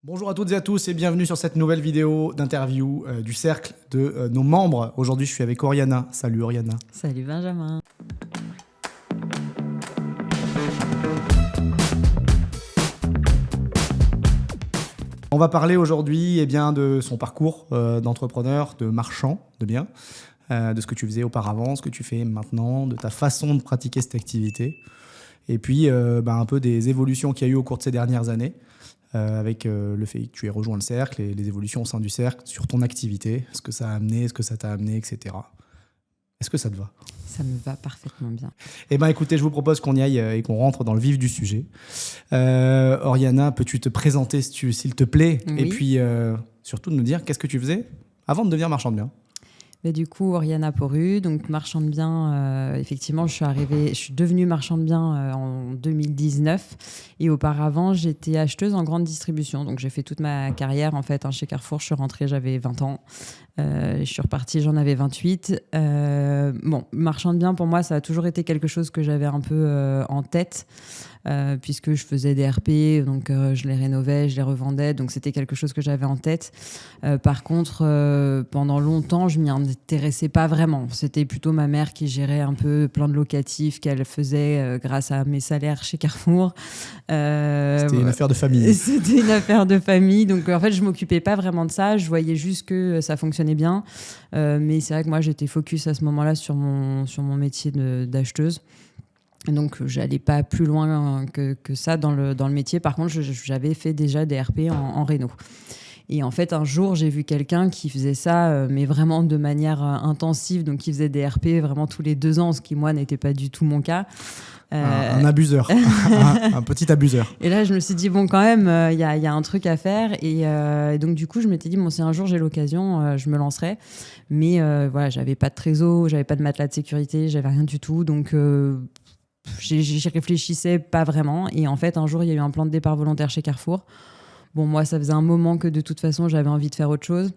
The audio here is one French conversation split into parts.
Bonjour à toutes et à tous et bienvenue sur cette nouvelle vidéo d'interview du cercle de nos membres. Aujourd'hui, je suis avec Oriana. Salut Oriana. Salut Benjamin. On va parler aujourd'hui de son parcours d'entrepreneur, de marchand de biens, de ce que tu faisais auparavant, ce que tu fais maintenant, de ta façon de pratiquer cette activité et puis un peu des évolutions qu'il y a eu au cours de ces dernières années. Avec le fait que tu aies rejoint le cercle et les évolutions au sein du cercle sur ton activité, ce que ça a amené, ce que ça t'a amené, etc. Est-ce que ça te va ? Ça me va parfaitement bien. Eh bien, écoutez, je vous propose qu'on y aille et qu'on rentre dans le vif du sujet. Oriana, peux-tu te présenter, s'il te plaît ? Oui. Et puis, surtout de nous dire qu'est-ce que tu faisais avant de devenir marchand de biens ? Mais du coup, Oriana Poru, donc marchand de biens, effectivement, je suis devenue marchand de biens en 2019. Et auparavant, j'étais acheteuse en grande distribution. Donc, j'ai fait toute ma carrière, en fait, chez Carrefour. Je suis rentrée, j'avais 20 ans. Je suis repartie, j'en avais 28. Marchand de biens, pour moi, ça a toujours été quelque chose que j'avais un peu en tête. Puisque je faisais des RP, donc je les rénovais, je les revendais, donc c'était quelque chose que j'avais en tête. Par contre, pendant longtemps, je m'y intéressais pas vraiment. C'était plutôt ma mère qui gérait un peu plein de locatifs qu'elle faisait grâce à mes salaires chez Carrefour. C'était une affaire de famille. C'était une affaire de famille, donc en fait, je m'occupais pas vraiment de ça. Je voyais juste que ça fonctionnait bien, mais c'est vrai que moi, j'étais focus à ce moment-là sur mon métier d'acheteuse. Donc, j'allais pas plus loin que ça dans le métier. Par contre, j'avais fait déjà des RP en réno. Et en fait, un jour, j'ai vu quelqu'un qui faisait ça, mais vraiment de manière intensive. Donc, qui faisait des RP vraiment tous les 2 ans, ce qui, moi, n'était pas du tout mon cas. Un abuseur, un petit abuseur. Et là, je me suis dit, bon, quand même, il y a un truc à faire. Et donc, du coup, je m'étais dit, bon, si un jour j'ai l'occasion, je me lancerai. Mais voilà, j'avais pas de trésor, j'avais pas de matelas de sécurité, j'avais rien du tout. Donc... J'y réfléchissais pas vraiment. Et en fait, un jour, il y a eu un plan de départ volontaire chez Carrefour. Bon, moi, ça faisait un moment que de toute façon, j'avais envie de faire autre chose.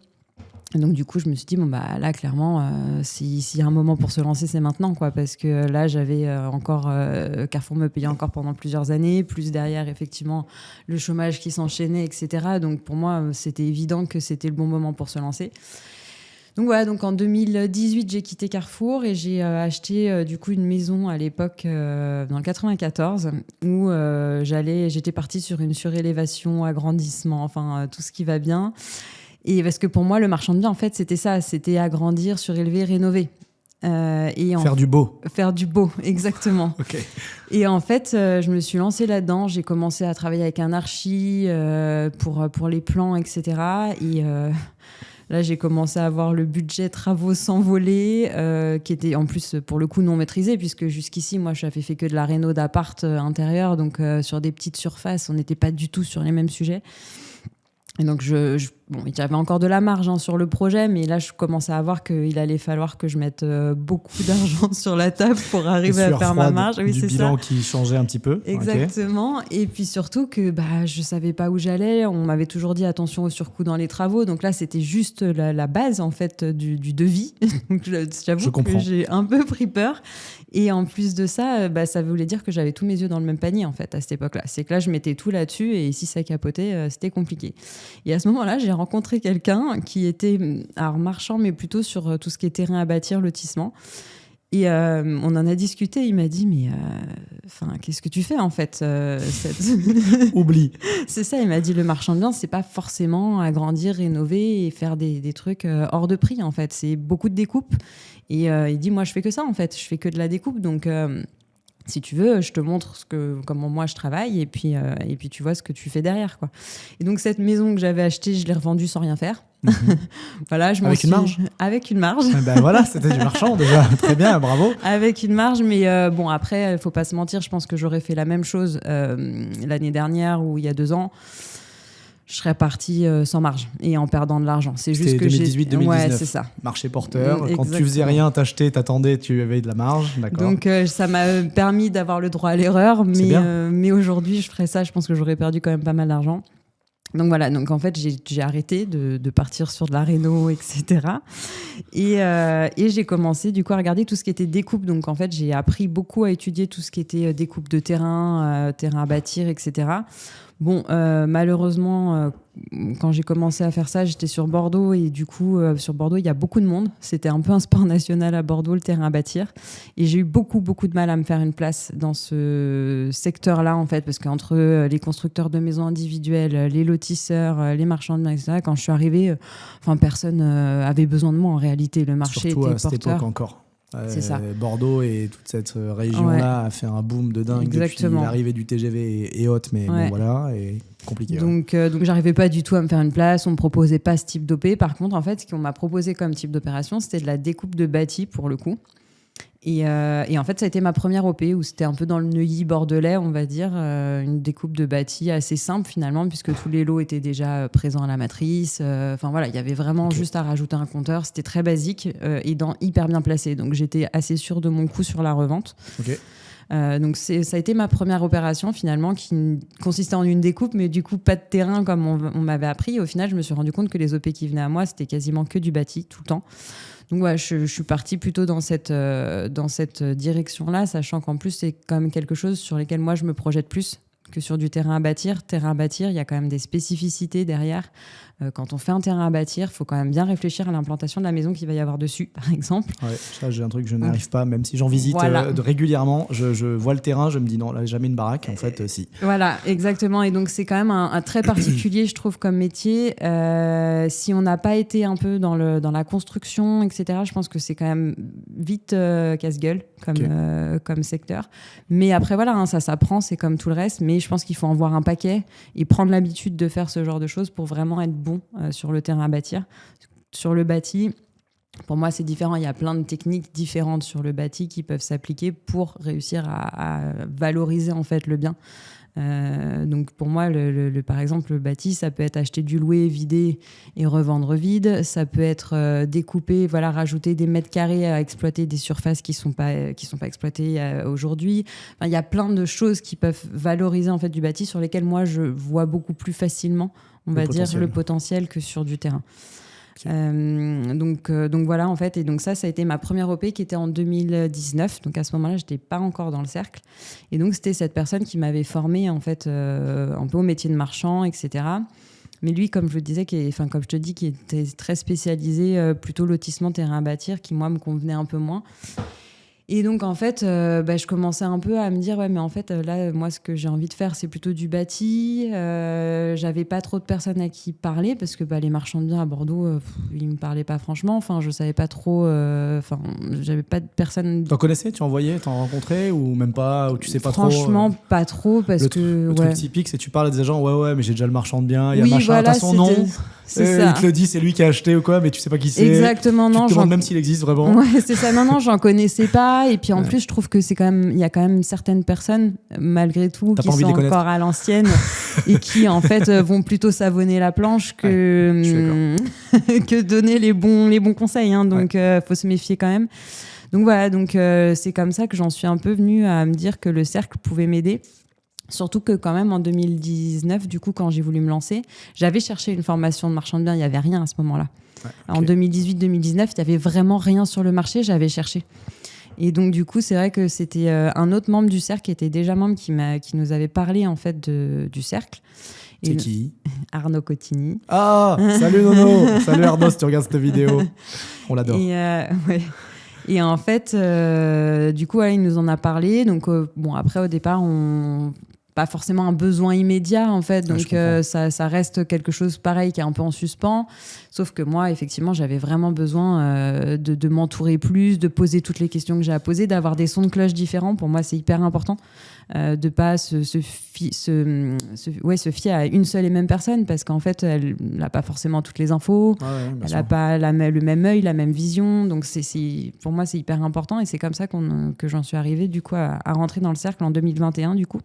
Et donc, du coup, je me suis dit, là, clairement, s'il y a un moment pour se lancer, c'est maintenant, quoi. Parce que là, j'avais encore... Carrefour me payait encore pendant plusieurs années. Plus derrière, effectivement, le chômage qui s'enchaînait, etc. Donc, pour moi, c'était évident que c'était le bon moment pour se lancer. Donc voilà, donc en 2018, j'ai quitté Carrefour et j'ai acheté du coup une maison à l'époque dans le 94 où j'étais partie sur une surélévation, agrandissement, enfin tout ce qui va bien. Et parce que pour moi, le marchand de biens, en fait, c'était ça, c'était agrandir, surélever, rénover. Faire du beau. Faire du beau, exactement. Okay. Et en fait, je me suis lancée là-dedans. J'ai commencé à travailler avec un archi pour les plans, etc. Et... là, j'ai commencé à voir le budget travaux s'envoler, qui était en plus, pour le coup, non maîtrisé, puisque jusqu'ici, moi, je n'avais fait que de la réno d'appart intérieur, donc sur des petites surfaces, on n'était pas du tout sur les mêmes sujets. Et donc, j'avais encore de la marge sur le projet, mais là, je commençais à voir qu'il allait falloir que je mette beaucoup d'argent sur la table pour arriver à faire ma marge. Oui, du bilan qui changeait un petit peu. Exactement. Okay. Et puis surtout que je ne savais pas où j'allais. On m'avait toujours dit attention au surcoût dans les travaux. Donc là, c'était juste la base en fait, du devis. Donc, j'avoue que j'ai un peu pris peur. Et en plus de ça, ça voulait dire que j'avais tous mes œufs dans le même panier en fait, à cette époque-là. C'est que là, je mettais tout là-dessus et si ça capotait, c'était compliqué. Et à ce moment-là, j'ai rencontré quelqu'un qui était marchand, mais plutôt sur tout ce qui est terrain à bâtir, lotissement. Et on en a discuté. Il m'a dit, mais qu'est-ce que tu fais en fait Oublie. C'est ça, il m'a dit, le marchand de biens, c'est pas forcément agrandir, rénover et faire des trucs hors de prix en fait. C'est beaucoup de découpes. Et il dit, moi je fais que ça en fait, je fais que de la découpe. Donc si tu veux, je te montre comment moi je travaille et puis tu vois ce que tu fais derrière, quoi. Et donc cette maison que j'avais achetée, je l'ai revendue sans rien faire. Voilà, avec une marge. Avec une marge. Voilà, c'était du marchand déjà. Très bien, bravo. Avec une marge, mais après, il faut pas se mentir. Je pense que j'aurais fait la même chose l'année dernière ou il y a 2 ans. Je serais partie sans marge et en perdant de l'argent. C'est juste que 2018-2019. Ouais, c'est ça. Marché porteur. Exactement. Quand tu faisais rien, t'achetais, t'attendais, tu avais de la marge. D'accord. Donc ça m'a permis d'avoir le droit à l'erreur, mais aujourd'hui, je ferais ça. Je pense que j'aurais perdu quand même pas mal d'argent. Donc voilà, donc en fait, j'ai arrêté de partir sur de la réno, etc. Et j'ai commencé du coup à regarder tout ce qui était découpe. Donc en fait, j'ai appris beaucoup à étudier tout ce qui était découpe de terrain, terrain à bâtir, etc. Bon, malheureusement, quand j'ai commencé à faire ça, j'étais sur Bordeaux et du coup, sur Bordeaux, il y a beaucoup de monde. C'était un peu un sport national à Bordeaux, le terrain à bâtir. Et j'ai eu beaucoup de mal à me faire une place dans ce secteur-là, en fait, parce qu'entre les constructeurs de maisons individuelles, les lotisseurs, les marchands de biens, etc., quand je suis arrivée, personne avait besoin de moi en réalité. Le marché Surtout était à cette porteur. époque encore. C'est ça. Bordeaux et toute cette région-là a fait un boom de dingue Exactement. depuis l'arrivée du TGV et autres, mais bon voilà, et compliqué. Donc j'arrivais pas du tout à me faire une place, on me proposait pas ce type d'OP. Par contre, en fait, ce qu'on m'a proposé comme type d'opération, c'était de la découpe de bâti pour le coup. Et en fait, ça a été ma première OP où c'était un peu dans le Neuilly bordelais, on va dire, une découpe de bâti assez simple finalement, puisque tous les lots étaient déjà présents à la matrice. Voilà, il y avait vraiment juste à rajouter un compteur. C'était très basique et hyper bien placé. Donc j'étais assez sûre de mon coup sur la revente. Ok. Donc ça a été ma première opération finalement qui consistait en une découpe, mais du coup pas de terrain comme on m'avait appris. Et au final, je me suis rendu compte que les OP qui venaient à moi, c'était quasiment que du bâti tout le temps. Donc ouais, je suis partie plutôt dans cette direction-là, sachant qu'en plus c'est quand même quelque chose sur lequel moi je me projette plus que sur du terrain à bâtir. Terrain à bâtir, il y a quand même des spécificités derrière. Quand on fait un terrain à bâtir, il faut quand même bien réfléchir à l'implantation de la maison qu'il va y avoir dessus, par exemple. Ouais, ça, j'ai un truc que je n'arrive pas, même si j'en visite régulièrement, je vois le terrain, je me dis non, là, jamais une baraque. En fait, si. Voilà, exactement. Et donc, c'est quand même un très particulier, je trouve, comme métier. Si on n'a pas été un peu dans la construction, etc., je pense que c'est quand même vite casse-gueule comme secteur. Mais après, voilà, ça s'apprend, c'est comme tout le reste. Mais je pense qu'il faut en voir un paquet et prendre l'habitude de faire ce genre de choses pour vraiment être bon sur le terrain à bâtir. Sur le bâti, pour moi, c'est différent. Il y a plein de techniques différentes sur le bâti qui peuvent s'appliquer pour réussir à valoriser en fait le bien. Donc pour moi, par exemple, le bâti, ça peut être acheter du louer, vider et revendre vide. Ça peut être découper, rajouter des mètres carrés à exploiter des surfaces qui sont pas exploitées aujourd'hui. Enfin, il y a plein de choses qui peuvent valoriser en fait du bâti sur lesquelles moi je vois beaucoup plus facilement, le potentiel que sur du terrain. Donc voilà en fait, et donc ça a été ma première OP qui était en 2019. Donc à ce moment-là, j'étais pas encore dans le cercle, et donc c'était cette personne qui m'avait formée en fait un peu au métier de marchand, etc. Mais lui, comme je le disais, comme je te dis, qui était très spécialisé plutôt lotissement, terrain à bâtir, qui moi me convenait un peu moins. Et donc, en fait, je commençais un peu à me dire, ouais, mais en fait, là, moi, ce que j'ai envie de faire, c'est plutôt du bâti. J'avais pas trop de personnes à qui parler parce que les marchands de biens à Bordeaux, ils me parlaient pas franchement. Enfin, je savais pas trop. J'avais pas de personnes. T'en connaissais, tu en voyais, t'en rencontrais ou même pas, ou tu sais pas franchement, trop pas trop parce que. Le truc typique, c'est que tu parles à des gens, ouais, mais j'ai déjà le marchand de biens, il y a machin, voilà, t'as son nom. C'est ça. Il te le dit, c'est lui qui a acheté ou quoi, mais tu sais pas qui c'est. Exactement, non. Tu te demandes même s'il existe vraiment. Ouais, c'est ça. Non, j'en connaissais pas. Et puis en plus, je trouve que il y a quand même certaines personnes, malgré tout, qui sont encore à l'ancienne et qui en fait vont plutôt savonner la planche que donner les bons conseils. Hein. Donc, faut se méfier quand même. Donc voilà. Donc c'est comme ça que j'en suis un peu venue à me dire que le cercle pouvait m'aider. Surtout que quand même en 2019, du coup, quand j'ai voulu me lancer, j'avais cherché une formation de marchand de biens, il n'y avait rien à ce moment-là. Ouais, okay. En 2018-2019, il n'y avait vraiment rien sur le marché, j'avais cherché. Et donc du coup, c'est vrai que c'était un autre membre du cercle qui était déjà membre qui nous avait parlé en fait du cercle. C'est qui ? Arnaud Cotigny. Ah, salut Nono. Salut Arnaud si tu regardes cette vidéo. On l'adore. Ouais. Et en fait, du coup, il nous en a parlé. Donc après au départ, pas forcément un besoin immédiat en fait, donc ça reste quelque chose pareil qui est un peu en suspens, sauf que moi effectivement j'avais vraiment besoin de m'entourer plus, de poser toutes les questions que j'ai à poser, d'avoir des sons de cloche différents. Pour moi c'est hyper important de pas se fier à une seule et même personne, parce qu'en fait elle n'a pas forcément toutes les infos, elle n'a pas le même œil, la même vision, donc pour moi c'est hyper important, et c'est comme ça que j'en suis arrivée du coup à rentrer dans le cercle en 2021 du coup.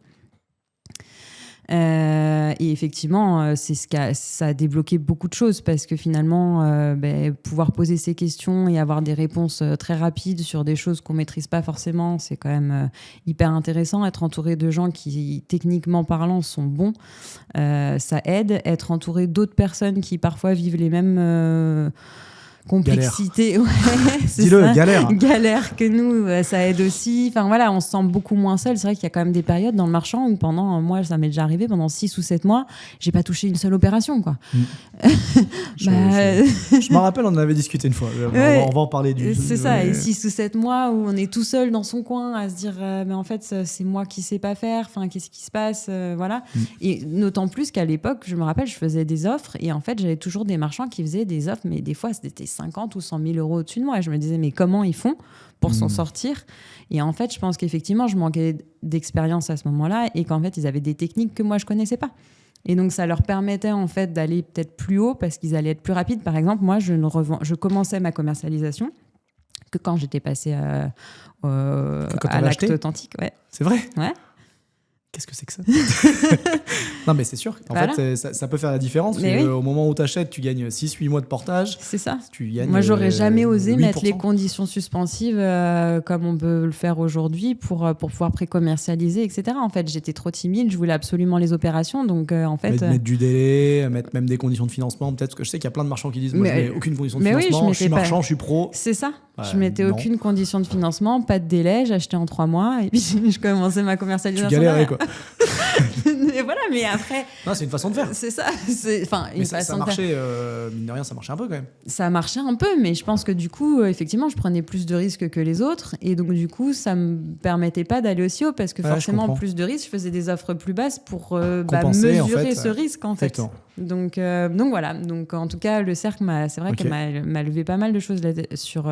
Et effectivement, ça a débloqué beaucoup de choses, parce que finalement, pouvoir poser ces questions et avoir des réponses très rapides sur des choses qu'on maîtrise pas forcément, c'est quand même hyper intéressant. Être entouré de gens qui, techniquement parlant, sont bons, ça aide. Être entouré d'autres personnes qui parfois vivent les mêmes complexité. Ouais, c'est Dis-le, ça. galère. Galère que nous, ça aide aussi. Enfin voilà, on se sent beaucoup moins seul. C'est vrai qu'il y a quand même des périodes dans le marchand où pendant, moi, ça m'est déjà arrivé, pendant 6 ou 7 mois, j'ai pas touché une seule opération, quoi. Je m'en rappelle, on en avait discuté une fois. Ouais. On va en parler du. C'est ça, et 6 ou 7 mois où on est tout seul dans son coin à se dire mais en fait c'est moi qui sais pas faire, enfin qu'est-ce qui se passe, voilà. Et d'autant plus qu'à l'époque, je me rappelle, je faisais des offres et en fait j'avais toujours des marchands qui faisaient des offres, mais des fois c'était 50 ou 100 000 euros au-dessus de moi. Et je me disais mais comment ils font pour s'en sortir? Et en fait je pense qu'effectivement je manquais d'expérience à ce moment-là et qu'en fait ils avaient des techniques que moi je connaissais pas. Et donc, ça leur permettait en fait d'aller peut-être plus haut parce qu'ils allaient être plus rapides. Par exemple, moi, je commençais ma commercialisation que quand j'étais passée à l'acte authentique. Ouais. C'est vrai? Ouais. Qu'est-ce que c'est que ça? Non, mais c'est sûr. En voilà. fait, ça peut faire la différence. Au moment où tu achètes, tu gagnes 6-8 mois de portage. C'est ça. Tu gagnes, moi, j'aurais jamais osé 8%. mettre les conditions suspensives comme on peut le faire aujourd'hui pour pouvoir pré-commercialiser, etc. En fait, j'étais trop timide. Je voulais absolument les opérations. Donc, en fait. Mettre du délai, mettre même des conditions de financement. Peut-être que je sais qu'il y a plein de marchands qui disent moi, je mets aucune condition de financement. Je suis marchand, je suis pro. C'est ça. Je mettais aucune condition de financement, pas de délai. J'achetais en 3 mois et puis je commençais ma commercialisation. Tu galérais, quoi. Et voilà, mais après. Non, c'est une façon de faire. C'est ça. Ça marchait, mine de rien, ça marchait un peu quand même. Ça marchait un peu, mais je pense que du coup, effectivement, je prenais plus de risques que les autres. Et donc, du coup, ça me permettait pas d'aller aussi haut parce que forcément, plus de risques, je faisais des offres plus basses pour mesurer en fait, ce risque, en fait. Donc voilà. Donc, en tout cas, le cercle, c'est vrai qu'elle m'a levé pas mal de choses sur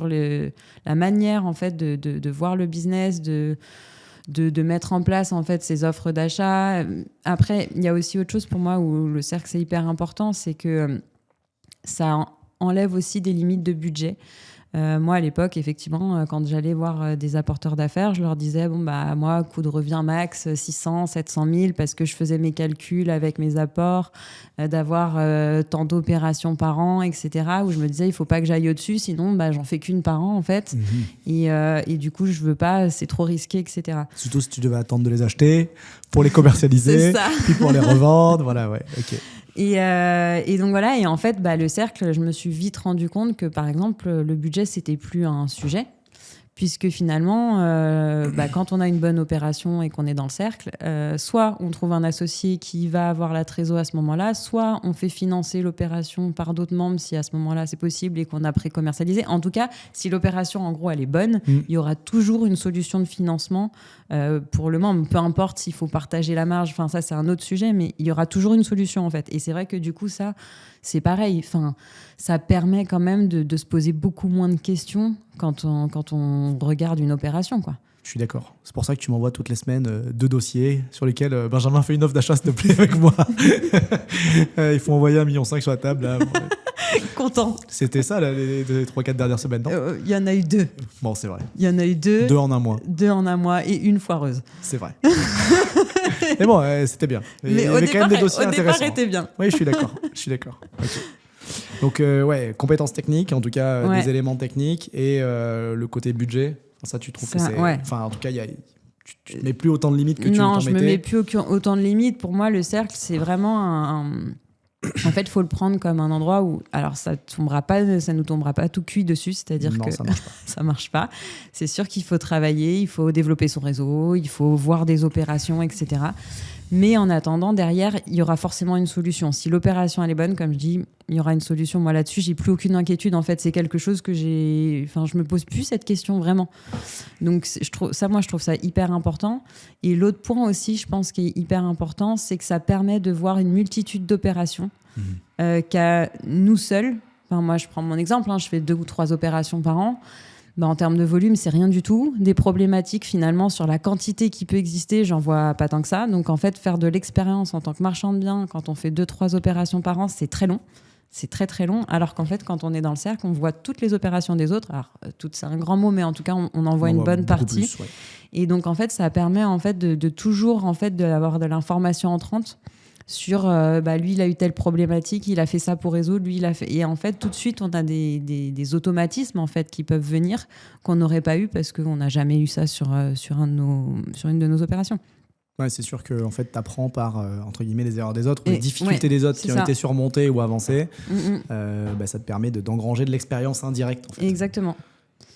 la manière, en fait, de voir le business, de mettre en place en fait ces offres d'achat. Après, il y a aussi autre chose pour moi où le cercle c'est hyper important, c'est que ça enlève aussi des limites de budget. Moi, à l'époque, effectivement, quand j'allais voir des apporteurs d'affaires, je leur disais, moi, coût de revient max, 600, 700 000, parce que je faisais mes calculs avec mes apports, d'avoir tant d'opérations par an, etc., où je me disais, il faut pas que j'aille au-dessus, sinon, j'en fais qu'une par an, en fait. Et du coup, je veux pas, c'est trop risqué, etc. Surtout si tu devais attendre de les acheter pour les commercialiser, puis pour les revendre, voilà, ouais, ok. Et donc voilà, et en fait, le cercle, je me suis vite rendu compte que, par exemple, le budget, c'était plus un sujet, puisque finalement, quand on a une bonne opération et qu'on est dans le cercle, soit on trouve un associé qui va avoir la trésor à ce moment-là, soit on fait financer l'opération par d'autres membres si à ce moment-là c'est possible et qu'on a pré-commercialisé. En tout cas, si l'opération, en gros, elle est bonne, il y aura toujours une solution de financement pour le membre. Peu importe s'il faut partager la marge, enfin ça c'est un autre sujet, mais il y aura toujours une solution en fait. Et c'est vrai que du coup, ça, c'est pareil. Enfin, ça permet quand même de se poser beaucoup moins de questions quand on regarde une opération, quoi. Je suis d'accord. C'est pour ça que tu m'envoies toutes les semaines 2 dossiers sur lesquels Benjamin fait une offre d'achat, s'il te plaît, avec moi. Il faut envoyer 1,5 million sur la table. Là. Content. C'était ça, là, les 3-4 dernières semaines, non? Il y en a eu 2. Bon, c'est vrai. Il y en a eu 2. 2 en un mois. 2 en un mois et une foireuse. C'est vrai. Mais bon, c'était bien. Mais il y avait quand même des dossiers intéressants. Au départ, était bien. Oui, je suis d'accord. Okay. Donc, compétences techniques, en tout cas, des éléments techniques et le côté budget. Ça, tu trouves que c'est... Ouais. Enfin, en tout cas, tu ne mets plus autant de limites que tu t'en mettais. Non, je ne me mets plus autant de limites. Pour moi, le cercle, c'est vraiment En fait, il faut le prendre comme un endroit où... Alors, ça nous tombera pas tout cuit dessus, c'est-à-dire que ça marche pas. Ça marche pas. C'est sûr qu'il faut travailler, il faut développer son réseau, il faut voir des opérations, etc. Mais en attendant, derrière, il y aura forcément une solution. Si l'opération elle est bonne, comme je dis, il y aura une solution. Moi, là-dessus, j'ai plus aucune inquiétude. En fait, c'est quelque chose que je me pose plus cette question vraiment. Donc, je trouve ça hyper important. Et l'autre point aussi, je pense, qui est hyper important, c'est que ça permet de voir une multitude d'opérations qu'à nous seuls. Enfin, moi, je prends mon exemple. Je fais 2 ou 3 opérations par an. En termes de volume, c'est rien du tout. Des problématiques, finalement, sur la quantité qui peut exister, j'en vois pas tant que ça. Donc, en fait, faire de l'expérience en tant que marchand de biens, quand on fait 2-3 opérations par an, c'est très long. C'est très, très long. Alors qu'en fait, quand on est dans le cercle, on voit toutes les opérations des autres. Alors, toutes, c'est un grand mot, mais en tout cas, on en voit une bonne partie. Plus, ouais. Et donc, en fait, ça permet en fait, de toujours en fait, d'avoir de l'information entrante sur lui, il a eu telle problématique, il a fait ça pour résoudre, lui, il a fait... Et en fait, tout de suite, on a des automatismes en fait, qui peuvent venir qu'on n'aurait pas eu parce qu'on n'a jamais eu ça sur une de nos opérations. Ouais, c'est sûr que en fait, tu apprends par, entre guillemets, les erreurs des autres, ou Et, les difficultés des autres qui ont été surmontées ou avancées. Ça te permet d'engranger de l'expérience indirecte. En fait. Exactement.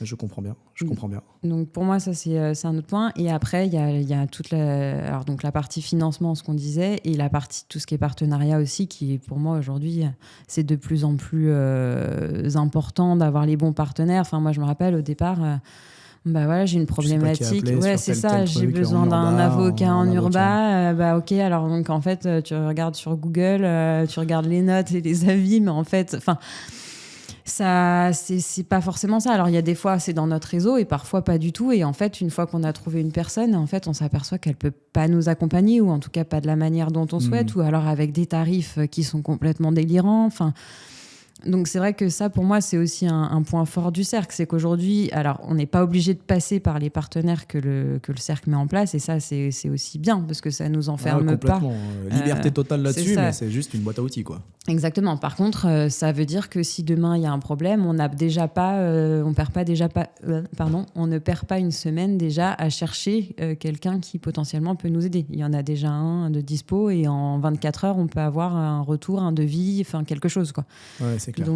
Je comprends bien. Donc pour moi, ça c'est un autre point. Et après, il y a toute alors, donc la partie financement, ce qu'on disait, et la partie tout ce qui est partenariat aussi, qui pour moi aujourd'hui, c'est de plus en plus important d'avoir les bons partenaires. Enfin, moi, je me rappelle au départ. Voilà, j'ai une problématique. Ouais, c'est ça. J'ai besoin d'un avocat en Urba. Ok. Alors donc en fait, tu regardes sur Google, tu regardes les notes et les avis, mais en fait, enfin. Ça, c'est pas forcément ça. Alors, il y a des fois, c'est dans notre réseau et parfois pas du tout. Et en fait, une fois qu'on a trouvé une personne, en fait, on s'aperçoit qu'elle peut pas nous accompagner ou en tout cas pas de la manière dont on souhaite ou alors avec des tarifs qui sont complètement délirants. Enfin, donc, c'est vrai que ça, pour moi, c'est aussi un point fort du cercle. C'est qu'aujourd'hui, alors, on n'est pas obligé de passer par les partenaires que le cercle met en place. Et ça, c'est aussi bien parce que ça nous enferme complètement. Liberté totale là-dessus, mais c'est juste une boîte à outils, quoi. Exactement. Par contre, ça veut dire que si demain il y a un problème, on ne perd pas une semaine déjà à chercher quelqu'un qui potentiellement peut nous aider. Il y en a déjà un de dispo et en 24 heures, on peut avoir un retour, un devis, enfin quelque chose, quoi. Ouais, c'est clair.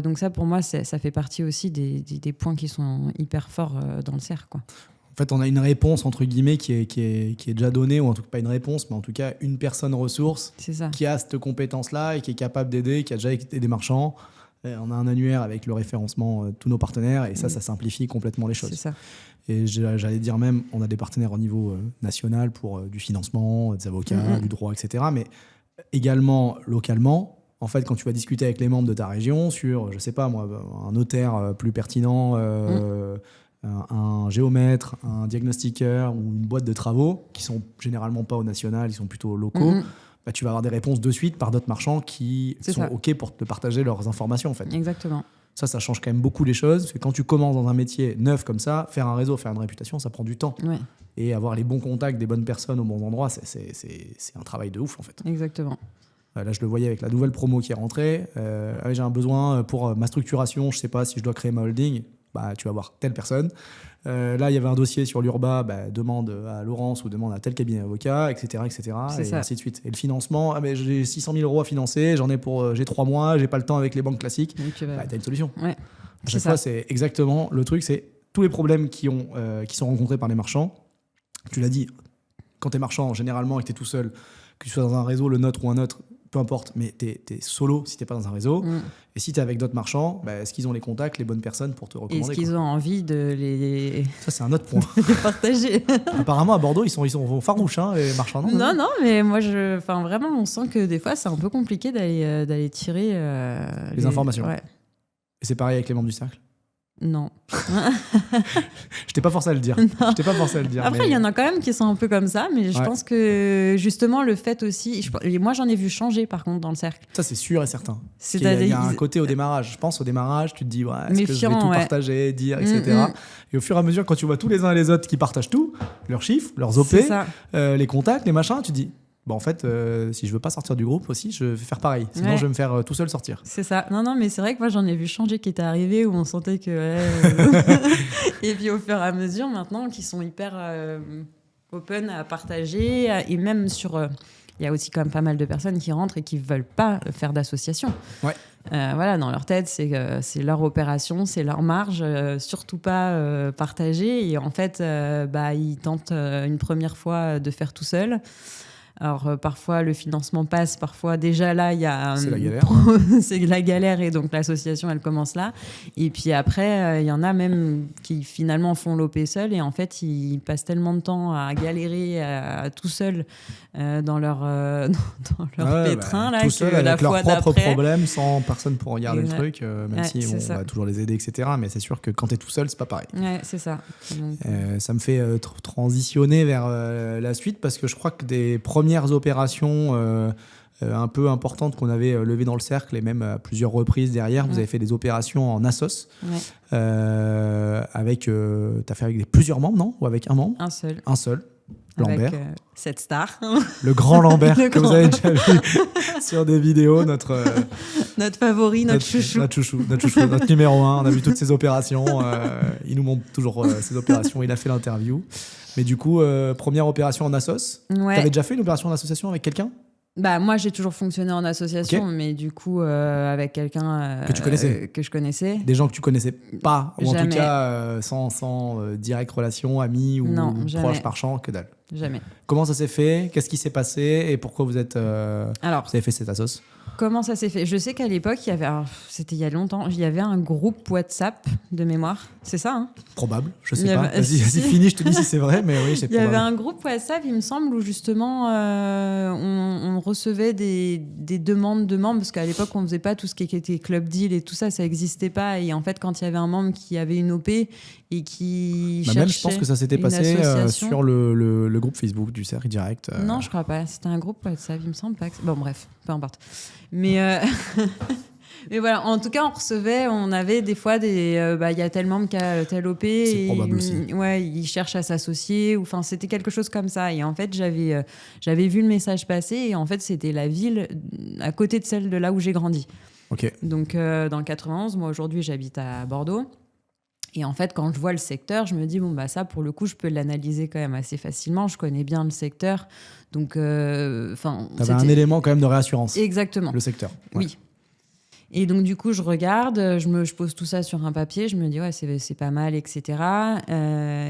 Donc ça, pour moi, ça fait partie aussi des points qui sont hyper forts dans le cercle, quoi. En fait, on a une réponse, entre guillemets, qui est déjà donnée, ou en tout cas pas une réponse, mais en tout cas une personne ressource qui a cette compétence-là et qui est capable d'aider, qui a déjà été des marchands. On a un annuaire avec le référencement de tous nos partenaires et ça simplifie complètement les choses. C'est ça. Et j'allais dire même, on a des partenaires au niveau national pour du financement, des avocats, du droit, etc. Mais également localement. En fait, quand tu vas discuter avec les membres de ta région sur, je sais pas moi, un notaire plus pertinent, un géomètre, un diagnostiqueur ou une boîte de travaux qui sont généralement pas au national, ils sont plutôt locaux, tu vas avoir des réponses de suite par d'autres marchands qui sont OK pour te partager leurs informations, en fait. Exactement. Ça change quand même beaucoup les choses. Parce que quand tu commences dans un métier neuf comme ça, faire un réseau, faire une réputation, ça prend du temps. Ouais. Et avoir les bons contacts, des bonnes personnes au bon endroit, c'est un travail de ouf, en fait. Exactement. Là, je le voyais avec la nouvelle promo qui est rentrée. J'ai un besoin pour ma structuration, je ne sais pas si je dois créer ma holding. Tu vas voir telle personne. Là, il y avait un dossier sur l'Urba, demande à Laurence ou demande à tel cabinet d'avocat, etc. et ainsi de suite. Et le financement, j'ai 600 000 € à financer, j'ai 3 mois, j'ai pas le temps avec les banques classiques. T'as une solution. Ouais. À chaque fois, c'est exactement le truc, c'est tous les problèmes qui sont rencontrés par les marchands. Tu l'as dit, quand tu es marchand, généralement, et que tu es tout seul, que tu sois dans un réseau, le nôtre ou un autre, peu importe, mais tu es solo si tu n'es pas dans un réseau. Et si tu es avec d'autres marchands, est-ce qu'ils ont les contacts, les bonnes personnes pour te recommander? Est-ce qu'ils ont envie de les... Ça, c'est un autre point. les partager. Apparemment, à Bordeaux, ils sont farouches, les marchands. Non, mais moi, vraiment, on sent que des fois, c'est un peu compliqué d'aller tirer... les informations. Ouais. Et c'est pareil avec les membres du cercle? Non. Je t'ai pas forcé à le dire. Après, il y en a quand même qui sont un peu comme ça, mais je pense que justement, le fait aussi... Moi, j'en ai vu changer, par contre, dans le cercle. Ça, c'est sûr et certain. Il y a un côté au démarrage. Je pense au démarrage, tu te dis, est-ce que je vais tout partager, dire, etc. Et au fur et à mesure, quand tu vois tous les uns et les autres qui partagent tout, leurs chiffres, leurs OP, les contacts, les machins, tu te dis... en fait, si je veux pas sortir du groupe aussi, je vais faire pareil. Sinon, je vais me faire tout seul sortir. C'est ça. Non, mais c'est vrai que moi, j'en ai vu changer qui était arrivé où on sentait que... et puis, au fur et à mesure, maintenant, qui sont hyper open à partager. Et même sur... Il y a aussi quand même pas mal de personnes qui rentrent et qui veulent pas faire d'association. Ouais. Dans leur tête, c'est leur opération, c'est leur marge, surtout pas partagée. Et en fait, ils tentent une première fois de faire tout seul. Alors parfois le financement passe, parfois déjà là il y a c'est la galère. C'est la galère et donc l'association elle commence là. Et puis après il y en a même qui finalement font l'OP seul et en fait ils passent tellement de temps à galérer tout seul dans leur pétrin là tout seul que avec la fois leurs propres d'après problèmes sans personne pour regarder le truc, même si on va toujours les aider, etc. Mais c'est sûr que quand t'es tout seul c'est pas pareil. Ouais, c'est ça. Donc... ça me fait transitionner vers la suite parce que je crois que des premières opérations un peu importantes qu'on avait levées dans le cercle et même à plusieurs reprises derrière, vous avez fait des opérations en assos avec, t'as fait avec plusieurs membres, non? Ou avec un membre? Un seul. Lambert. avec cette star. Le grand Lambert Le que grand vous avez déjà vu sur des vidéos, notre favori, notre chouchou. Notre numéro 1. On a vu toutes ses opérations. Il nous montre toujours ses opérations. Il a fait l'interview. Mais du coup, première opération en assos. Ouais. T'avais déjà fait une opération en association avec quelqu'un? Bah, moi, j'ai toujours fonctionné en association, mais du coup, avec quelqu'un que tu connaissais, que je connaissais. Des gens que tu connaissais pas, ou en Jamais. tout cas sans direct relation, amis ou Non, proches jamais. par champ, que dalle. Jamais. Comment ça s'est fait? Qu'est-ce qui s'est passé? Et pourquoi vous êtes Alors, vous avez fait cette assos? comment ça s'est fait? Je sais qu'à l'époque, il y avait, alors, c'était il y a longtemps, il y avait un groupe WhatsApp de mémoire. C'est ça, hein? Probable, je Il sais y pas. avait- Vas-y, finis, je te dis si c'est vrai, mais oui, c'est Il y avait probable. un groupe WhatsApp, il me semble, où justement on recevait des demandes de membres, parce qu'à l'époque on faisait pas tout ce qui était club deal et tout ça, ça n'existait pas. Et en fait, quand il y avait un membre qui avait une OP et qui cherchait Même, je pense que ça s'était une passé association. sur le groupe Facebook du Cercle Direct. Non, je crois pas. C'était un groupe WhatsApp, il me semble pas. Bon, bref, peu importe. Mais mais voilà, en tout cas, on avait des fois il y a tel membre qui a tel OP. C'est probable aussi. Ouais, il cherche à s'associer. Enfin, c'était quelque chose comme ça. Et en fait, j'avais vu le message passer. Et en fait, c'était la ville à côté de celle de là où j'ai grandi. Ok. Donc, dans le 91, moi aujourd'hui, j'habite à Bordeaux. Et en fait, quand je vois le secteur, je me dis, bon, bah ça, pour le coup, je peux l'analyser quand même assez facilement. Je connais bien le secteur. Donc, T'avais un élément quand même de réassurance. Exactement. Le secteur. Ouais. Oui. Et donc, du coup, je regarde, je pose tout ça sur un papier, je me dis, ouais, c'est pas mal, etc.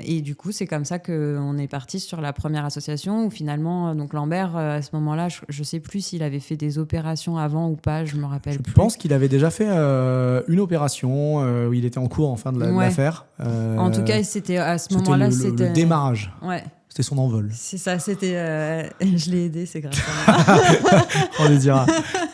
Et du coup, c'est comme ça qu'on est parti sur la première association où finalement, donc Lambert, à ce moment-là, je sais plus s'il avait fait des opérations avant ou pas, je me rappelle plus. Je pense qu'il avait déjà fait une opération où il était en cours en fin de Ouais. l'affaire. En tout cas, c'était à ce moment-là, le démarrage. Ouais. C'était son envol. C'est ça, c'était. Je l'ai aidé, c'est grâce à moi. On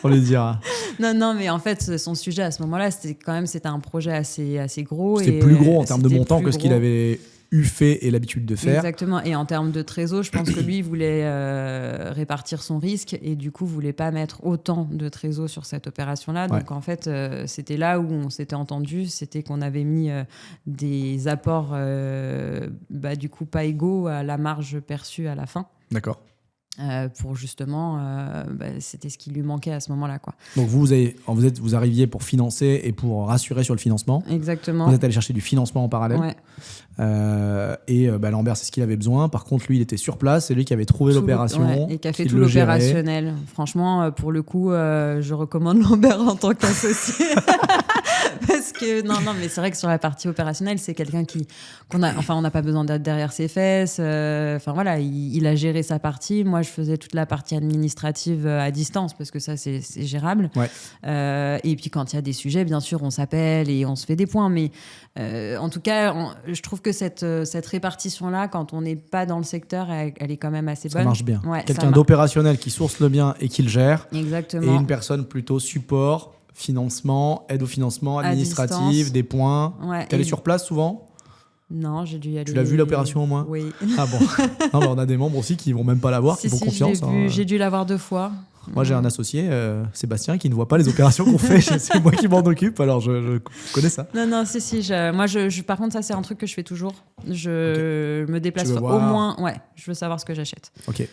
les dira. Non, mais en fait, son sujet à ce moment-là, c'était un projet assez gros. C'était plus gros en termes de montant que ce qu'il avait fait et l'habitude de faire. Exactement. Et en termes de trésor, je pense que lui, il voulait répartir son risque et du coup, voulait pas mettre autant de trésor sur cette opération-là. Ouais. Donc, en fait, c'était là où on s'était entendu, c'était qu'on avait mis des apports, du coup, pas égaux à la marge perçue à la fin. D'accord. Pour justement, c'était ce qui lui manquait à ce moment-là, quoi. Donc vous arriviez pour financer et pour rassurer sur le financement. Exactement. Vous êtes allé chercher du financement en parallèle. Ouais. Lambert, c'est ce qu'il avait besoin. Par contre, lui, il était sur place. C'est lui qui avait trouvé l'opération. Ouais, et qui a fait qui tout le gérait. l'opérationnel. Franchement, pour le coup, je recommande Lambert en tant qu'associé. Parce que, non, mais c'est vrai que sur la partie opérationnelle, c'est quelqu'un on n'a pas besoin d'être derrière ses fesses. Voilà, il a géré sa partie. Moi, je faisais toute la partie administrative à distance parce que ça, c'est gérable. Ouais. Et puis, quand il y a des sujets, bien sûr, on s'appelle et on se fait des points. Mais en tout cas, je trouve que cette répartition-là, quand on n'est pas dans le secteur, elle est quand même assez bonne. Ça marche bien. Ouais, Quelqu'un d'opérationnel qui source le bien et qui le gère. Exactement. Et une personne plutôt support, financement, aide au financement, administrative, des points. Ouais, T'es allé sur place souvent? Non, j'ai dû y aller. Tu l'as vu l'opération au moins? Oui. Ah bon. Non, mais on a des membres aussi qui vont même pas la voir, qui font confiance. J'ai dû la voir 2 fois. Moi, j'ai un associé, Sébastien, qui ne voit pas les opérations qu'on fait. C'est moi qui m'en occupe, alors je connais ça. Non, si. Moi, par contre, ça, c'est un truc que je fais toujours. Je me déplace au moins. Ouais, je veux savoir ce que j'achète. Ok.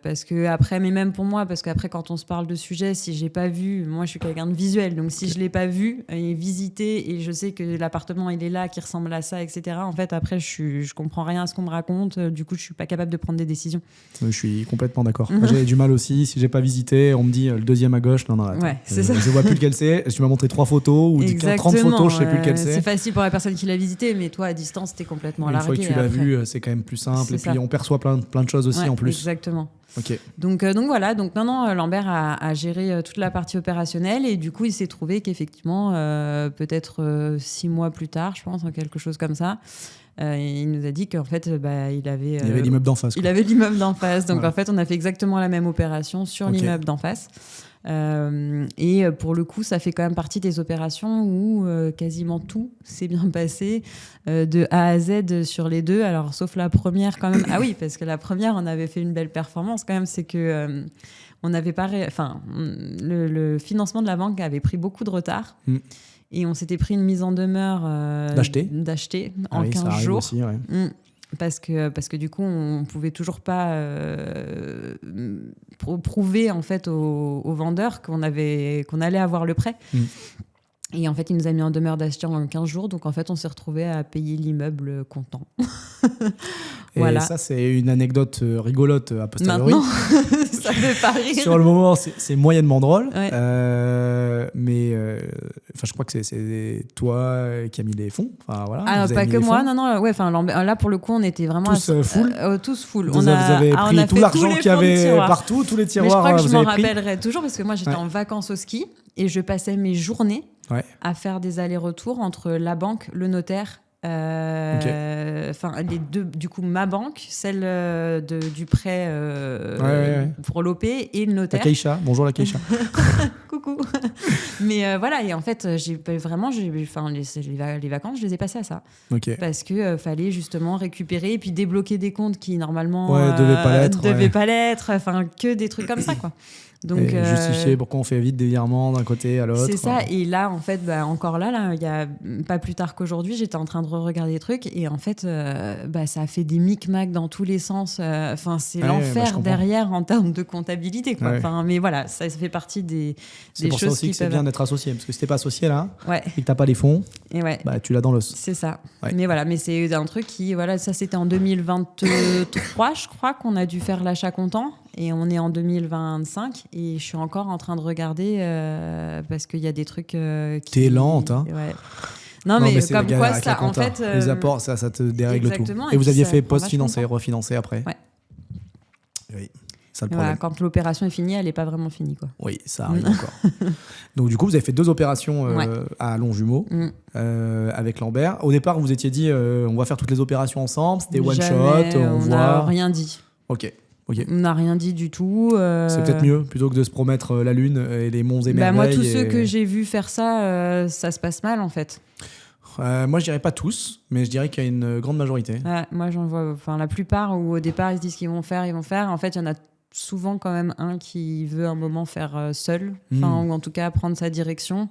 Parce que après, mais même pour moi, parce qu'après, quand on se parle de sujet, si j'ai pas vu, moi, je suis quelqu'un de visuel, donc si je l'ai pas vu et visité, et je sais que l'appartement il est là, qui ressemble à ça, etc. En fait, après, je comprends rien à ce qu'on me raconte. Du coup, je suis pas capable de prendre des décisions. Je suis complètement d'accord. Moi, j'avais du mal aussi. Si j'ai pas visité, on me dit le deuxième à gauche. Non, attends. Ouais, c'est ça. Je vois plus lequel c'est. Tu m'as montré 3 photos ou 30 photos, je sais plus lequel c'est. C'est facile pour la personne qui l'a visité, mais toi, à distance, t'es complètement largué. Une fois que tu l'as vu, c'est quand même plus simple. Et puis, on perçoit plein de choses aussi en plus. Exactement. Okay. Donc voilà, Lambert a géré toute la partie opérationnelle et du coup il s'est trouvé qu'effectivement peut-être 6 mois plus tard, je pense, quelque chose comme ça, il nous a dit qu'en fait il avait l'immeuble d'en face. Il avait l'immeuble d'en face, donc voilà. En fait on a fait exactement la même opération sur l'immeuble d'en face. Et pour le coup, ça fait quand même partie des opérations où quasiment tout s'est bien passé de A à Z sur les 2. Alors, sauf la première quand même. Ah oui, parce que la première, on avait fait une belle performance quand même. C'est que on n'avait pas, le financement de la banque avait pris beaucoup de retard. Et on s'était pris une mise en demeure d'acheter en 15 jours. Aussi, ouais. parce que du coup, on pouvait toujours pas prouver en fait aux vendeurs qu'on allait avoir le prêt. Et en fait, il nous a mis en demeure d'acheter en 15 jours. Donc, en fait, on s'est retrouvé à payer l'immeuble comptant. Et ça, c'est une anecdote rigolote a posteriori. Maintenant, ça fait pas rire. Sur le moment, c'est moyennement drôle. Ouais. Mais je crois que c'est toi qui as mis les fonds. Enfin, voilà, Ah, pas que moi. Non. Ouais, là, pour le coup, on était vraiment... Tous full. Tous full. Vous avez pris tout l'argent qu'il y avait partout, tous les tiroirs. Mais je crois que je m'en pris. rappellerai toujours parce que moi, j'étais en vacances au ski et je passais mes journées à faire des allers-retours entre la banque, le notaire, les deux, du coup, ma banque, celle du prêt pour l'OP et le notaire. La Keisha, bonjour la Keisha. Coucou. Mais voilà, et en fait, les vacances, je les ai passées à ça. Parce que fallait justement récupérer et puis débloquer des comptes qui normalement devaient pas l'être, enfin que des trucs comme ça, quoi. Donc, justifier pourquoi on fait vite des virements d'un côté à l'autre. C'est ça. Et là, en fait, encore là, il y a pas plus tard qu'aujourd'hui, j'étais en train de regarder les trucs et en fait, ça a fait des micmacs dans tous les sens. Enfin, c'est l'enfer derrière en termes de comptabilité, quoi. Enfin, mais voilà, ça fait partie des choses pour ça aussi qui que c'est bien d'être associé, parce que si t'es pas associé là, et que t'as pas les fonds, et tu l'as dans l'os. C'est ça. Mais voilà, mais c'est un truc qui, ça c'était en 2023, je crois qu'on a dû faire l'achat comptant. Et on est en 2025 et je suis encore en train de regarder parce qu'il y a des trucs qui... T'es lente, hein. Ouais. Non, mais comme quoi, ça, en fait... les apports, ça te dérègle tout. Et vous aviez fait post-financer, refinancer après. Ouais. Oui, ça le problème. Quand l'opération est finie, elle n'est pas vraiment finie, quoi. Oui, ça arrive encore. Donc du coup, vous avez fait 2 opérations à Longjumeaux avec Lambert. Au départ, vous étiez dit, on va faire toutes les opérations ensemble, c'était one shot, on n'a rien dit. Ok. On n'a rien dit du tout. C'est peut-être mieux, plutôt que de se promettre la lune et les monts et merveilles. Moi, tous ceux que j'ai vus faire ça, ça se passe mal, en fait. Moi, je dirais pas tous, mais je dirais qu'il y a une grande majorité. Moi, j'en vois la plupart où au départ, ils se disent qu'ils vont faire. En fait, il y en a souvent quand même un qui veut un moment faire seul, ou en tout cas prendre sa direction.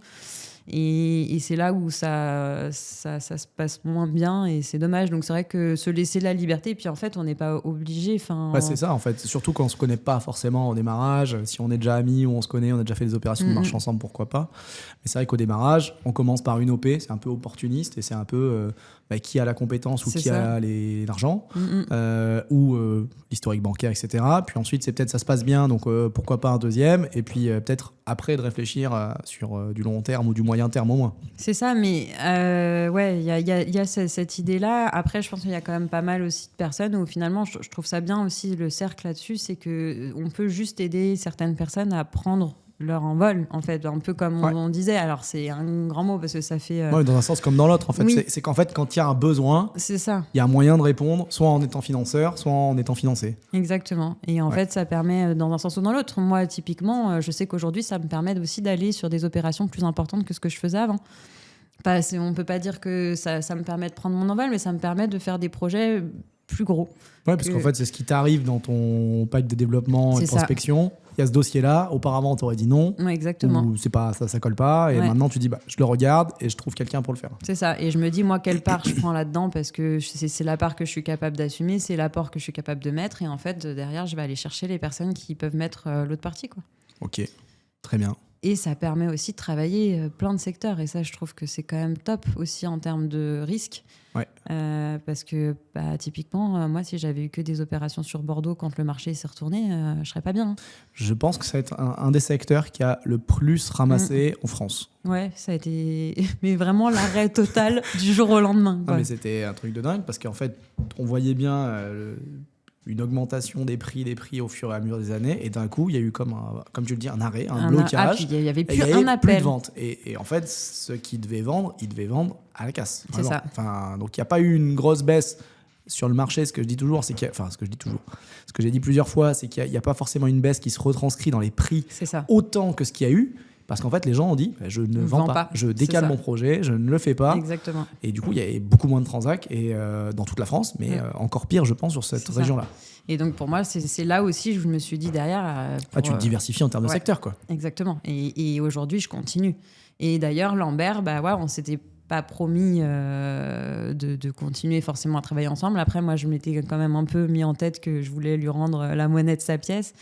Et c'est là où ça se passe moins bien et c'est dommage. Donc c'est vrai que se laisser la liberté, et puis en fait on n'est pas obligé. C'est ça en fait, surtout quand on se connaît pas forcément au démarrage. Si on est déjà amis ou on se connaît, on a déjà fait des opérations de marche ensemble, pourquoi pas. Mais c'est vrai qu'au démarrage, on commence par une OP, c'est un peu opportuniste et c'est un peu qui a la compétence ou qui a l'argent ou l'historique bancaire, etc. Puis ensuite ça se passe bien, donc pourquoi pas un deuxième, et puis peut-être après de réfléchir sur du long terme ou du moyen terme au moins. C'est ça, mais il y a cette idée-là. Après, je pense qu'il y a quand même pas mal aussi de personnes où finalement, je trouve ça bien aussi, le cercle là-dessus, c'est qu'on peut juste aider certaines personnes à prendre leur envol, en fait, un peu comme on disait. Alors, c'est un grand mot parce que ça fait... dans un sens comme dans l'autre, en fait. Oui. C'est qu'en fait, quand il y a un besoin, c'est ça. Il y a un moyen de répondre, soit en étant financeur, soit en étant financé. Exactement. Et en fait, ça permet, dans un sens ou dans l'autre, moi, typiquement, je sais qu'aujourd'hui, ça me permet aussi d'aller sur des opérations plus importantes que ce que je faisais avant. On ne peut pas dire que ça me permet de prendre mon envol, mais ça me permet de faire des projets plus gros. Oui, parce qu'en fait, c'est ce qui t'arrive dans ton pack de développement et de prospection. Il y a ce dossier-là. Auparavant, tu aurais dit non. Oui, exactement. Ou c'est pas, ça colle pas. Et maintenant, tu dis, je le regarde et je trouve quelqu'un pour le faire. C'est ça. Et je me dis, moi, quelle part je prends là-dedans, parce que c'est la part que je suis capable d'assumer, c'est l'apport que je suis capable de mettre. Et en fait, derrière, je vais aller chercher les personnes qui peuvent mettre l'autre partie, quoi. Ok, très bien. Et ça permet aussi de travailler plein de secteurs. Et ça, je trouve que c'est quand même top aussi en termes de risque. Ouais. Parce que typiquement, moi, si j'avais eu que des opérations sur Bordeaux quand le marché s'est retourné, je serais pas bien. Je pense que ça va être un des secteurs qui a le plus ramassé en France. Ouais, ça a été mais vraiment l'arrêt total du jour au lendemain. Non, mais c'était un truc de dingue parce qu'en fait, on voyait bien une augmentation des prix au fur et à mesure des années, et d'un coup il y a eu comme tu le dis, un arrêt, un blocage. Il y avait plus un appel, plus de vente, et en fait ceux qui devaient vendre, ils devaient vendre à la casse. C'est ça. Donc il n'y a pas eu une grosse baisse sur le marché. Ce que je dis toujours, ce que j'ai dit plusieurs fois, c'est qu'il n'y a pas forcément une baisse qui se retranscrit dans les prix autant que ce qu'il y a eu. Parce qu'en fait, les gens ont dit je ne vends pas, je décale mon projet, je ne le fais pas. Exactement. Et du coup, il y avait beaucoup moins de transacs dans toute la France, mais encore pire, je pense, sur cette région-là. Et donc, pour moi, c'est là aussi que je me suis dit derrière. Tu te diversifies en termes de secteur, quoi. Exactement. Et aujourd'hui, je continue. Et d'ailleurs, Lambert, on s'était pas promis de continuer forcément à travailler ensemble. Après, moi, je m'étais quand même un peu mis en tête que je voulais lui rendre la monnaie de sa pièce.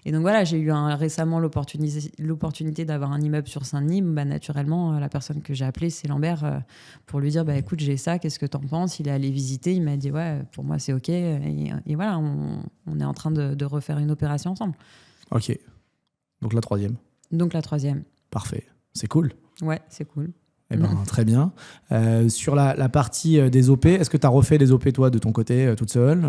Et donc voilà, j'ai eu récemment l'opportunité d'avoir un immeuble sur Saint-Denis. Naturellement, la personne que j'ai appelée, c'est Lambert, pour lui dire, écoute, j'ai ça, qu'est-ce que t'en penses? Il est allé visiter, il m'a dit, ouais, pour moi, c'est OK. Et voilà, on est en train de refaire une opération ensemble. Ok. Donc la troisième. Parfait. C'est cool. Ouais, c'est cool. Eh ben, très bien. Sur la partie des OP, est-ce que tu as refait des OP, toi, de ton côté, toute seule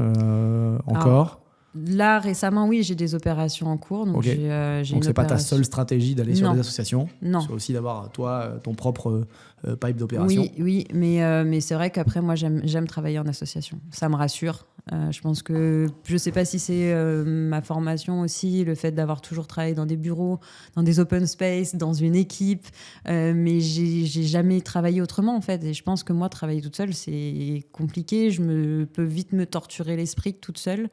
encore? Là, récemment, oui, j'ai des opérations en cours. Donc, okay. Donc c'est pas ta seule stratégie d'aller sur les associations? Non. C'est aussi d'avoir, toi, ton propre pipe d'opération? Oui, mais c'est vrai qu'après, moi, j'aime travailler en association. Ça me rassure. Je pense que, je sais pas si c'est ma formation aussi, le fait d'avoir toujours travaillé dans des bureaux, dans des open space, dans une équipe, mais j'ai jamais travaillé autrement, en fait. Et je pense que moi, travailler toute seule, c'est compliqué. Peux vite me torturer l'esprit toute seule.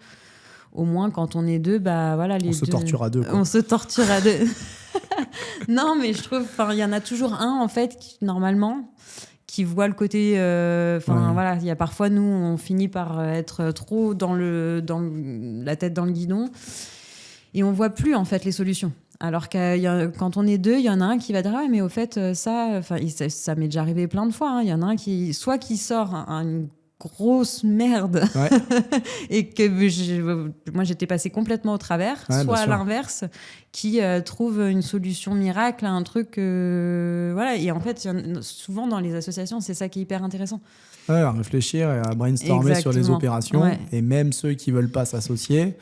Au moins, quand on est deux, voilà, on se torture à deux. On se torture à deux. Non, mais je trouve, il y en a toujours un, en fait, normalement, qui voit le côté... voilà, il y a parfois, nous, on finit par être trop dans la tête dans le guidon et on voit plus, en fait, les solutions. Alors que quand on est deux, il y en a un qui va dire « Ah, mais au fait, ça m'est déjà arrivé plein de fois. Il y en a un qui sort une grosse merde et que moi j'étais passée complètement au travers, soit à l'inverse qui trouve une solution miracle à un truc voilà. Et en fait souvent dans les associations c'est ça qui est hyper intéressant, à réfléchir et à brainstormer sur les opérations. Et même ceux qui veulent pas s'associer,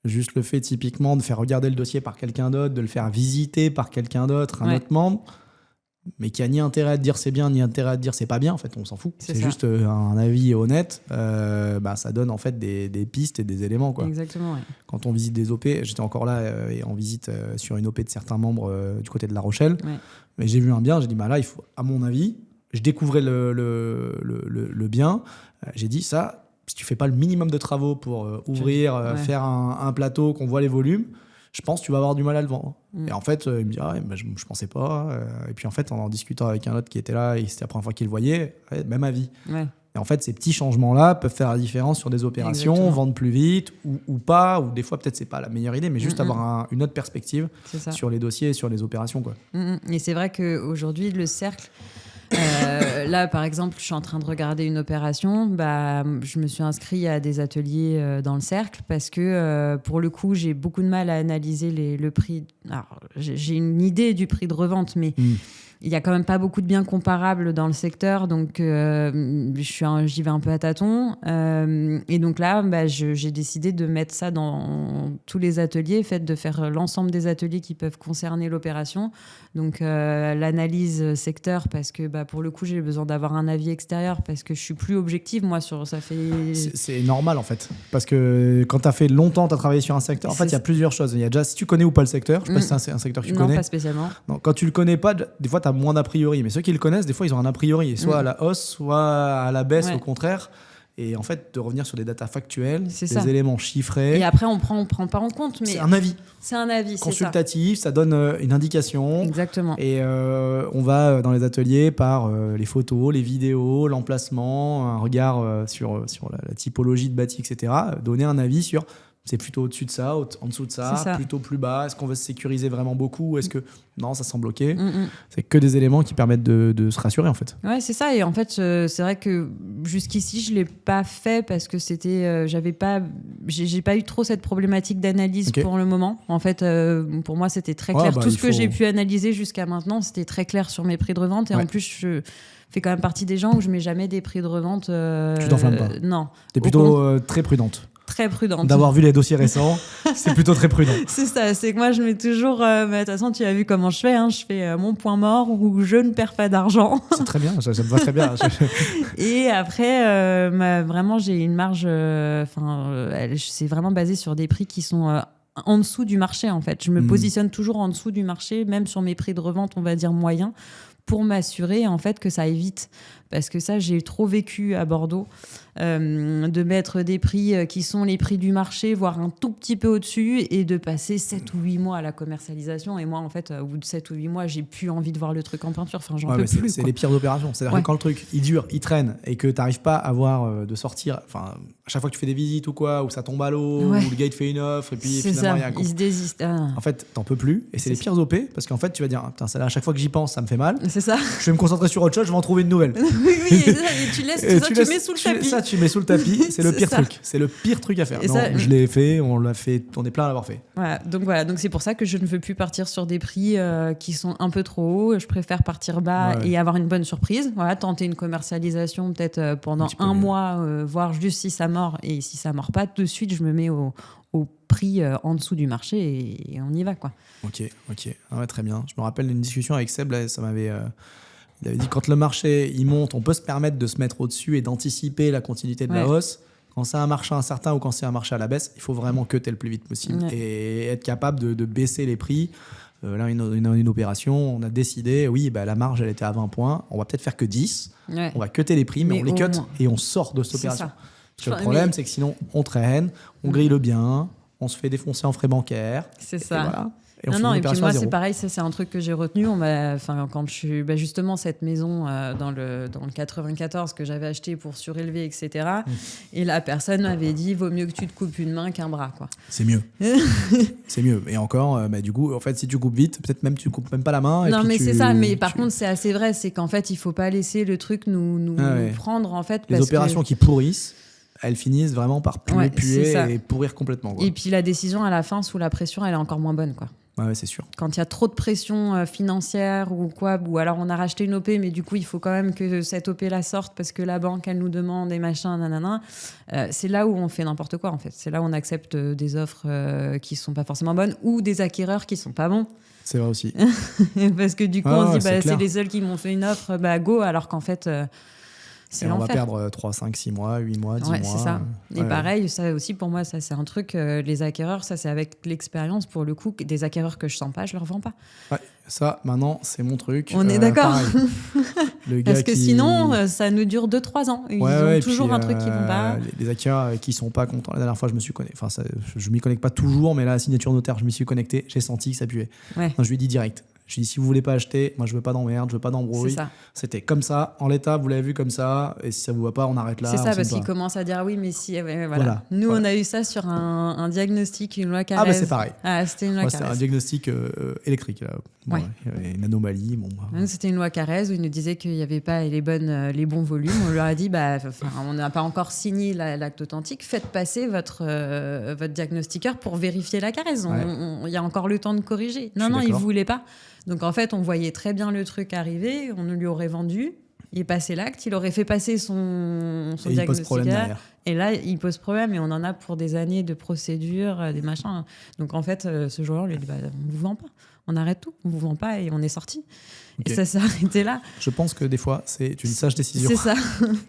juste le fait typiquement de faire regarder le dossier par quelqu'un d'autre, de le faire visiter par quelqu'un d'autre, un autre membre, mais qui a ni intérêt à te dire c'est bien, ni intérêt à te dire c'est pas bien, en fait, on s'en fout. C'est juste un avis honnête, ça donne en fait des pistes et des éléments, quoi. Exactement, ouais. Quand on visite des OP, j'étais encore là en visite sur une OP de certains membres du côté de La Rochelle, mais j'ai vu un bien, j'ai dit là il faut, à mon avis, je découvrais le bien, j'ai dit ça, si tu fais pas le minimum de travaux pour ouvrir, faire un plateau, qu'on voit les volumes, je pense que tu vas avoir du mal à le vendre. Et en fait, il me dit, je pensais pas. Et puis en fait, en discutant avec un autre qui était là, et c'était la première fois qu'il le voyait, même avis. Et en fait, ces petits changements-là peuvent faire la différence sur des opérations, vendre plus vite ou pas, ou des fois, peut-être, c'est pas la meilleure idée, mais juste avoir une autre perspective sur les dossiers et sur les opérations, quoi. Et c'est vrai qu'aujourd'hui, le cercle... là, par exemple, je suis en train de regarder une opération. Je me suis inscrite à des ateliers dans le cercle parce que, pour le coup, j'ai beaucoup de mal à analyser le prix. Alors, j'ai une idée du prix de revente, mais il n'y a quand même pas beaucoup de biens comparables dans le secteur. Donc, j'y vais un peu à tâtons. Et donc là, j'ai décidé de mettre ça dans tous les ateliers, de faire l'ensemble des ateliers qui peuvent concerner l'opération. Donc, l'analyse secteur, parce que pour le coup, j'ai besoin d'avoir un avis extérieur parce que je suis plus objective. Moi, ça fait... C'est normal, en fait. Parce que quand tu as fait longtemps, tu as travaillé sur un secteur, en fait, il y a plusieurs choses. Il y a déjà, si tu connais ou pas le secteur, je sais pas si c'est un secteur que tu connais. Non, pas spécialement. Non, quand tu le connais pas, des fois, tu as moins d'a priori. Mais ceux qui le connaissent, des fois, ils ont un a priori, soit à la hausse, soit à la baisse, au contraire. Et en fait, de revenir sur des datas factuelles, des éléments chiffrés. Et après, on prend pas en compte. Mais c'est un avis. C'est un avis, consultatif, ça donne une indication. Exactement. Et on va dans les ateliers par les photos, les vidéos, l'emplacement, un regard sur la typologie de bâti, etc. Donner un avis sur... C'est plutôt au-dessus de ça, en dessous de ça, plutôt plus bas. Est-ce qu'on veut se sécuriser vraiment beaucoup? Est-ce que non, ça semble OK? C'est que des éléments qui permettent de se rassurer, en fait. Ouais, c'est ça. Et en fait, c'est vrai que jusqu'ici, je l'ai pas fait parce que c'était, j'ai pas eu trop cette problématique d'analyse pour le moment. En fait, pour moi, c'était très clair. Tout ce que j'ai pu analyser jusqu'à maintenant, c'était très clair sur mes prix de revente. Et en plus, je fais quand même partie des gens où je mets jamais des prix de revente. Tu t'enflammes pas? Non. T'es plutôt très prudente. Très prudente. D'avoir vu les dossiers récents, c'est plutôt très prudent. C'est ça, c'est que moi je mets toujours, de toute façon tu as vu comment je fais mon point mort où je ne perds pas d'argent. C'est très bien, ça me va très bien. Et après, vraiment j'ai une marge, c'est vraiment basé sur des prix qui sont en dessous du marché en fait. Je me positionne toujours en dessous du marché, même sur mes prix de revente on va dire moyens, pour m'assurer en fait que ça aille vite. Parce que ça, j'ai trop vécu à Bordeaux, de mettre des prix qui sont les prix du marché, voire un tout petit peu au-dessus, et de passer 7 ou 8 mois à la commercialisation. Et moi, en fait, au bout de 7 ou 8 mois, j'ai plus envie de voir le truc en peinture. Enfin, j'en peux plus. C'est les pires opérations. C'est-à-dire que quand le truc, il dure, il traîne, et que tu n'arrives pas à voir de sortir, enfin, à chaque fois que tu fais des visites ou quoi, ou ça tombe à l'eau, ou le gars il te fait une offre, et puis finalement, il y a un il se désiste. En fait, t'en peux plus, et c'est les pires OP, parce qu'en fait, tu vas dire, putain, celle-là, à chaque fois que j'y pense, ça me fait mal. C'est ça. Je vais me concentrer sur autre chose, je vais en trouver une nouvelle. Oui, et tu laisses tout ça, tu mets sous le tapis. Ça, tu mets sous le tapis, c'est le pire truc. C'est le pire truc à faire. Non, je l'ai fait, on est plein à l'avoir fait. Voilà, donc c'est pour ça que je ne veux plus partir sur des prix qui sont un peu trop hauts. Je préfère partir bas et avoir une bonne surprise. Voilà, tenter une commercialisation peut-être pendant un mois, voir juste si ça mord. Et si ça mord pas, de suite, je me mets au prix en dessous du marché et on y va, quoi. Ok. Ah ouais, très bien. Je me rappelle d'une discussion avec Seb, là, ça m'avait... Il avait dit quand le marché il monte, on peut se permettre de se mettre au-dessus et d'anticiper la continuité de la hausse. Quand c'est un marché incertain ou quand c'est un marché à la baisse, il faut vraiment cutter le plus vite possible et être capable de baisser les prix. Là, une opération, on a décidé, la marge elle était à 20 points, on va peut-être faire que 10. On va cutter les prix, mais on les cut et on sort de cette opération. Parce que le problème, c'est que sinon, on traîne, on grille le bien, on se fait défoncer en frais bancaires. C'est ça. Et voilà. Et puis moi c'est pareil, ça c'est un truc que j'ai retenu. Quand je suis justement cette maison dans le 94 que j'avais acheté pour surélever, etc. Et la personne m'avait dit vaut mieux que tu te coupes une main qu'un bras, quoi. C'est mieux. C'est mieux. Et encore, du coup, en fait, si tu coupes vite, peut-être même tu coupes même pas la main. Non, mais c'est ça. Mais par contre, c'est assez vrai, c'est qu'en fait, il faut pas laisser le truc nous prendre en fait. Les opérations qui pourrissent, elles finissent vraiment par puer et pourrir complètement, quoi. Et puis la décision à la fin, sous la pression, elle est encore moins bonne, quoi. Ouais, c'est sûr. Quand il y a trop de pression financière ou quoi, ou alors on a racheté une OP, mais du coup, il faut quand même que cette OP-là sorte parce que la banque, elle nous demande des machins, nanana. C'est là où on fait n'importe quoi, en fait. C'est là où on accepte des offres qui sont pas forcément bonnes ou des acquéreurs qui sont pas bons. C'est vrai aussi. Parce que du coup, on se dit, c'est les seuls qui m'ont fait une offre, go, alors qu'en fait... c'est on va perdre 3, 5, 6 mois, 8 mois, 10 mois. C'est ça. Et pareil, ça aussi, pour moi, ça c'est un truc, les acquéreurs, ça c'est avec l'expérience, pour le coup, des acquéreurs que je sens pas, je leur vends pas. Ouais, ça, maintenant, c'est mon truc. On est d'accord. Parce que sinon, ça nous dure 2-3 ans. Ils ont toujours un truc qui vont pas. Les acquéreurs qui sont pas contents. La dernière fois, je me suis connecté. Enfin, je m'y connecte pas toujours, mais là, la signature notaire, je m'y suis connecté. J'ai senti que ça puait. Donc, je lui ai dit direct. Je lui ai dit, si vous voulez pas acheter, moi je veux pas d'emmerde, je veux pas d'embrouille. C'était comme ça, en l'état, vous l'avez vu comme ça, et si ça vous va pas, on arrête là. C'est ça, parce qu'il commence à dire oui, mais si. Voilà. Nous, on a eu ça sur un diagnostic, une loi Carrez. C'est pareil. C'était une loi Carrez. C'était un diagnostic électrique. Là. Il y avait une anomalie. C'était une loi Carrez où il nous disait qu'il n'y avait pas les bons volumes. On leur a dit, on n'a pas encore signé l'acte authentique, faites passer votre diagnostiqueur pour vérifier la Carrez. Il y a encore le temps de corriger. Non, il ne voulait pas. Donc en fait, on voyait très bien le truc arriver, on lui aurait vendu, il est passé l'acte, il aurait fait passer son diagnostiqueur. Et là, il pose problème et on en a pour des années de procédures, des machins. Donc en fait, ce jour-là, on lui a dit on ne vous vend pas, on arrête tout, on ne vous vend pas et on est sorti. Okay. Et ça s'est arrêté là. Je pense que des fois, c'est une sage décision. C'est ça.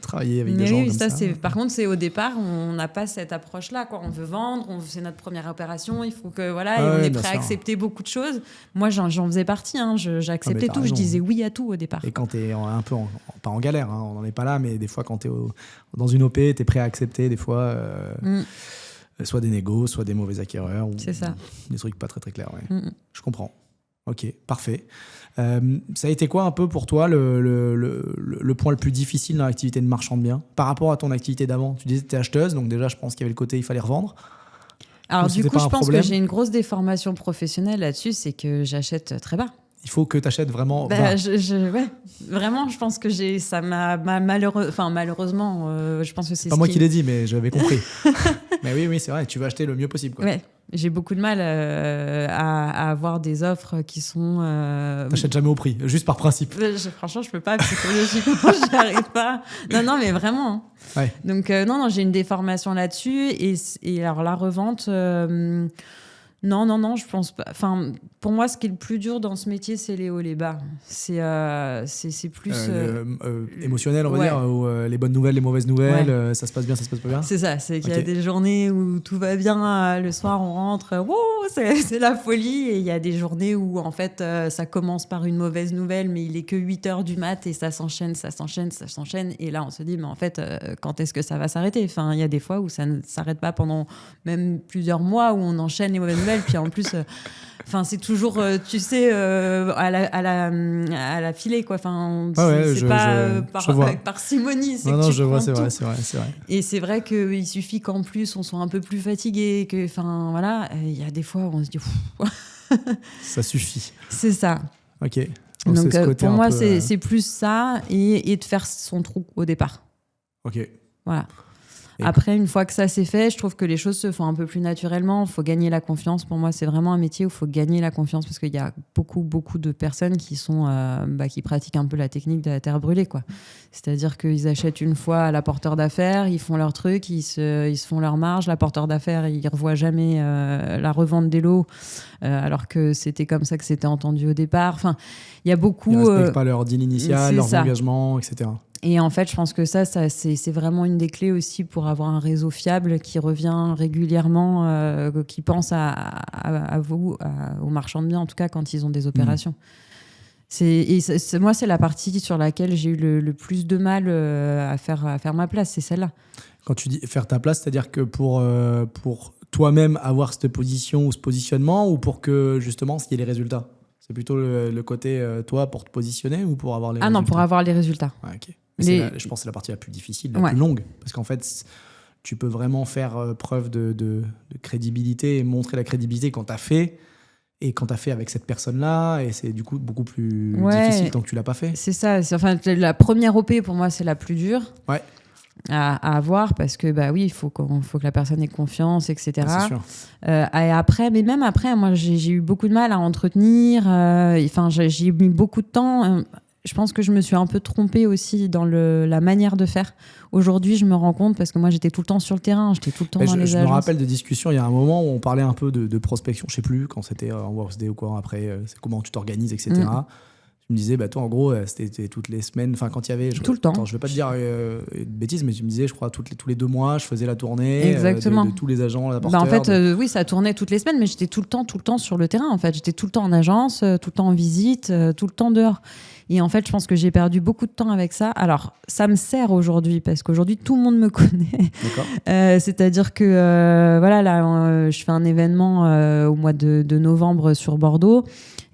Travailler avec des gens comme ça. Par contre, c'est au départ, on n'a pas cette approche-là, quoi. On veut vendre, c'est notre première opération, il faut que et on est prêt à accepter beaucoup de choses. Moi, j'en faisais partie. J'acceptais tout, je disais oui à tout au départ. Et quand tu es un peu pas en galère, on n'en est pas là, mais des fois, quand tu es dans une OP, tu es prêt à accepter des fois. Soit des négos, soit des mauvais acquéreurs, ou des trucs pas très très clairs. Je comprends. Ok, parfait. Ça a été quoi un peu pour toi le point le plus difficile dans l'activité de marchand de biens par rapport à ton activité d'avant? Tu disais que tu étais acheteuse, donc déjà je pense qu'il y avait le côté il fallait revendre. Alors du coup je pense que j'ai une grosse déformation professionnelle là-dessus, c'est que j'achète très bas. Il faut que tu achètes vraiment bas. Vraiment, je pense que ça m'a malheureusement, je pense que c'est pas moi qui l'ai dit, mais j'avais compris. Mais oui, c'est vrai, tu veux acheter le mieux possible, quoi. Ouais. J'ai beaucoup de mal à avoir des offres qui sont... T'achètes jamais au prix, juste par principe. Franchement, je peux pas, psychologiquement, j'y arrive pas. Non, mais vraiment. Ouais. Donc, non, j'ai une déformation là-dessus. Et alors, la revente... Non, je pense pas. Enfin, pour moi, ce qui est le plus dur dans ce métier, c'est les hauts et les bas. C'est plus... émotionnel, on va ouais. dire, ou les bonnes nouvelles, les mauvaises nouvelles, Ouais. ça se passe bien, ça se passe pas bien. C'est ça, c'est qu'il y a Ok. des journées où tout va bien, le soir on rentre, wouh, c'est la folie, et il y a des journées où en fait ça commence par une mauvaise nouvelle, mais il est que 8h du mat et ça s'enchaîne, et là on se dit, mais en fait, quand est-ce que ça va s'arrêter? Enfin, il y a des fois où ça ne s'arrête pas pendant même plusieurs mois, où on enchaîne les mauvaises nouvelles, puis en plus... Enfin, c'est toujours, tu sais, à la filée, quoi. Enfin, c'est pas avec parcimonie. C'est non, que tu je vois, prends c'est tout. vrai. Et c'est vrai qu'il suffit qu'en plus, on soit un peu plus fatigué. Enfin, voilà, il y a des fois où on se dit... Ça suffit. C'est ça. Ok. Donc, c'est ce côté pour un moi, peu, c'est plus ça et de faire son trou au départ. Ok. Voilà. Et Après, une fois que ça c'est fait, je trouve que les choses se font un peu plus naturellement. Il faut gagner la confiance. Pour moi, c'est vraiment un métier où il faut gagner la confiance parce qu'il y a beaucoup de personnes qui sont qui pratiquent un peu la technique de la terre brûlée, quoi. C'est-à-dire qu'ils achètent une fois à la porteur d'affaires, ils font leur truc, ils se font leur marge. La porteur d'affaires, il ne revoit jamais la revente des lots, alors que c'était comme ça que c'était entendu au départ. Enfin, il y a beaucoup... Ils ne respectent pas leur deal initial, leurs engagements, etc. Et en fait, je pense que ça c'est vraiment une des clés aussi pour avoir un réseau fiable qui revient régulièrement, qui pense à vous, aux marchands de biens, en tout cas quand ils ont des opérations. Moi, c'est la partie sur laquelle j'ai eu le plus de mal à faire ma place, c'est celle-là. Quand tu dis faire ta place, c'est-à-dire que pour toi-même avoir cette position ou ce positionnement, ou pour que justement il y ait les résultats? C'est plutôt le côté toi pour te positionner ou pour avoir les résultats? Ah non, pour avoir les résultats. Ouais, ok. Je pense que c'est la partie la plus difficile, la plus longue. Parce qu'en fait, tu peux vraiment faire preuve de crédibilité et montrer la crédibilité quand tu as fait. Et quand tu as fait avec cette personne-là, et c'est du coup beaucoup plus difficile tant que tu l'as pas fait. C'est ça. Enfin, la première OP, pour moi, c'est la plus dure à avoir parce que, bah oui, il faut que la personne ait confiance, etc. C'est sûr. Et après, mais même après, moi, j'ai eu beaucoup de mal à entretenir. Enfin, j'ai mis beaucoup de temps. Je pense que je me suis un peu trompée aussi dans la manière de faire. Aujourd'hui, je me rends compte, parce que moi, j'étais tout le temps sur le terrain, j'étais tout le temps dans les agences. Je me rappelle de discussions, il y a un moment où on parlait un peu de prospection, je sais plus, quand c'était en Workday ou quoi, après, c'est comment tu t'organises, etc. Tu me disais, bah, toi, en gros, c'était toutes les semaines, enfin, quand il y avait... Tout le temps. Attends, je vais pas te dire une bêtise, mais tu me disais, je crois, tous les 2 mois, je faisais la tournée Exactement. de tous les agents, l'apporteur. Bah, en fait, oui, ça tournait toutes les semaines, mais j'étais tout le temps sur le terrain, en fait. J'étais tout le temps en agence, tout le temps en visite, tout le temps dehors. Et en fait, je pense que j'ai perdu beaucoup de temps avec ça. Alors, ça me sert aujourd'hui, parce qu'aujourd'hui, tout le monde me connaît. D'accord. C'est-à-dire que, voilà, là, je fais un événement au mois de novembre sur Bordeaux.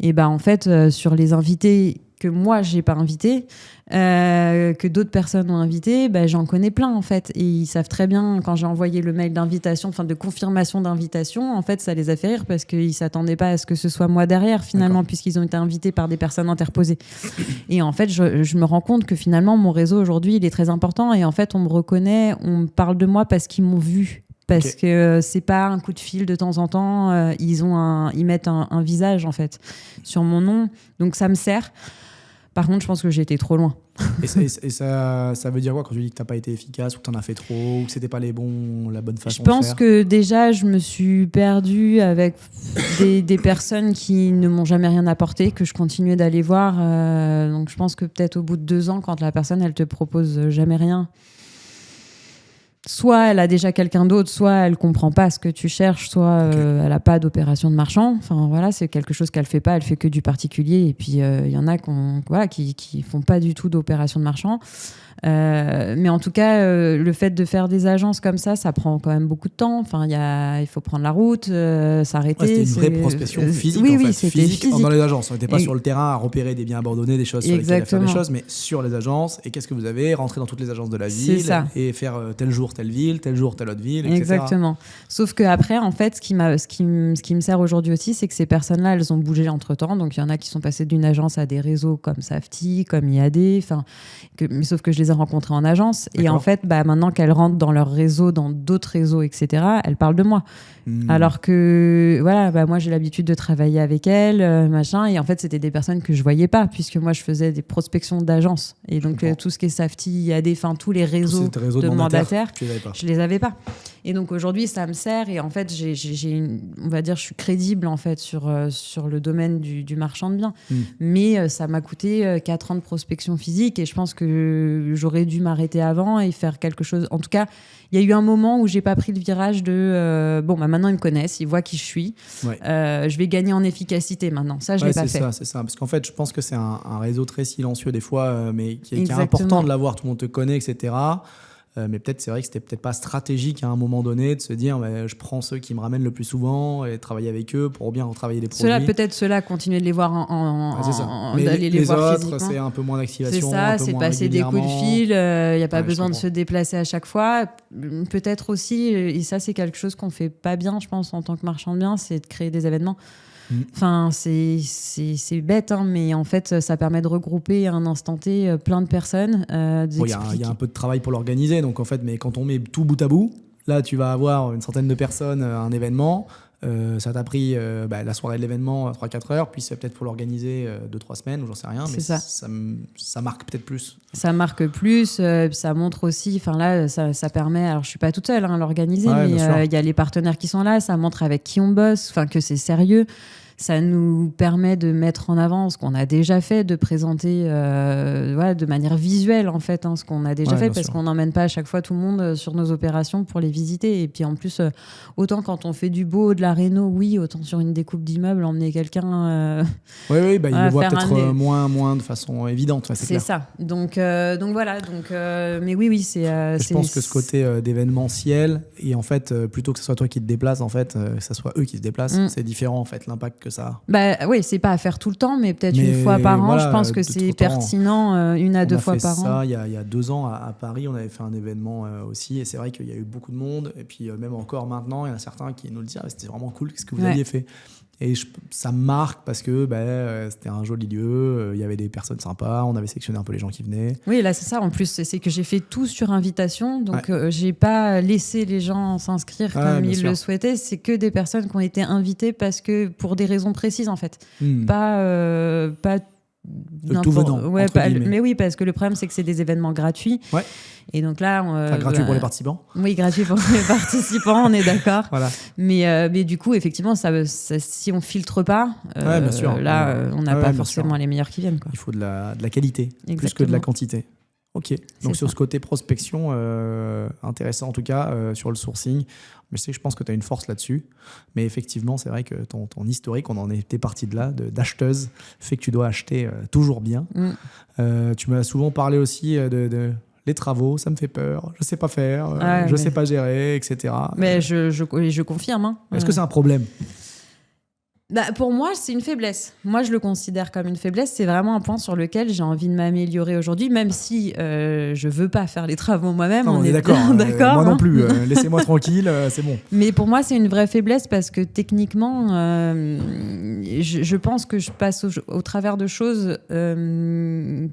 Et ben, en fait, sur les invités que moi, j'ai pas invités, que d'autres personnes ont invités, j'en connais plein, en fait. Et ils savent très bien, quand j'ai envoyé le mail d'invitation, enfin de confirmation d'invitation, en fait, ça les a fait rire parce qu'ils s'attendaient pas à ce que ce soit moi derrière, finalement, puisqu'ils ont été invités par des personnes interposées. Et en fait, je me rends compte que finalement, mon réseau aujourd'hui, il est très important. Et en fait, on me reconnaît, on me parle de moi parce qu'ils m'ont vu. Parce que c'est pas un coup de fil de temps en temps, ils mettent un visage, en fait, sur mon nom. Donc, ça me sert. Par contre, je pense que j'ai été trop loin. Et ça veut dire quoi quand tu dis que tu n'as pas été efficace, ou que tu en as fait trop, ou que c'était pas la bonne façon de faire? Je pense que déjà, je me suis perdue avec des personnes qui ne m'ont jamais rien apporté, que je continuais d'aller voir. Donc, je pense que peut-être au bout de 2 ans, quand la personne, elle te propose jamais rien, soit elle a déjà quelqu'un d'autre, soit elle comprend pas ce que tu cherches, soit elle a pas d'opération de marchand. Enfin voilà, c'est quelque chose qu'elle fait pas, elle fait que du particulier. Et puis il y en a qui font pas du tout d'opération de marchand. Mais en tout cas, le fait de faire des agences comme ça prend quand même beaucoup de temps. Enfin, il faut prendre la route, s'arrêter. C'était une vraie prospection physique, oui, en fait. C'était physique. Dans les agences. On n'était pas sur le terrain à repérer des biens abandonnés, des choses sur lesquelles faire des choses, mais sur les agences. Et qu'est-ce que vous avez? Rentrer dans toutes les agences de la ville et faire tel jour telle ville, tel jour telle autre ville, etc. Exactement. Sauf qu'après, en fait, ce qui me sert aujourd'hui aussi, c'est que ces personnes-là, elles ont bougé entre-temps. Donc, il y en a qui sont passées d'une agence à des réseaux comme Safety, comme IAD. Mais sauf que je les ai rencontrées en agence. D'accord. Et en fait, maintenant qu'elles rentrent dans leur réseau, dans d'autres réseaux, etc., elles parlent de moi. Alors que, voilà, moi, j'ai l'habitude de travailler avec elles, machin. Et en fait, c'était des personnes que je voyais pas, puisque moi, je faisais des prospections d'agences. Et donc, tout ce qui est Safety, IAD, tous les réseaux de mandataires, Tu les avais pas. Je les avais pas. Et donc aujourd'hui, ça me sert. Et en fait, on va dire, je suis crédible en fait sur le domaine du marchand de biens. Mais ça m'a coûté 4 ans de prospection physique et je pense que j'aurais dû m'arrêter avant et faire quelque chose. En tout cas, il y a eu un moment où j'ai pas pris le virage de maintenant ils me connaissent, ils voient qui je suis. Ouais. Je vais gagner en efficacité maintenant. Ça, je l'ai pas fait. C'est ça. Parce qu'en fait, je pense que c'est un réseau très silencieux des fois, mais qui est important de l'avoir. Tout le monde te connaît, etc. Mais peut-être, c'est vrai que c'était peut-être pas stratégique à un moment donné de se dire je prends ceux qui me ramènent le plus souvent et travailler avec eux pour bien retravailler les produits. Ceux-là, continuer de les voir mais d'aller les voir autres, physiquement. C'est un peu moins d'activation. C'est ça, c'est passer des coups de fil. Il n'y a pas besoin de se déplacer à chaque fois. Peut-être aussi, et ça, c'est quelque chose qu'on fait pas bien, je pense, en tant que marchand de biens, c'est de créer des événements. Enfin, c'est bête, hein, mais en fait, ça permet de regrouper à un instant T plein de personnes. Il y a un peu de travail pour l'organiser, donc en fait, mais quand on met tout bout à bout, là, tu vas avoir une centaine de personnes à un événement. Ça t'a pris la soirée de l'événement 3-4 heures, puis c'est peut-être pour l'organiser 2-3 semaines, ou j'en sais rien, mais ça marque peut-être plus. Ça marque plus, ça montre aussi, enfin là, ça permet, alors je suis pas toute seule à l'organiser, mais il y a les partenaires qui sont là, ça montre avec qui on bosse, enfin que c'est sérieux. Ça nous permet de mettre en avant ce qu'on a déjà fait, de présenter de manière visuelle en fait ce qu'on a déjà fait, parce qu'on n'emmène pas à chaque fois tout le monde sur nos opérations pour les visiter. Et puis en plus, autant quand on fait du beau, de la réno, oui, autant sur une découpe d'immeuble, emmener quelqu'un. Il le voit peut-être moins de façon évidente. C'est clair. Ça. Donc voilà. Mais oui, c'est. Je pense que ce côté d'événementiel et en fait, plutôt que ce soit toi qui te déplaces, en fait, que ce soit eux qui se déplacent, c'est différent en fait l'impact que ça a. Oui, c'est pas à faire tout le temps, mais peut-être une fois par an. Je pense que c'est pertinent, 1 à 2 fois par an. Il y a 2 ans à Paris, on avait fait un événement aussi, et c'est vrai qu'il y a eu beaucoup de monde. Et puis même encore maintenant, il y en a certains qui nous le disent, c'était vraiment cool ce que vous aviez fait. Et ça me marque parce que c'était un joli lieu, il y avait des personnes sympas, on avait sélectionné un peu les gens qui venaient. Oui, là c'est ça, en plus c'est que j'ai fait tout sur invitation, donc j'ai pas laissé les gens s'inscrire comme ils le souhaitaient, c'est que des personnes qui ont été invitées pour des raisons précises en fait. Pas tout venant, mais oui, parce que le problème c'est que c'est des événements gratuits. Et donc là, gratuit pour les participants. Oui, gratuit pour les participants, on est d'accord. Voilà. Mais du coup, effectivement, si on filtre pas, bien sûr. Là, on n'a pas forcément les meilleurs qui viennent, quoi. Il faut de la qualité, plus que de la quantité. Ok. Donc sur ce côté prospection, intéressant en tout cas sur le sourcing. Je pense que tu as une force là-dessus. Mais effectivement, c'est vrai que ton historique, on en était parti de là, d'acheteuse, fait que tu dois acheter toujours bien. Tu m'as souvent parlé aussi de les travaux, ça me fait peur, je sais pas faire, je sais pas gérer, etc. Mais je confirme. Hein. Est-ce que c'est un problème ? Pour moi, c'est une faiblesse. Moi, je le considère comme une faiblesse. C'est vraiment un point sur lequel j'ai envie de m'améliorer aujourd'hui, même si je veux pas faire les travaux moi-même. Non, on est d'accord. Moi non plus. Laissez-moi tranquille, c'est bon. Mais pour moi, c'est une vraie faiblesse parce que techniquement, je pense que je passe au travers de choses que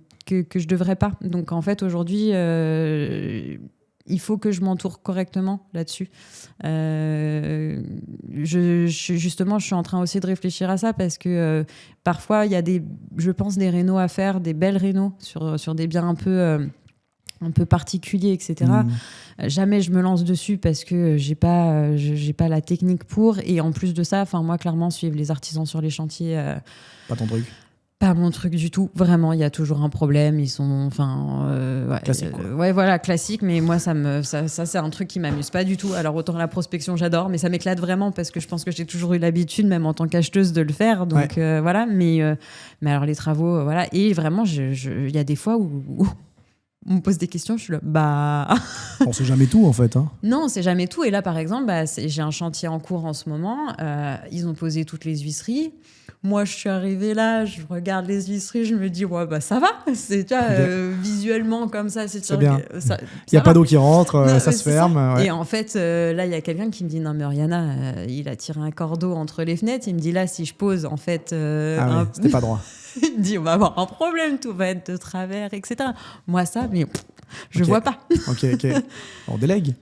je devrais pas. Donc en fait, aujourd'hui, il faut que je m'entoure correctement là-dessus. Justement, je suis en train aussi de réfléchir à ça parce que parfois, il y a des rénos à faire, des belles rénos sur des biens un peu particuliers, etc. Jamais je me lance dessus parce que j'ai pas la technique pour. Et en plus de ça, moi, clairement, suivre les artisans sur les chantiers... pas ton truc. Pas mon truc du tout, vraiment, il y a toujours un problème, ils sont, classique, quoi. Voilà, classique, mais moi, ça c'est un truc qui m'amuse pas du tout. Alors, autant la prospection, j'adore, mais ça m'éclate vraiment parce que je pense que j'ai toujours eu l'habitude, même en tant qu'acheteuse, de le faire, donc voilà, mais alors les travaux, voilà, et vraiment, il y a des fois où on me pose des questions, je suis là, on sait jamais tout, en fait. Hein. Non, on sait jamais tout, et là, par exemple, j'ai un chantier en cours en ce moment, ils ont posé toutes les huisseries. Moi, je suis arrivée là, je regarde les huisseries, je me dis, ça va. C'est visuellement comme ça. C'est bien. Il n'y a pas d'eau qui rentre, ça se ferme. Ouais. Et en fait, là, il y a quelqu'un qui me dit, non, mais Oriana, il a tiré un cordeau entre les fenêtres. Il me dit, là, si je pose, en fait... c'était pas droit. Il me dit, on va avoir un problème, tout va être de travers, etc. Moi, ça, mais je vois pas. Ok. On délègue.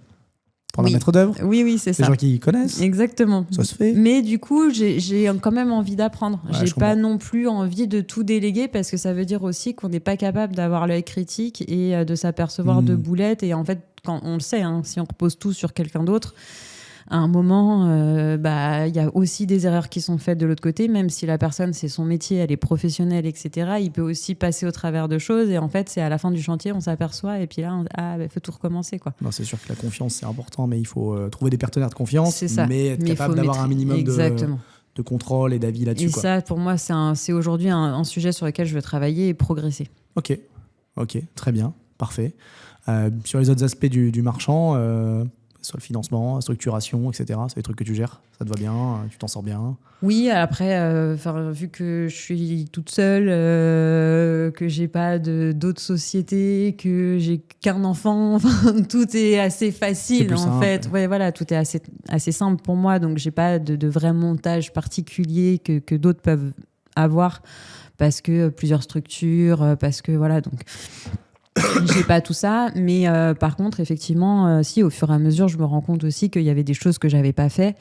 Prendre un maître d'œuvre. Oui, c'est ça. Des gens qui connaissent. Exactement. Ça se fait. Mais du coup, j'ai quand même envie d'apprendre. Ouais, j'ai pas non plus envie de tout déléguer parce que ça veut dire aussi qu'on n'est pas capable d'avoir l'œil critique et de s'apercevoir de boulettes. Et en fait, quand on le sait, hein, si on repose tout sur quelqu'un d'autre, à un moment, y a aussi des erreurs qui sont faites de l'autre côté, même si la personne, c'est son métier, elle est professionnelle, etc. Il peut aussi passer au travers de choses et en fait, c'est à la fin du chantier, on s'aperçoit et puis là, faut tout recommencer, quoi. Non, c'est sûr que la confiance, c'est important, mais il faut trouver des partenaires de confiance, C'est ça. mais être capable d'avoir un minimum de contrôle et d'avis là-dessus. Et ça, pour moi, c'est aujourd'hui un sujet sur lequel je veux travailler et progresser. Ok, très bien, parfait. Sur les autres aspects du marchand, sur le financement, la structuration, etc., c'est des trucs que tu gères, ça te va bien, tu t'en sors bien? Oui, après, vu que je suis toute seule, que j'ai pas d'autres sociétés, que j'ai qu'un enfant, tout est assez facile en fait. Ouais, voilà, tout est assez simple pour moi, donc j'ai pas de vrai montage particulier que d'autres peuvent avoir parce que plusieurs structures, parce que voilà, donc. J'ai pas tout ça, mais par contre, effectivement, si au fur et à mesure, je me rends compte aussi qu'il y avait des choses que j'avais pas fait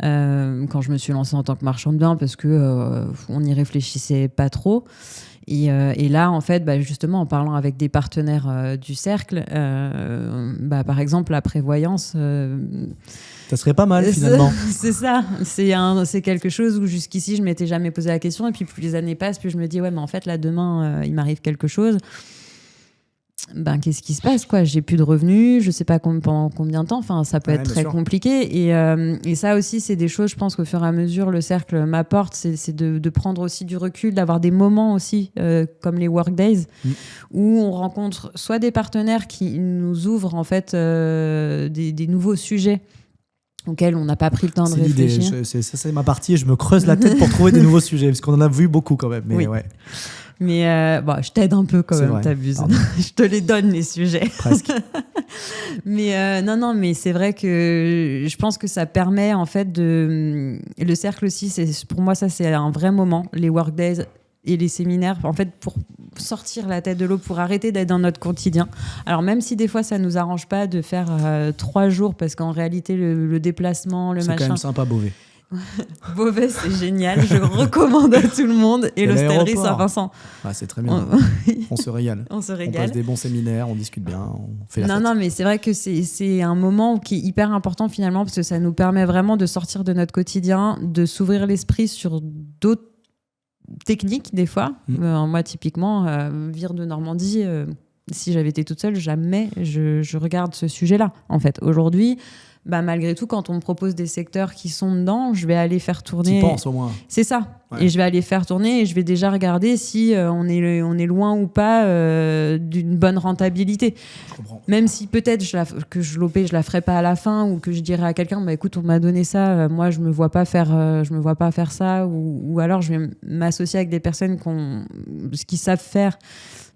quand je me suis lancée en tant que marchande de biens parce que on n'y réfléchissait pas trop. Et là, en fait, justement, en parlant avec des partenaires du cercle, par exemple, la prévoyance. Ça serait pas mal, finalement. C'est ça. C'est quelque chose où jusqu'ici, je m'étais jamais posé la question. Et puis, plus les années passent, plus je me dis, ouais, mais en fait, là, demain, il m'arrive quelque chose. Qu'est-ce qui se passe, quoi? J'ai plus de revenus, je sais pas pendant combien de temps. Enfin, ça peut être très compliqué. Et ça aussi, c'est des choses, je pense qu'au fur et à mesure, le cercle m'apporte, c'est de prendre aussi du recul, d'avoir des moments aussi, comme les workdays, où on rencontre soit des partenaires qui nous ouvrent en fait des nouveaux sujets auxquels on n'a pas pris le temps de réfléchir. C'est ma partie, je me creuse la tête pour trouver des nouveaux sujets, parce qu'on en a vu beaucoup quand même. Mais oui. Ouais. Mais je t'aide un peu quand même, t'abuses. Je te les donne, les sujets. Presque. Mais non, mais c'est vrai que je pense que ça permet en fait de... Le cercle aussi, pour moi, ça c'est un vrai moment, les workdays et les séminaires, en fait, pour sortir la tête de l'eau, pour arrêter d'être dans notre quotidien. Alors même si des fois ça nous arrange pas de faire 3 jours, parce qu'en réalité le déplacement, c'est machin... quand même sympa, Beauvais. Beauvais, c'est génial, je recommande à tout le monde. Et l'hostellerie Saint-Vincent. C'est très bien. On se régale. On se régale. On passe des bons séminaires, on discute bien, on fait la fête. Non, mais c'est vrai que c'est un moment qui est hyper important finalement, parce que ça nous permet vraiment de sortir de notre quotidien, de s'ouvrir l'esprit sur d'autres techniques des fois. Moi, typiquement, Vire de Normandie, si j'avais été toute seule, jamais je regarde ce sujet-là. En fait, aujourd'hui... malgré tout, quand on me propose des secteurs qui sont dedans, je vais aller faire tourner... T'y penses au moins. C'est ça. Ouais. Et je vais aller faire tourner et je vais déjà regarder si on est loin ou pas d'une bonne rentabilité. Je comprends. Même si peut-être que je la ferai pas à la fin, ou que je dirais à quelqu'un, écoute, on m'a donné ça, moi je me vois pas faire ça, ou alors je vais m'associer avec des personnes qui savent faire.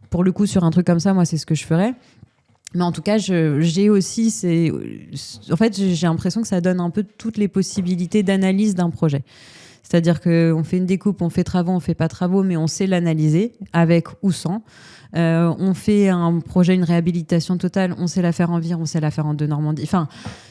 Pour le coup, sur un truc comme ça, moi c'est ce que je ferais. Mais en tout cas, j'ai aussi... En fait, j'ai l'impression que ça donne un peu toutes les possibilités d'analyse d'un projet. C'est-à-dire qu'on fait une découpe, on fait travaux, on fait pas travaux, mais on sait l'analyser, avec ou sans. On fait un projet, une réhabilitation totale, on sait la faire en Vire, on sait la faire en de Normandie. Enfin,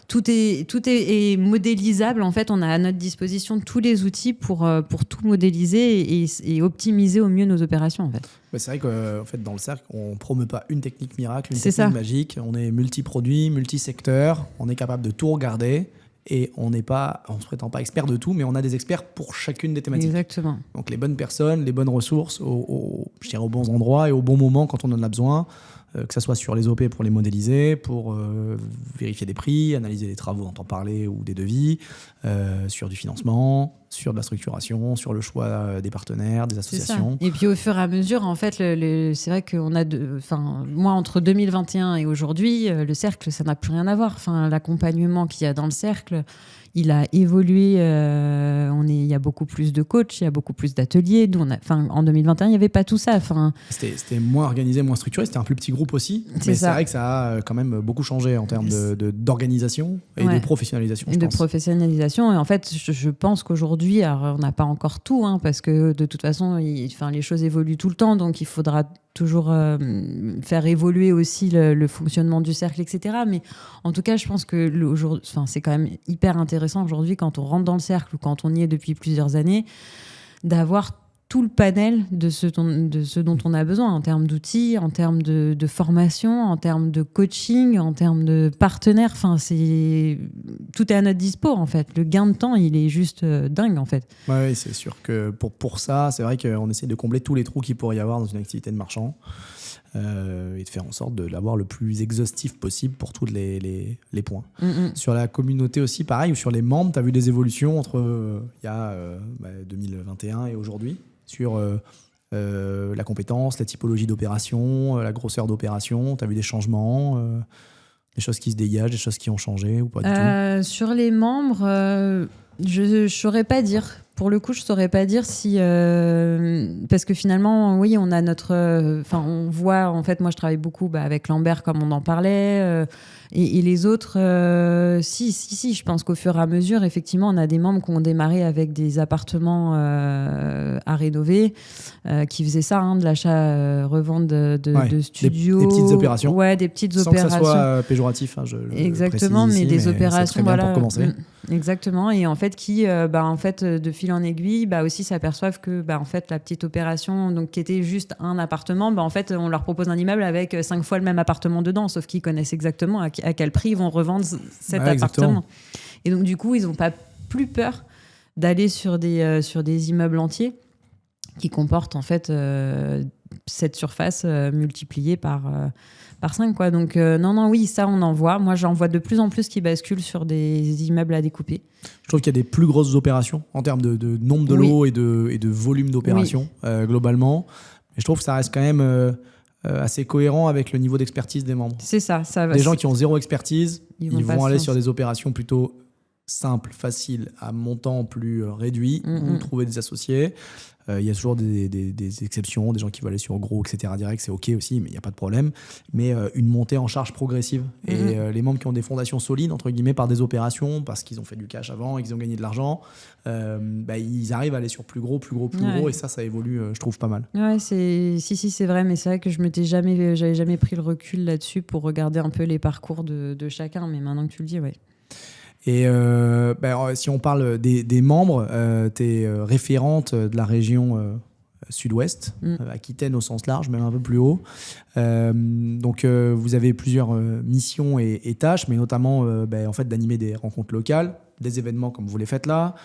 tout est modélisable. En fait, on a à notre disposition tous les outils pour tout modéliser et optimiser au mieux nos opérations. En fait. C'est vrai qu'en fait, dans le cercle, on ne promeut pas une technique miracle, une technique magique. On est multi-produits, multi-secteurs. On est capable de tout regarder. Et on se prétend pas expert de tout, mais on a des experts pour chacune des thématiques. Exactement. Donc les bonnes personnes, les bonnes ressources, je dirais aux bons endroits et au bon moment quand on en a besoin, que ce soit sur les OP pour les modéliser, pour vérifier des prix, analyser des travaux, entend parler, ou des devis, sur du financement, sur de la structuration, sur le choix des partenaires, des associations. Et puis au fur et à mesure, en fait, c'est vrai qu'on a moi, entre 2021 et aujourd'hui, le cercle, ça n'a plus rien à voir. L'accompagnement qu'il y a dans le cercle, il a évolué. Il y a beaucoup plus de coachs, il y a beaucoup plus d'ateliers. En 2021, il n'y avait pas tout ça. C'était moins organisé, moins structuré. C'était un plus petit groupe aussi. Mais c'est vrai que ça a quand même beaucoup changé en termes d'organisation et de professionnalisation. Professionnalisation. Et en fait, je pense qu'aujourd'hui, alors on n'a pas encore tout, parce que de toute façon, les choses évoluent tout le temps. Donc, il faudra toujours faire évoluer aussi le fonctionnement du cercle, etc. Mais en tout cas, je pense que c'est quand même hyper intéressant aujourd'hui, quand on rentre dans le cercle ou quand on y est depuis plusieurs années, d'avoir tout le panel de ce dont on a besoin en termes d'outils, en termes de formation, en termes de coaching, en termes de partenaires. Enfin, tout est à notre dispo, en fait. Le gain de temps, il est juste dingue, en fait. Oui, c'est sûr que pour ça, c'est vrai qu'on essaie de combler tous les trous qu'il pourrait y avoir dans une activité de marchand et de faire en sorte de l'avoir le plus exhaustif possible pour tous les points. Sur la communauté aussi, pareil, ou sur les membres, tu as vu des évolutions entre il y a 2021 et aujourd'hui sur la compétence, la typologie d'opération, la grosseur d'opération. Tu as vu des changements, des choses qui se dégagent, des choses qui ont changé ou pas du tout? Sur les membres, je ne saurais pas dire. Pour le coup, je ne saurais pas dire si... parce que finalement, oui, on a notre... on voit, en fait, moi, je travaille beaucoup avec Lambert, comme on en parlait, et les autres, si, je pense qu'au fur et à mesure, effectivement, on a des membres qui ont démarré avec des appartements à rénover, qui faisaient ça, de l'achat-revente de studios. Des petites opérations. Ouais, des petites Sans opérations. Sans que ça soit péjoratif, je exactement, le précise mais ici, des opérations, c'est très bien pour commencer. Exactement, et en fait de fil en aiguille aussi s'aperçoivent que en fait la petite opération donc qui était juste un appartement, en fait on leur propose un immeuble avec 5 fois le même appartement dedans, sauf qu'ils connaissent exactement à quel prix ils vont revendre cet appartement. Exactement. Et donc du coup ils n'ont pas plus peur d'aller sur des immeubles entiers qui comportent en fait cette surface multipliée par 5, quoi. Donc oui, ça on en voit. Moi j'en vois de plus en plus qui basculent sur des immeubles à découper. Je trouve qu'il y a des plus grosses opérations en termes de nombre de lots et de volume d'opérations globalement. Mais je trouve que ça reste quand même assez cohérent avec le niveau d'expertise des membres. C'est ça va. Des gens qui ont zéro expertise, ils vont aller sur lancer. des opérations plutôt simples, faciles, à montant plus réduit, ou trouver des associés. Il y a toujours des exceptions, des gens qui veulent aller sur gros, etc. direct, c'est OK aussi, mais il n'y a pas de problème. Mais une montée en charge progressive. Et les membres qui ont des fondations solides, entre guillemets, par des opérations, parce qu'ils ont fait du cash avant et qu'ils ont gagné de l'argent, ils arrivent à aller sur plus gros, et ça évolue, je trouve, pas mal. Ouais, c'est vrai, mais c'est vrai que j'avais jamais pris le recul là-dessus pour regarder un peu les parcours de chacun, mais maintenant que tu le dis, ouais. Et si on parle des membres, tu es référente de la région sud-ouest, Aquitaine au sens large, même un peu plus haut. Donc vous avez plusieurs missions et tâches, mais notamment en fait, d'animer des rencontres locales, des événements comme vous les faites là,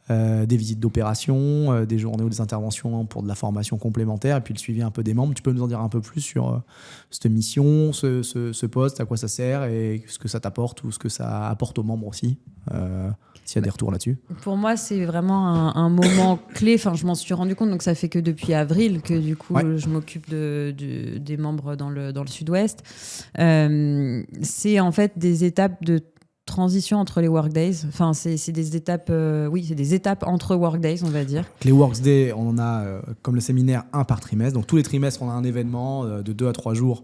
des visites d'opérations, des journées ou des interventions pour de la formation complémentaire, et puis le suivi un peu des membres. Tu peux nous en dire un peu plus sur cette mission, ce poste, à quoi ça sert et ce que ça t'apporte ou ce que ça apporte aux membres aussi, s'il y a des retours là-dessus. Pour moi, c'est vraiment un moment clé. Enfin, je m'en suis rendu compte, donc ça fait que depuis avril que du coup, je m'occupe des membres dans le sud-ouest. C'est en fait des étapes de transition entre les workdays. Enfin, c'est des étapes, c'est des étapes entre workdays, on va dire. Les workdays, on en a, comme le séminaire, un par trimestre. Donc tous les trimestres, on a un événement de 2 à 3 jours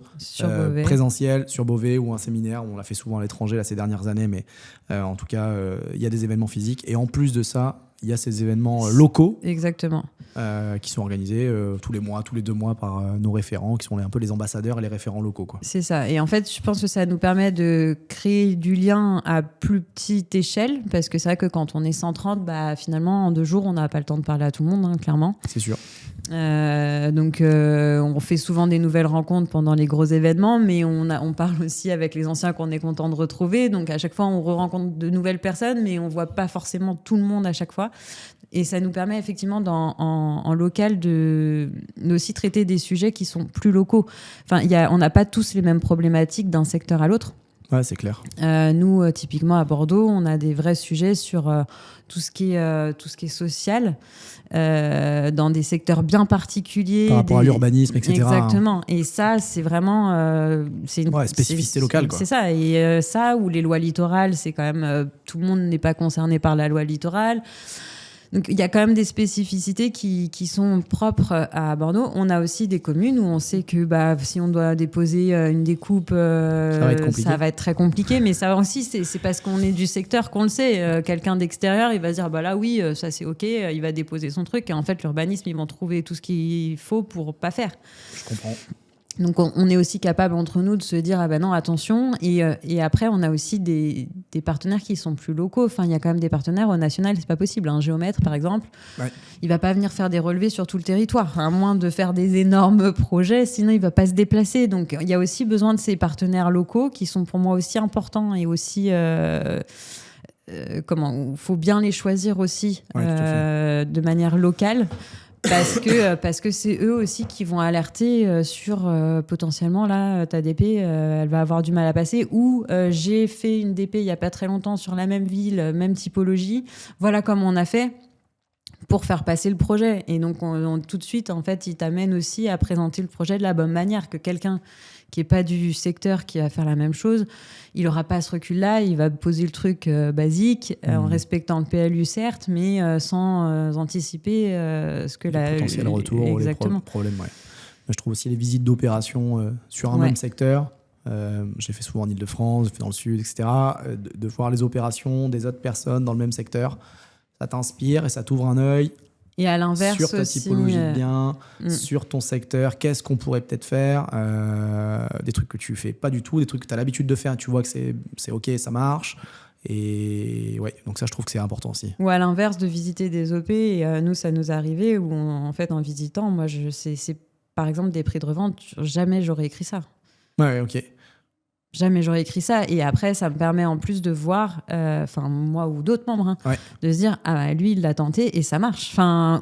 présentiel sur Beauvais ou un séminaire. On l'a fait souvent à l'étranger là, ces dernières années, mais en tout cas, il y a des événements physiques. Et en plus de ça, il y a ces événements locaux. Exactement. Qui sont organisés tous les mois, tous les 2 mois par nos référents, qui sont un peu les ambassadeurs et les référents locaux, quoi. C'est ça. Et en fait, je pense que ça nous permet de créer du lien à plus petite échelle, parce que c'est vrai que quand on est 130, finalement, en 2 jours, on n'a pas le temps de parler à tout le monde, clairement. C'est sûr. Donc, on fait souvent des nouvelles rencontres pendant les gros événements, mais on parle aussi avec les anciens qu'on est content de retrouver. Donc, à chaque fois, on rencontre de nouvelles personnes, mais on voit pas forcément tout le monde à chaque fois. Et ça nous permet effectivement en local de aussi traiter des sujets qui sont plus locaux. Enfin, on n'a pas tous les mêmes problématiques d'un secteur à l'autre. Ouais, c'est clair. Nous, typiquement à Bordeaux, on a des vrais sujets sur tout ce qui est social, dans des secteurs bien particuliers. Par rapport à l'urbanisme, etc. Exactement. Et ça, c'est vraiment... c'est une spécificité locale, quoi. C'est ça. Et ça, ou les lois littorales, c'est quand même... tout le monde n'est pas concerné par la loi littorale. Donc, il y a quand même des spécificités qui sont propres à Bordeaux. On a aussi des communes où on sait que si on doit déposer une découpe, ça va être très compliqué. Mais ça aussi, c'est parce qu'on est du secteur qu'on le sait. Quelqu'un d'extérieur, il va se dire là, oui, ça c'est OK, il va déposer son truc. Et en fait, l'urbanisme, ils vont trouver tout ce qu'il faut pour pas faire. Je comprends. Donc on est aussi capable entre nous de se dire ah ben non attention et après on a aussi des partenaires qui sont plus locaux. Enfin il y a quand même des partenaires au national, c'est pas possible. Un géomètre par exemple, il va pas venir faire des relevés sur tout le territoire, à moins de faire des énormes projets, sinon il va pas se déplacer. Donc il y a aussi besoin de ces partenaires locaux qui sont pour moi aussi importants et aussi faut bien les choisir aussi de manière locale. Parce que c'est eux aussi qui vont alerter sur potentiellement là ta DP elle va avoir du mal à passer ou j'ai fait une DP il y a pas très longtemps sur la même ville, même typologie, voilà comment on a fait pour faire passer le projet. Et donc tout de suite en fait ils t'amènent aussi à présenter le projet de la bonne manière, que quelqu'un qui est pas du secteur qui va faire la même chose, il aura pas ce recul-là, il va poser le truc basique en respectant le PLU certes, mais sans anticiper ce que le potentiel retour exactement. Ou les problèmes. Ouais. Je trouve aussi les visites d'opération sur un même secteur. J'ai fait souvent en Ile-de-France, j'ai fait dans le sud, etc. De voir les opérations des autres personnes dans le même secteur, ça t'inspire et ça t'ouvre un œil. Et à l'inverse sur ta aussi, typologie de bien, sur ton secteur, qu'est-ce qu'on pourrait peut-être faire, des trucs que tu fais pas du tout, des trucs que tu as l'habitude de faire, tu vois que c'est ok, ça marche. Et ouais, donc ça, je trouve que c'est important aussi. Ou à l'inverse, de visiter des OP, et nous, ça nous est arrivé, où en fait, en visitant, moi, c'est par exemple des prix de revente, jamais j'aurais écrit ça. Ouais, ok. Jamais j'aurais écrit ça. Et après, ça me permet en plus de voir, moi ou d'autres membres, de se dire, ah bah, lui, il l'a tenté et ça marche.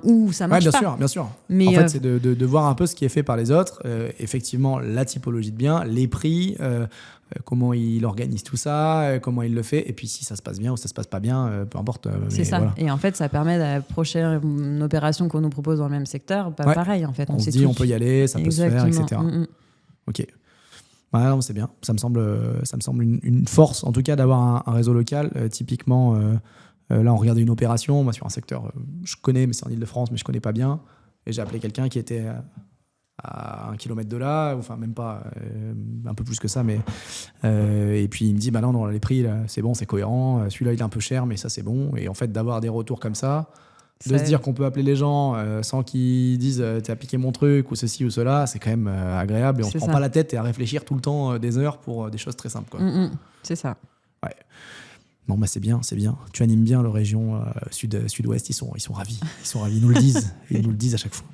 Ou ça marche pas. Bien sûr. Mais en fait, c'est de voir un peu ce qui est fait par les autres. Effectivement, la typologie de bien, les prix, comment il organise tout ça, comment il le fait. Et puis, si ça se passe bien ou ça se passe pas bien, peu importe. C'est ça. Voilà. Et en fait, ça permet de la prochaine opération qu'on nous propose dans le même secteur. Pareil, en fait. On se dit, on peut y aller, ça peut se faire, etc. Ok. Ouais, non, c'est bien. Ça me semble une force, en tout cas, d'avoir un réseau local. Typiquement, là, on regardait une opération. Moi, sur un secteur, je connais, mais c'est en Ile-de-France, mais je connais pas bien. Et j'ai appelé quelqu'un qui était à 1 kilomètre de là, enfin, même pas, un peu plus que ça. Mais, et puis, il me dit, bah non, les prix, là, c'est bon, c'est cohérent. Celui-là, il est un peu cher, mais ça, c'est bon. Et en fait, d'avoir des retours comme ça, de se dire qu'on peut appeler les gens sans qu'ils disent t'as piqué mon truc ou ceci ou cela, c'est quand même agréable et on se prend pas la tête et à réfléchir tout le temps des heures pour des choses très simples, quoi. C'est ça. Ouais. Bon, bah c'est bien. Tu animes bien la région sud-ouest, ils sont ravis. Ils nous le disent. Ils nous le disent à chaque fois.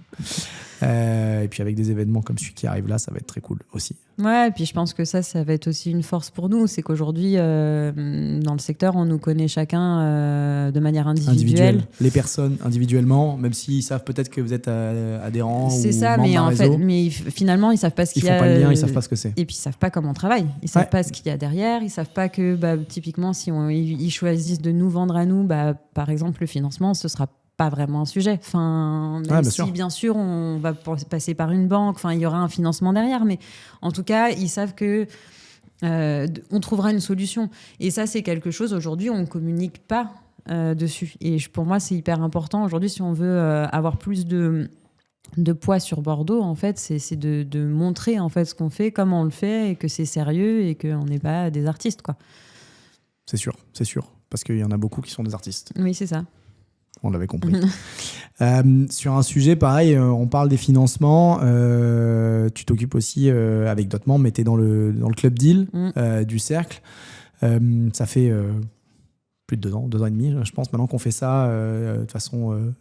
Et puis avec des événements comme celui qui arrive là, ça va être très cool aussi. Ouais, et puis je pense que ça va être aussi une force pour nous. C'est qu'aujourd'hui, dans le secteur, on nous connaît chacun de manière individuelle. Les personnes individuellement, même s'ils savent peut-être que vous êtes adhérents ou ça, membres mais d'un en réseau. fait, mais finalement, ils savent pas ce qu'il y a. Ils font pas le lien, ils savent pas ce que c'est. Et puis ils savent pas comment on travaille. Ils savent pas ce qu'il y a derrière. Ils savent pas que, typiquement, si ils choisissent de nous vendre à nous, par exemple, le financement, ce sera pas vraiment un sujet. Bien sûr, on va passer par une banque, il y aura un financement derrière, mais en tout cas, ils savent que on trouvera une solution. Et ça, c'est quelque chose, aujourd'hui, on ne communique pas dessus. Et pour moi, c'est hyper important. Aujourd'hui, si on veut avoir plus de poids sur Bordeaux, en fait, c'est de montrer en fait, ce qu'on fait, comment on le fait, et que c'est sérieux, et qu'on n'est pas des artistes, quoi. C'est sûr. Parce qu'il y en a beaucoup qui sont des artistes. Oui, c'est ça. On l'avait compris. Sur un sujet pareil, on parle des financements. Tu t'occupes aussi avec d'autres membres, mais tu es dans le club deal du cercle. Ça fait plus de 2 ans et demi, je pense, maintenant qu'on fait ça de façon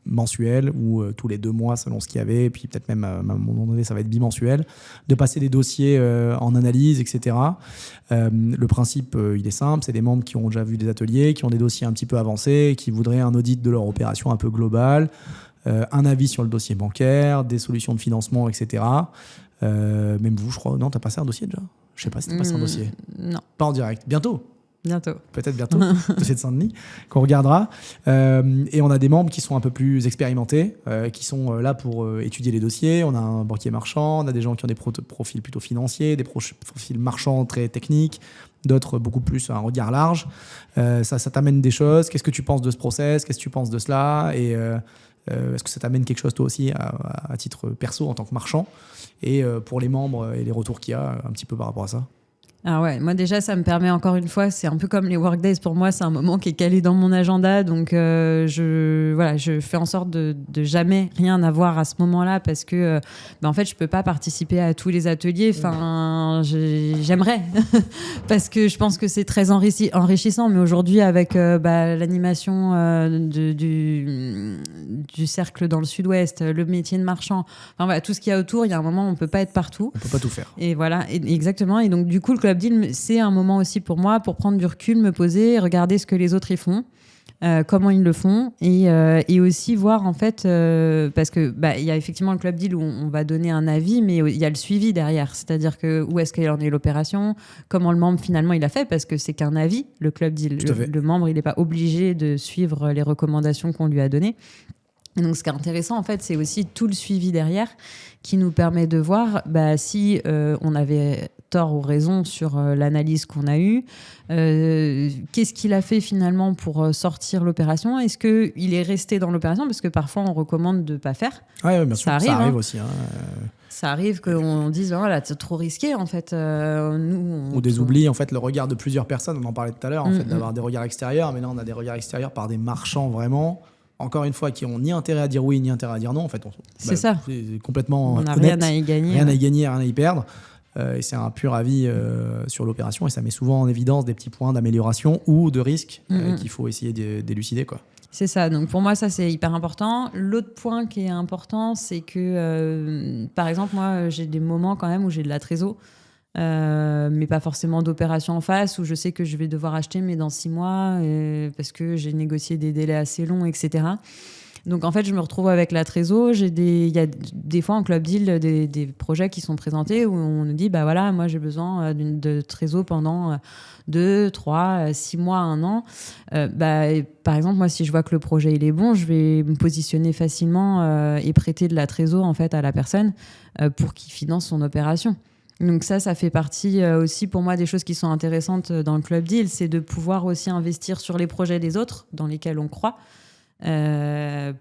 mensuelle ou tous les 2 mois selon ce qu'il y avait. Et puis peut-être même à un moment donné, ça va être bimensuel. De passer des dossiers en analyse, etc. Le principe, il est simple. C'est des membres qui ont déjà vu des ateliers, qui ont des dossiers un petit peu avancés, qui voudraient un audit de leur opération un peu globale, un avis sur le dossier bancaire, des solutions de financement, etc. Même vous, je crois. Non, t'as passé un dossier déjà ? Je sais pas si t'as passé un dossier. Non. Pas en direct. Bientôt. Peut-être bientôt, dossier de Saint-Denis, qu'on regardera. Et on a des membres qui sont un peu plus expérimentés, qui sont là pour étudier les dossiers. On a un banquier marchand, on a des gens qui ont des profils plutôt financiers, des profils marchands très techniques, d'autres beaucoup plus un regard large. Ça t'amène des choses. Qu'est-ce que tu penses de ce process ? Qu'est-ce que tu penses de cela ? Et est-ce que ça t'amène quelque chose toi aussi à titre perso en tant que marchand ? Et pour les membres et les retours qu'il y a un petit peu par rapport à ça ? Ah ouais, moi déjà, ça me permet encore une fois, c'est un peu comme les workdays pour moi, c'est un moment qui est calé dans mon agenda, donc je fais en sorte de jamais rien avoir à ce moment-là parce que en fait, je peux pas participer à tous les ateliers. Enfin, j'aimerais parce que je pense que c'est très enrichissant, mais aujourd'hui avec l'animation du cercle dans le Sud-Ouest, le métier de marchand, enfin voilà, tout ce qu'il y a autour, il y a un moment où on peut pas être partout. On peut pas tout faire. Et voilà, exactement. Et donc du coup, le Club Deal, c'est un moment aussi pour moi pour prendre du recul, me poser, regarder ce que les autres y font, comment ils le font, et aussi voir en fait, parce que il y a effectivement le Club Deal où on va donner un avis, mais il y a le suivi derrière, c'est-à-dire que où est-ce qu'il en est l'opération, comment le membre finalement il a fait, parce que c'est qu'un avis, le Club Deal. Le membre il n'est pas obligé de suivre les recommandations qu'on lui a données. Et donc, ce qui est intéressant, en fait, c'est aussi tout le suivi derrière qui nous permet de voir si on avait tort ou raison sur l'analyse qu'on a eue. Qu'est-ce qu'il a fait finalement pour sortir l'opération ? Est-ce qu'il est resté dans l'opération ? Parce que parfois, on recommande de ne pas faire. Ouais, bien sûr, ça arrive aussi. Ça arrive qu'on dise, voilà, c'est trop risqué, en fait. Ou des oublis, en fait, le regard de plusieurs personnes. On en parlait tout à l'heure, en fait, d'avoir des regards extérieurs. Mais là, on a des regards extérieurs par des marchands, vraiment... Encore une fois, qui ont ni intérêt à dire oui, ni intérêt à dire non. En fait, c'est ça. C'est complètement on n'a honnête, rien à y gagner. Rien à y gagner, rien à y perdre. Et c'est un pur avis sur l'opération. Et ça met souvent en évidence des petits points d'amélioration ou de risque qu'il faut essayer d'élucider, quoi. C'est ça. Donc pour moi, ça, c'est hyper important. L'autre point qui est important, c'est que, par exemple, moi, j'ai des moments quand même où j'ai de la trésor. Mais pas forcément d'opération en face où je sais que je vais devoir acheter mais dans 6 mois parce que j'ai négocié des délais assez longs, etc. Donc en fait je me retrouve avec la trésor. Il y a des fois en Club Deal des projets qui sont présentés où on nous dit voilà, moi j'ai besoin de trésor pendant 2, 3, 6 mois, 1 an. Par exemple, moi si je vois que le projet il est bon, je vais me positionner facilement et prêter de la trésor en fait à la personne pour qu'il finance son opération. Donc ça fait partie aussi pour moi des choses qui sont intéressantes dans le Club Deal, c'est de pouvoir aussi investir sur les projets des autres dans lesquels on croit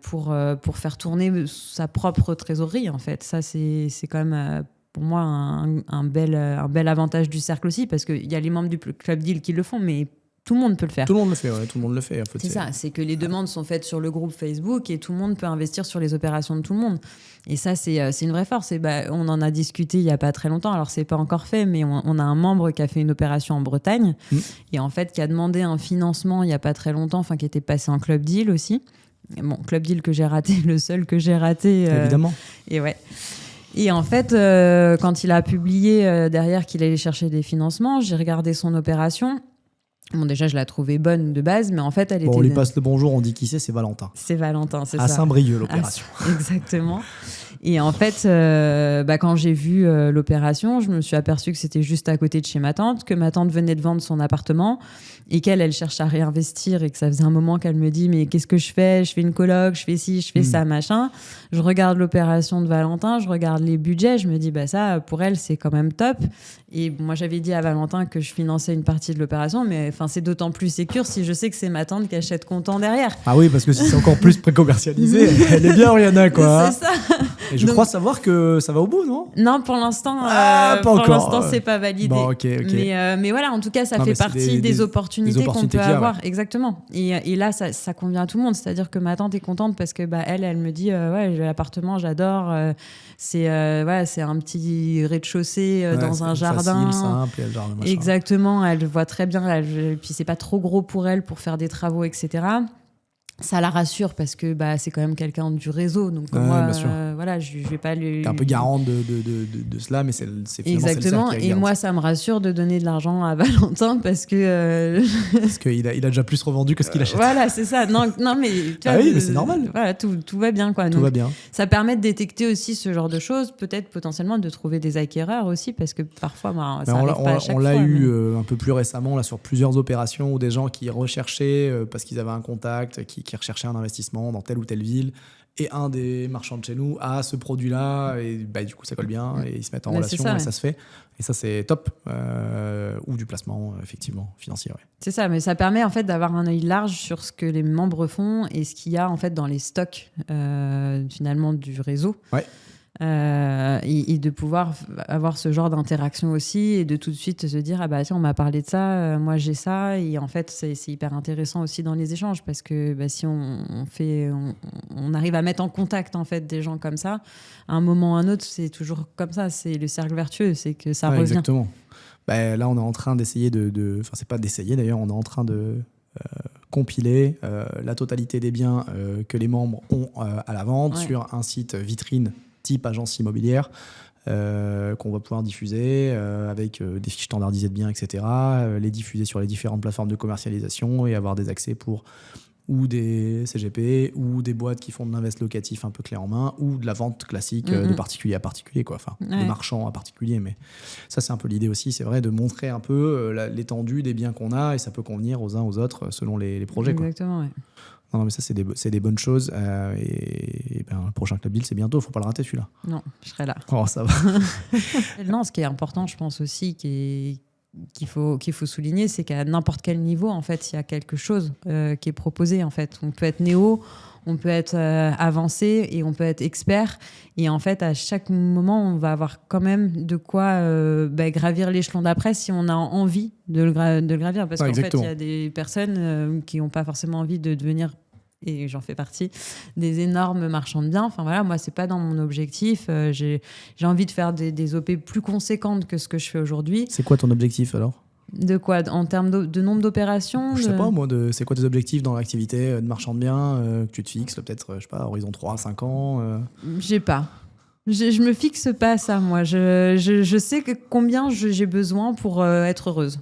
pour faire tourner sa propre trésorerie en fait. Ça c'est quand même pour moi un bel avantage du cercle aussi parce qu'il y a les membres du Club Deal qui le font mais tout le monde peut le faire. Tout le monde le fait, ouais, tout le monde le fait. En fait, c'est ça, c'est que les demandes sont faites sur le groupe Facebook et tout le monde peut investir sur les opérations de tout le monde. Et ça, c'est une vraie force. Et on en a discuté il n'y a pas très longtemps, alors c'est pas encore fait, mais on a un membre qui a fait une opération en Bretagne et en fait qui a demandé un financement il n'y a pas très longtemps, qui était passé en Club Deal aussi. Bon, Club Deal que j'ai raté, le seul que j'ai raté. Évidemment. Et ouais. Et en fait, quand il a publié derrière qu'il allait chercher des financements, j'ai regardé son opération. Bon, déjà, je la trouvais bonne de base, mais en fait, elle était... on lui passe le bonjour, on dit qui c'est Valentin. C'est Valentin, c'est ça. À Saint-Brieuc, l'opération. Exactement. Et en fait, quand j'ai vu l'opération, je me suis aperçue que c'était juste à côté de chez ma tante, que ma tante venait de vendre son appartement et elle cherche à réinvestir et que ça faisait un moment qu'elle me dit « mais qu'est-ce que je fais ? Je fais une coloc, je fais ci, je fais ça, machin. » Je regarde l'opération de Valentin, je regarde les budgets, je me dis ça, pour elle, c'est quand même top. Et moi, j'avais dit à Valentin que je finançais une partie de l'opération, mais c'est d'autant plus sécure si je sais que c'est ma tante qui achète comptant derrière. Ah oui, parce que si c'est encore plus pré-commercialisé, elle est bien Oriana, quoi. C'est ça. Et je crois savoir que ça va au bout, non ? Non, pour l'instant, pas encore. Pour l'instant, c'est pas validé. Bon, ok. Mais voilà, en tout cas, ça fait partie des opportunités qu'on peut avoir. Ouais. Exactement. Et là, ça convient à tout le monde. C'est-à-dire que ma tante est contente parce que elle me dit l'appartement, j'adore. C'est un petit rez-de-chaussée dans un jardin. Facile, simple, et le genre de machin. Exactement. Elle voit très bien. Puis c'est pas trop gros pour elle pour faire des travaux, etc. Ça la rassure parce que c'est quand même quelqu'un du réseau, donc moi je vais pas lui... T'es un peu garante de cela, mais c'est finalement exactement. C'est le et moi ça me rassure de donner de l'argent à Valentin parce que parce qu'il a déjà plus revendu que ce qu'il achète. Voilà, c'est ça. Non mais tu vois, mais c'est normal. Voilà, tout va bien quoi. Tout va bien. Ça permet de détecter aussi ce genre de choses, peut-être potentiellement de trouver des acquéreurs aussi parce que parfois ça arrive pas à chaque fois. On l'a eu un peu plus récemment là sur plusieurs opérations où des gens qui recherchaient parce qu'ils avaient un contact qui recherchait un investissement dans telle ou telle ville et un des marchands de chez nous a ce produit-là et du coup ça colle bien et ils se mettent en relation et ça se fait et ça c'est top ou du placement effectivement financier. Ouais. C'est ça, mais ça permet en fait d'avoir un œil large sur ce que les membres font et ce qu'il y a en fait dans les stocks finalement du réseau. Ouais. et de pouvoir avoir ce genre d'interaction aussi et de tout de suite se dire ah bah tiens on m'a parlé de ça, moi j'ai ça, et en fait c'est hyper intéressant aussi dans les échanges parce que si on arrive à mettre en contact en fait des gens comme ça, à un moment ou à un autre c'est toujours comme ça, c'est le cercle vertueux, c'est que ça revient. Exactement. Là on est en train d'essayer enfin c'est pas d'essayer d'ailleurs, on est en train de compiler la totalité des biens que les membres ont à la vente sur un site vitrine type agence immobilière qu'on va pouvoir diffuser avec des fiches standardisées de biens, etc. Les diffuser sur les différentes plateformes de commercialisation et avoir des accès pour ou des CGP ou des boîtes qui font de l'invest locatif un peu clé en main ou de la vente classique de particulier à particulier, quoi. Enfin, de marchand à particulier. Mais ça, c'est un peu l'idée aussi, c'est vrai, de montrer un peu l'étendue des biens qu'on a et ça peut convenir aux uns aux autres selon les projets. Exactement, quoi. Non, mais ça, c'est des bonnes choses. Et le prochain Club Deal, c'est bientôt. Faut pas le rater, celui-là. Non, je serai là. Oh, ça va. Non, ce qui est important, je pense aussi, qu'il faut souligner, c'est qu'à n'importe quel niveau, en fait, il y a quelque chose qui est proposé. En fait, on peut être néo, on peut être avancé et on peut être expert. Et en fait, à chaque moment, on va avoir quand même de quoi gravir l'échelon d'après si on a envie de le gravir. Parce qu'en fait, il y a des personnes qui n'ont pas forcément envie de devenir, et j'en fais partie, des énormes marchands de biens. Enfin voilà, moi, c'est pas dans mon objectif. J'ai envie de faire des OP plus conséquentes que ce que je fais aujourd'hui. C'est quoi ton objectif alors ? De quoi ? En termes de nombre d'opérations ? Je sais pas, moi, c'est quoi tes objectifs dans l'activité de marchand de biens que tu te fixes, peut-être, je sais pas, horizon 3 à 5 ans J'ai pas. Je me fixe pas ça, moi. Je sais combien j'ai besoin pour être heureuse.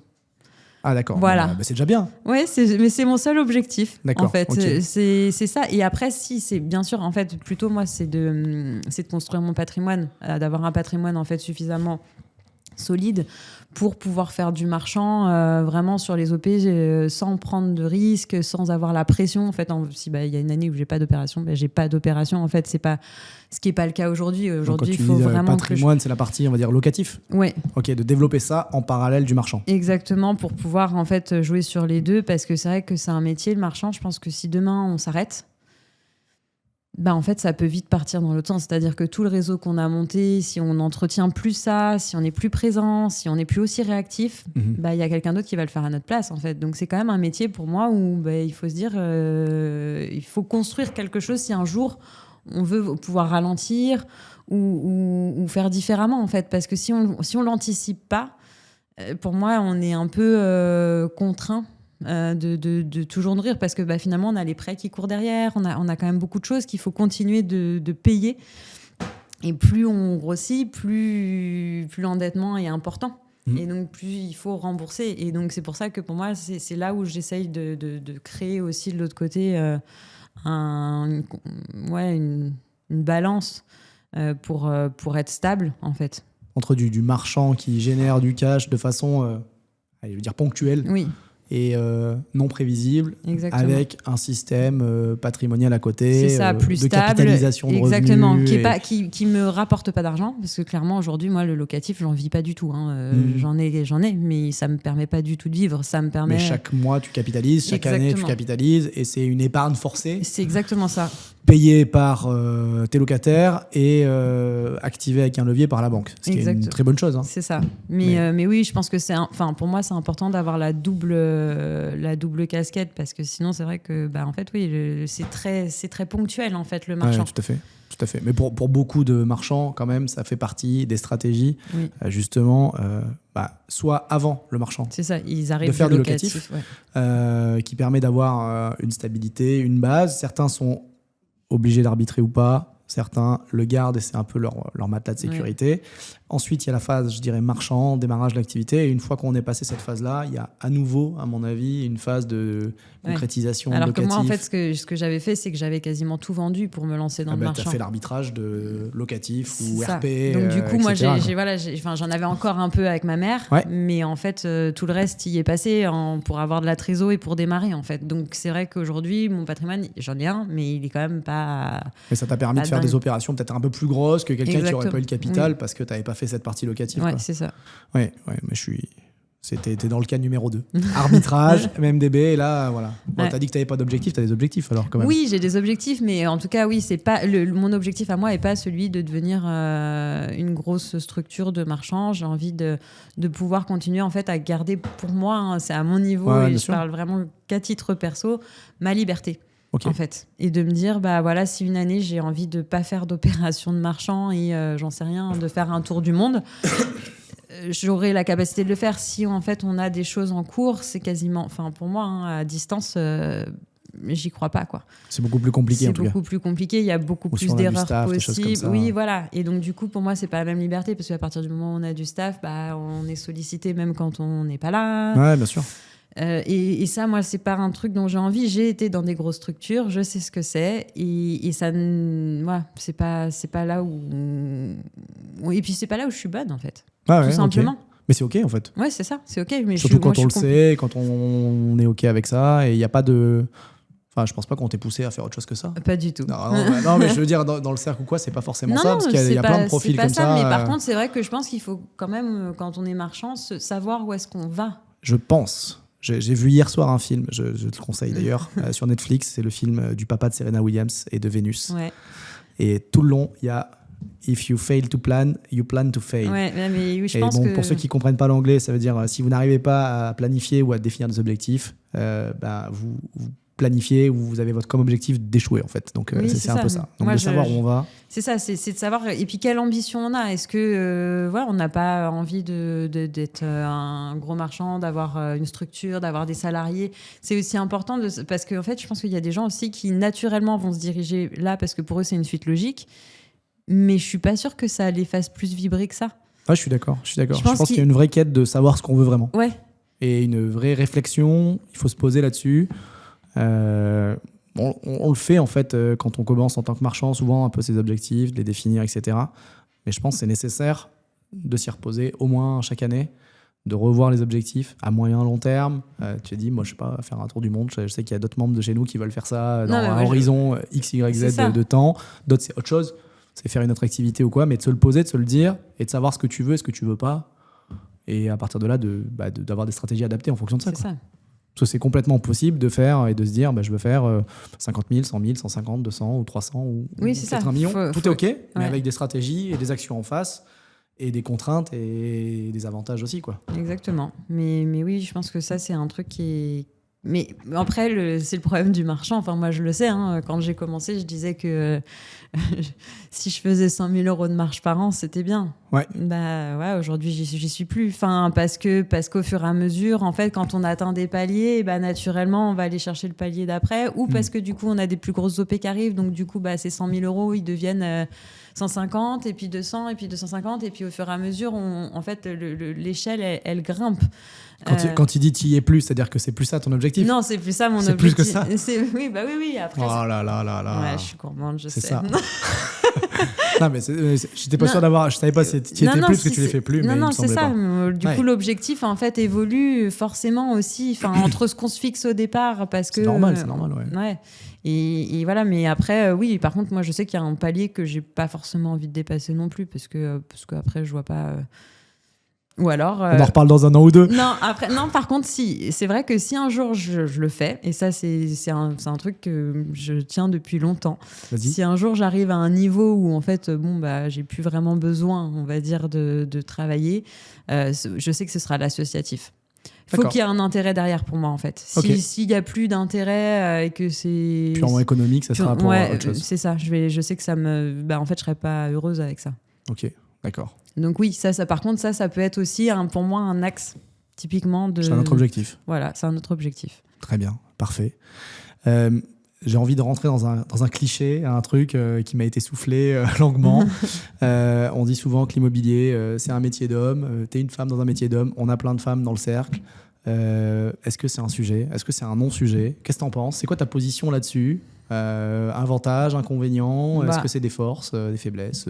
Ah d'accord, voilà. C'est déjà bien. Ouais, mais c'est mon seul objectif. D'accord, en fait, okay. C'est ça. Et après, si c'est bien sûr, en fait, plutôt moi, c'est de construire mon patrimoine, d'avoir un patrimoine en fait suffisamment solide pour pouvoir faire du marchand vraiment sur les OP sans prendre de risques, sans avoir la pression. En fait, si y a une année où j'ai pas d'opération, j'ai pas d'opération. En fait, c'est pas ce qui est pas le cas aujourd'hui. Aujourd'hui, il faut vraiment patrimoine, c'est la partie, on va dire, locatif. Ouais. Ok, de développer ça en parallèle du marchand. Exactement, pour pouvoir en fait jouer sur les deux, parce que c'est vrai que c'est un métier, le marchand. Je pense que si demain on s'arrête, en fait, ça peut vite partir dans l'autre sens. C'est-à-dire que tout le réseau qu'on a monté, si on n'entretient plus ça, si on n'est plus présent, si on n'est plus aussi réactif, y a quelqu'un d'autre qui va le faire à notre place, en fait. Donc, c'est quand même un métier pour moi où il faut se dire il faut construire quelque chose si un jour on veut pouvoir ralentir ou faire différemment, en fait. Parce que si on l'anticipe pas, pour moi, on est un peu contraint de toujours nourrir, parce que finalement on a les prêts qui courent derrière, on a quand même beaucoup de choses qu'il faut continuer de payer, et plus on grossit, plus l'endettement est important, et donc plus il faut rembourser, et donc c'est pour ça que pour moi c'est là où j'essaye de créer aussi de l'autre côté une balance pour être stable, en fait, entre du marchand qui génère du cash de façon je veux dire ponctuelle. Oui. Et non prévisible. Exactement. Avec un système patrimonial à côté, c'est ça, plus de stable, capitalisation de exactement, revenus. Qui me rapporte pas d'argent, parce que clairement aujourd'hui, moi, le locatif, j'en vis pas du tout. J'en ai, mais ça me permet pas du tout de vivre. Ça me permet. Mais chaque mois, tu capitalises, chaque année, tu capitalises, et c'est une épargne forcée. C'est exactement ça. Payée par tes locataires et activée avec un levier par la banque. Ce qui est une très bonne chose. C'est ça. Mais oui, je pense que pour moi, c'est important d'avoir la double casquette, parce que sinon, c'est vrai que, en fait, oui, c'est très ponctuel, en fait, le marchand. Ouais, tout à fait. Mais pour beaucoup de marchands, quand même, ça fait partie des stratégies, justement, soit avant le marchand. C'est ça, ils arrivent de faire du locatif, qui permet d'avoir une stabilité, une base. Certains sont obligés d'arbitrer ou pas. Certains le gardent et c'est un peu leur matelas de sécurité. Ouais. Ensuite, il y a la phase, je dirais, marchand, démarrage de l'activité. Et une fois qu'on est passé cette phase-là, il y a à nouveau, à mon avis, une phase de concrétisation locative. Alors que moi, en fait, ce que j'avais fait, c'est que j'avais quasiment tout vendu pour me lancer dans le marchand. Tu as fait l'arbitrage de locatif ou ça. RP. Donc du coup, moi, j'en avais encore un peu avec ma mère. Ouais. Mais en fait, tout le reste y est passé pour avoir de la trésor et pour démarrer, en fait. Donc c'est vrai qu'aujourd'hui, mon patrimoine, j'en ai un, mais il est quand même pas... Mais ça t'a permis de faire des opérations peut-être un peu plus grosses que quelqu'un qui n'aurait pas eu le capital parce que tu n'avais pas fait cette partie locative. Ouais, c'est ça. Ouais, mais T'es dans le cas numéro 2. Arbitrage, MMDB, et là, voilà. Bon, Ouais. t'as dit que t'avais pas d'objectif, t'as des objectifs alors quand même. Oui, j'ai des objectifs, mais en tout cas, oui, c'est pas mon objectif à moi est pas celui de devenir une grosse structure de marchand. J'ai envie de pouvoir continuer en fait à garder pour moi, hein, c'est à mon niveau Ouais, et bien je sûr. parle vraiment qu'à titre perso, ma liberté. Ok. En fait, et de me dire bah voilà, si une année j'ai envie de pas faire d'opération de marchand et j'en sais rien, de faire un tour du monde, j'aurai la capacité de le faire. Si en fait on a des choses en cours, c'est quasiment, enfin pour moi, hein, à distance, j'y crois pas quoi. C'est beaucoup plus compliqué en C'est tout cas. beaucoup plus compliqué, il y a beaucoup Ou si plus on a du d'erreurs staff, des choses comme possibles. ça. Oui, voilà. Et donc du coup pour moi c'est pas la même liberté parce qu'à partir du moment où on a du staff, bah on est sollicité même quand on n'est pas là. Ouais, bien sûr. Et ça, moi, c'est pas un truc dont j'ai envie. J'ai été dans des grosses structures, je sais ce que c'est, et ça, voilà, c'est pas là où, et puis c'est pas là où je suis bonne en fait, Ah ouais, tout simplement. ok. Mais c'est ok en fait. Ouais, c'est ça, c'est ok. Mais Surtout moi, quand on le je suis sait, quand on est ok avec ça, et il n'y a pas de. Enfin, je pense pas qu'on t'ait poussé à faire autre chose que ça. pas du tout. Non, mais je veux dire, dans le cercle ou quoi, c'est pas forcément Non, ça, non, parce qu'il y a plein de profils c'est pas comme ça. Mais par contre, c'est vrai que je pense qu'il faut quand même, quand on est marchand, savoir où est-ce qu'on va. Je pense. J'ai vu hier soir un film, je te le conseille d'ailleurs, sur Netflix. C'est le film du papa de Serena Williams et de Vénus. Ouais. Et tout le long, il y a If you fail to plan, you plan to fail. Ouais, mais oui, je Et pense bon, que pour ceux qui comprennent pas l'anglais, ça veut dire si vous n'arrivez pas à planifier ou à définir des objectifs, vous planifiez ou vous avez comme objectif d'échouer en fait. Donc Oui, c'est un peu ça. Donc moi, de savoir où on va. C'est ça, c'est de savoir. Et puis quelle ambition on a. Est-ce que voilà, on n'a pas envie d'être un gros marchand, d'avoir une structure, d'avoir des salariés. C'est aussi important parce qu'en fait, je pense qu'il y a des gens aussi qui naturellement vont se diriger là parce que pour eux c'est une suite logique. Mais je suis pas sûre que ça les fasse plus vibrer que ça. Ouais, je suis d'accord. Je pense pense qu'il y a une vraie quête de savoir ce qu'on veut vraiment. Ouais. Et une vraie réflexion. Il faut se poser là-dessus. On le fait en fait quand on commence en tant que marchand, souvent un peu ses objectifs, de les définir, etc. Mais je pense que c'est nécessaire de s'y reposer au moins chaque année, de revoir les objectifs à moyen long terme. Tu as dit, moi je sais pas, faire un tour du monde. Je sais qu'il y a d'autres membres de chez nous qui veulent faire ça dans un horizon X, Y, Z de temps. D'autres c'est autre chose, c'est faire une autre activité ou quoi, mais de se le poser, de se le dire et de savoir ce que tu veux et ce que tu veux pas. Et à partir de là, d'avoir des stratégies adaptées en fonction de ça. C'est ça. Parce que c'est complètement possible de faire et de se dire je veux faire 50 000, 100 000, 150, 200 ou 300 ou peut-être 1 million. Tout est OK, mais avec des stratégies et des actions en face et des contraintes et des avantages aussi, quoi. Exactement. Mais oui, je pense que ça, c'est un truc qui est... Mais après, c'est le problème du marchand. Enfin, moi, je le sais. Hein, quand j'ai commencé, je disais que si je faisais 100 000 euros de marge par an, c'était bien. Ouais. Bah ouais, aujourd'hui, j'y suis plus. Enfin, parce qu'au fur et à mesure, en fait, quand on atteint des paliers, bah, naturellement, on va aller chercher le palier d'après. Ou parce que du coup, on a des plus grosses OP qui arrivent. Donc, du coup, ces 100 000 euros, ils deviennent 150, et puis 200, et puis 250. Et puis, au fur et à mesure, en fait, l'échelle, elle grimpe. Quand il dit tu y es plus, c'est-à-dire que c'est plus ça ton objectif? Non, c'est plus ça mon objectif. C'est plus que ça? Oui. Après, oh là là là là. Ouais, je suis gourmande, je sais. C'est ça. Non, mais j'étais pas sûr d'avoir. Je savais pas si tu y étais plus parce que tu les fais plus. Non, mais c'est ça. Pas. Du coup, l'objectif, en fait, évolue forcément aussi entre ce qu'on se fixe au départ. Parce que, c'est normal, ouais. Et voilà, mais après, oui, par contre, moi, je sais qu'il y a un palier que j'ai pas forcément envie de dépasser non plus parce que après, je vois pas. Ou alors, on en reparle dans un an ou deux. Non, par contre, si. C'est vrai que si un jour je le fais, et ça, c'est un truc que je tiens depuis longtemps. Vas-y. Si un jour j'arrive à un niveau où, en fait, j'ai plus vraiment besoin, on va dire, de travailler, je sais que ce sera l'associatif. Il faut qu'il y ait un intérêt derrière pour moi, en fait. S'il n'y a plus d'intérêt et que c'est... Purement économique, ça sera pour autre chose. C'est ça. Je sais que ça me... en fait, je ne serais pas heureuse avec ça. Ok, d'accord. Donc oui, ça par contre, ça peut être aussi pour moi un axe typiquement de... C'est un autre objectif. Voilà, c'est un autre objectif. Très bien, parfait. J'ai envie de rentrer dans un cliché, un truc qui m'a été soufflé longuement. On dit souvent que l'immobilier, c'est un métier d'homme. T'es une femme dans un métier d'homme. On a plein de femmes dans le cercle. Est-ce que c'est un sujet? Est-ce que c'est un non-sujet? Qu'est-ce que t'en penses? C'est quoi ta position là-dessus? Avantages, inconvénients? Est-ce que c'est des forces, des faiblesses?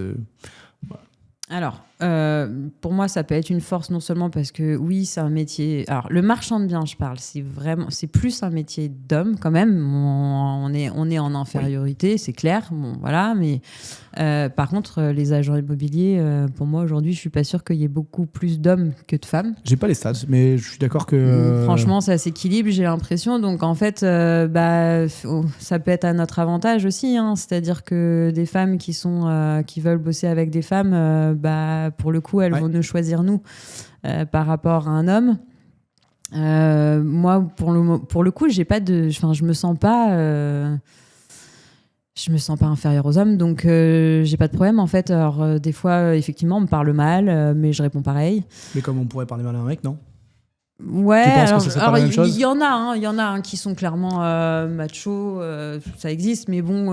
Alors, Pour moi, ça peut être une force non seulement parce que oui, c'est un métier. Alors, le marchand de biens, je parle, c'est plus un métier d'homme quand même. On est en infériorité, c'est clair. Bon, voilà, mais par contre, les agents immobiliers, pour moi aujourd'hui, je suis pas sûre qu'il y ait beaucoup plus d'hommes que de femmes. J'ai pas les stats, mais je suis d'accord que. Franchement, ça s'équilibre, j'ai l'impression. Donc en fait, ça peut être à notre avantage aussi. Hein. C'est-à-dire que des femmes qui veulent bosser avec des femmes, pour le coup, elles vont nous choisir nous par rapport à un homme. Moi, pour le coup, je me sens pas. Je me sens pas inférieure aux hommes, donc j'ai pas de problème en fait. Alors des fois, effectivement, on me parle mal, mais je réponds pareil. Mais comme on pourrait parler mal à un mec, non? Ouais, tu penses que c'est pas la même chose? Il y en a qui sont clairement machos, ça existe, mais bon,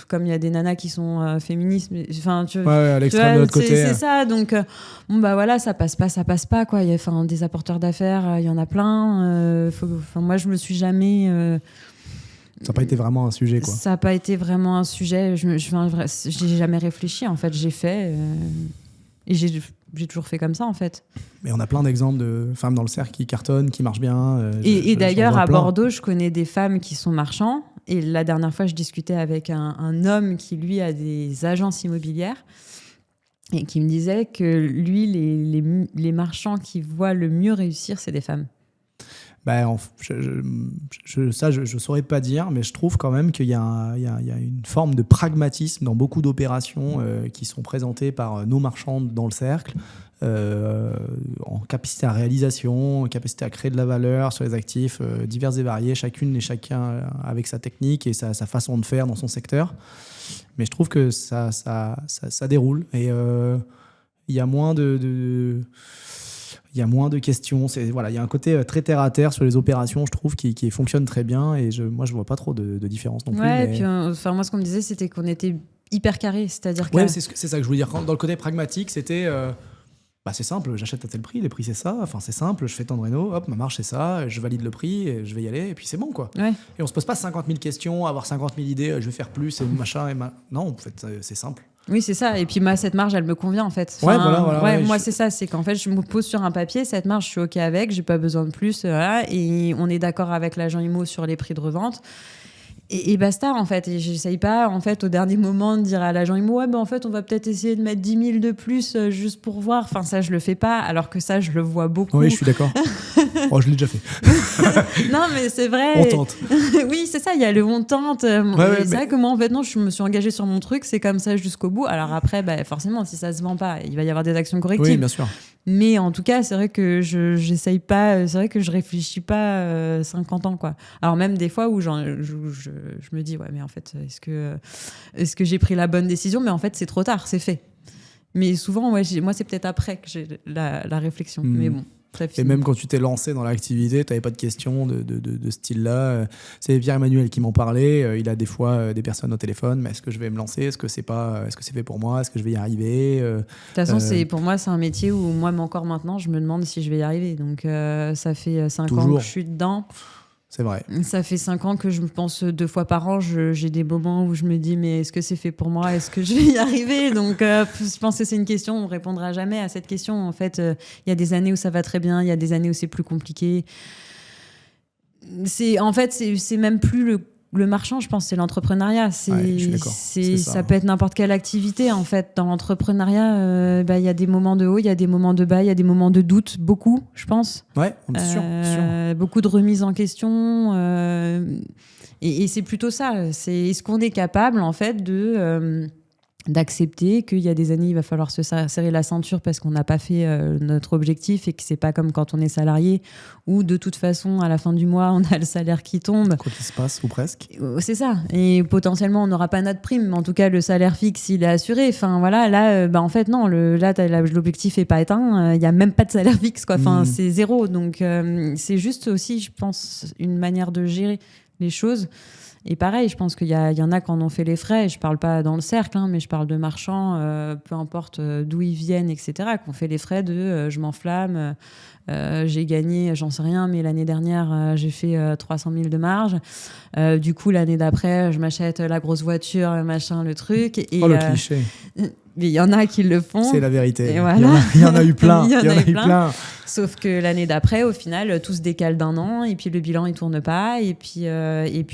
comme il y a des nanas qui sont féministes, enfin, à l'extrême de l'autre côté. C'est ça, donc voilà, ça passe pas quoi. Il y a des apporteurs d'affaires, il y en a plein. Moi, je me suis jamais. Ça n'a pas été vraiment un sujet, quoi. Ça n'a pas été vraiment un sujet. J'ai jamais réfléchi, en fait. J'ai fait. Et j'ai toujours fait comme ça, en fait. Mais on a plein d'exemples de femmes dans le cercle qui cartonnent, qui marchent bien. Et d'ailleurs, à Bordeaux, je connais des femmes qui sont marchands. Et la dernière fois, je discutais avec un homme qui, lui, a des agences immobilières. Et qui me disait que, lui, les marchands qui voient le mieux réussir, c'est des femmes. Je saurais pas dire, mais je trouve quand même qu'il y a une forme de pragmatisme dans beaucoup d'opérations qui sont présentées par nos marchands dans le cercle, en capacité à réalisation, en capacité à créer de la valeur sur les actifs divers et variés, chacune et chacun avec sa technique et sa façon de faire dans son secteur. Mais je trouve que ça déroule et il y a moins de il y a moins de questions. Il y a un côté très terre à terre sur les opérations, je trouve, qui fonctionne très bien. Et moi, je vois pas trop de différence non plus. Ouais, mais... et puis, moi, ce qu'on me disait, c'était qu'on était hyper carré. C'est-à-dire que. Ouais, c'est ça que je voulais dire. Dans le côté pragmatique, c'était. C'est simple, j'achète à tel prix, les prix c'est ça. Enfin, c'est simple, je fais tant de réno, hop, ma marge c'est ça, je valide le prix, et je vais y aller, et puis c'est bon, quoi. Ouais. Et on se pose pas 50 000 questions, avoir 50 000 idées, je vais faire plus, et machin, Non, en fait, c'est simple. Oui, c'est ça. Et puis, cette marge, elle me convient, en fait. Moi, c'est ça. C'est qu'en fait, je me pose sur un papier, cette marge, je suis OK avec, j'ai pas besoin de plus. Et on est d'accord avec l'agent IMO sur les prix de revente. Et basta, en fait. Et j'essaye pas, en fait, au dernier moment, de dire à l'agent IMO, en fait, on va peut-être essayer de mettre 10 000 de plus juste pour voir. Enfin, ça, je le fais pas, alors que ça, je le vois beaucoup. Oui, je suis d'accord. Je l'ai déjà fait. Non, mais c'est vrai. On tente. Oui, c'est ça, il y a le on tente. C'est vrai que moi, en fait, non, je me suis engagée sur mon truc, c'est comme ça jusqu'au bout. Alors après, forcément, si ça se vend pas, il va y avoir des actions correctives. Oui, bien sûr. Mais en tout cas, c'est vrai que j'essaye pas, c'est vrai que je réfléchis pas 50 ans, quoi. Alors même des fois où je me dis, ouais, mais en fait, est-ce que j'ai pris la bonne décision? Mais en fait, c'est trop tard, c'est fait. Mais souvent, moi, c'est peut-être après que j'ai la réflexion. Mais bon. Et même quand tu t'es lancé dans l'activité, tu n'avais pas de questions de ce style-là. C'est Pierre-Emmanuel qui m'en parlait. Il a des fois des personnes au téléphone. Mais est-ce que je vais me lancer? Est-ce que c'est fait pour moi? Est-ce que je vais y arriver? De toute façon, pour moi, c'est un métier où moi, encore maintenant, je me demande si je vais y arriver. Donc, ça fait 5 ans que je suis dedans. C'est vrai. Ça fait 5 ans que je me pense 2 fois par an. J'ai des moments où je me dis, mais est-ce que c'est fait pour moi? Est-ce que je vais y arriver? Donc, je pense que c'est une question, on ne répondra jamais à cette question. En fait, il y a des années où ça va très bien, il y a des années où c'est plus compliqué. C'est même plus le marchand, je pense, c'est l'entrepreneuriat. Je suis d'accord. Ça peut être n'importe quelle activité, en fait. Dans l'entrepreneuriat, il y a des moments de haut, il y a des moments de bas, il y a des moments de doute, beaucoup, je pense. Ouais, c'est sûr. Beaucoup de remises en question. Et c'est plutôt ça. Est-ce qu'on est capable, en fait, d'accepter qu'il y a des années, il va falloir se serrer la ceinture parce qu'on n'a pas fait notre objectif et que c'est pas comme quand on est salarié où de toute façon à la fin du mois on a le salaire qui tombe. Quoi qu'il se passe ou presque. C'est ça. Et potentiellement on n'aura pas notre prime, mais en tout cas le salaire fixe il est assuré. Enfin voilà, là en fait non, l'objectif est pas atteint. Il y a même pas de salaire fixe quoi. Enfin c'est zéro. Donc c'est juste aussi je pense une manière de gérer les choses. Et pareil, je pense qu'il y en a qui en ont fait les frais. Je ne parle pas dans le cercle, mais je parle de marchands, peu importe d'où ils viennent, etc., qui ont fait les frais de je m'enflamme, j'ai gagné, j'en sais rien, mais l'année dernière, j'ai fait 300 000 de marge. Du coup, l'année d'après, je m'achète la grosse voiture, machin, le truc. Et, le cliché. Mais il y en a qui le font. C'est la vérité. Et voilà. Il y en a eu plein. Il y en a eu plein. Sauf que l'année d'après, au final, tout se décale d'1 an et puis le bilan il tourne pas et puis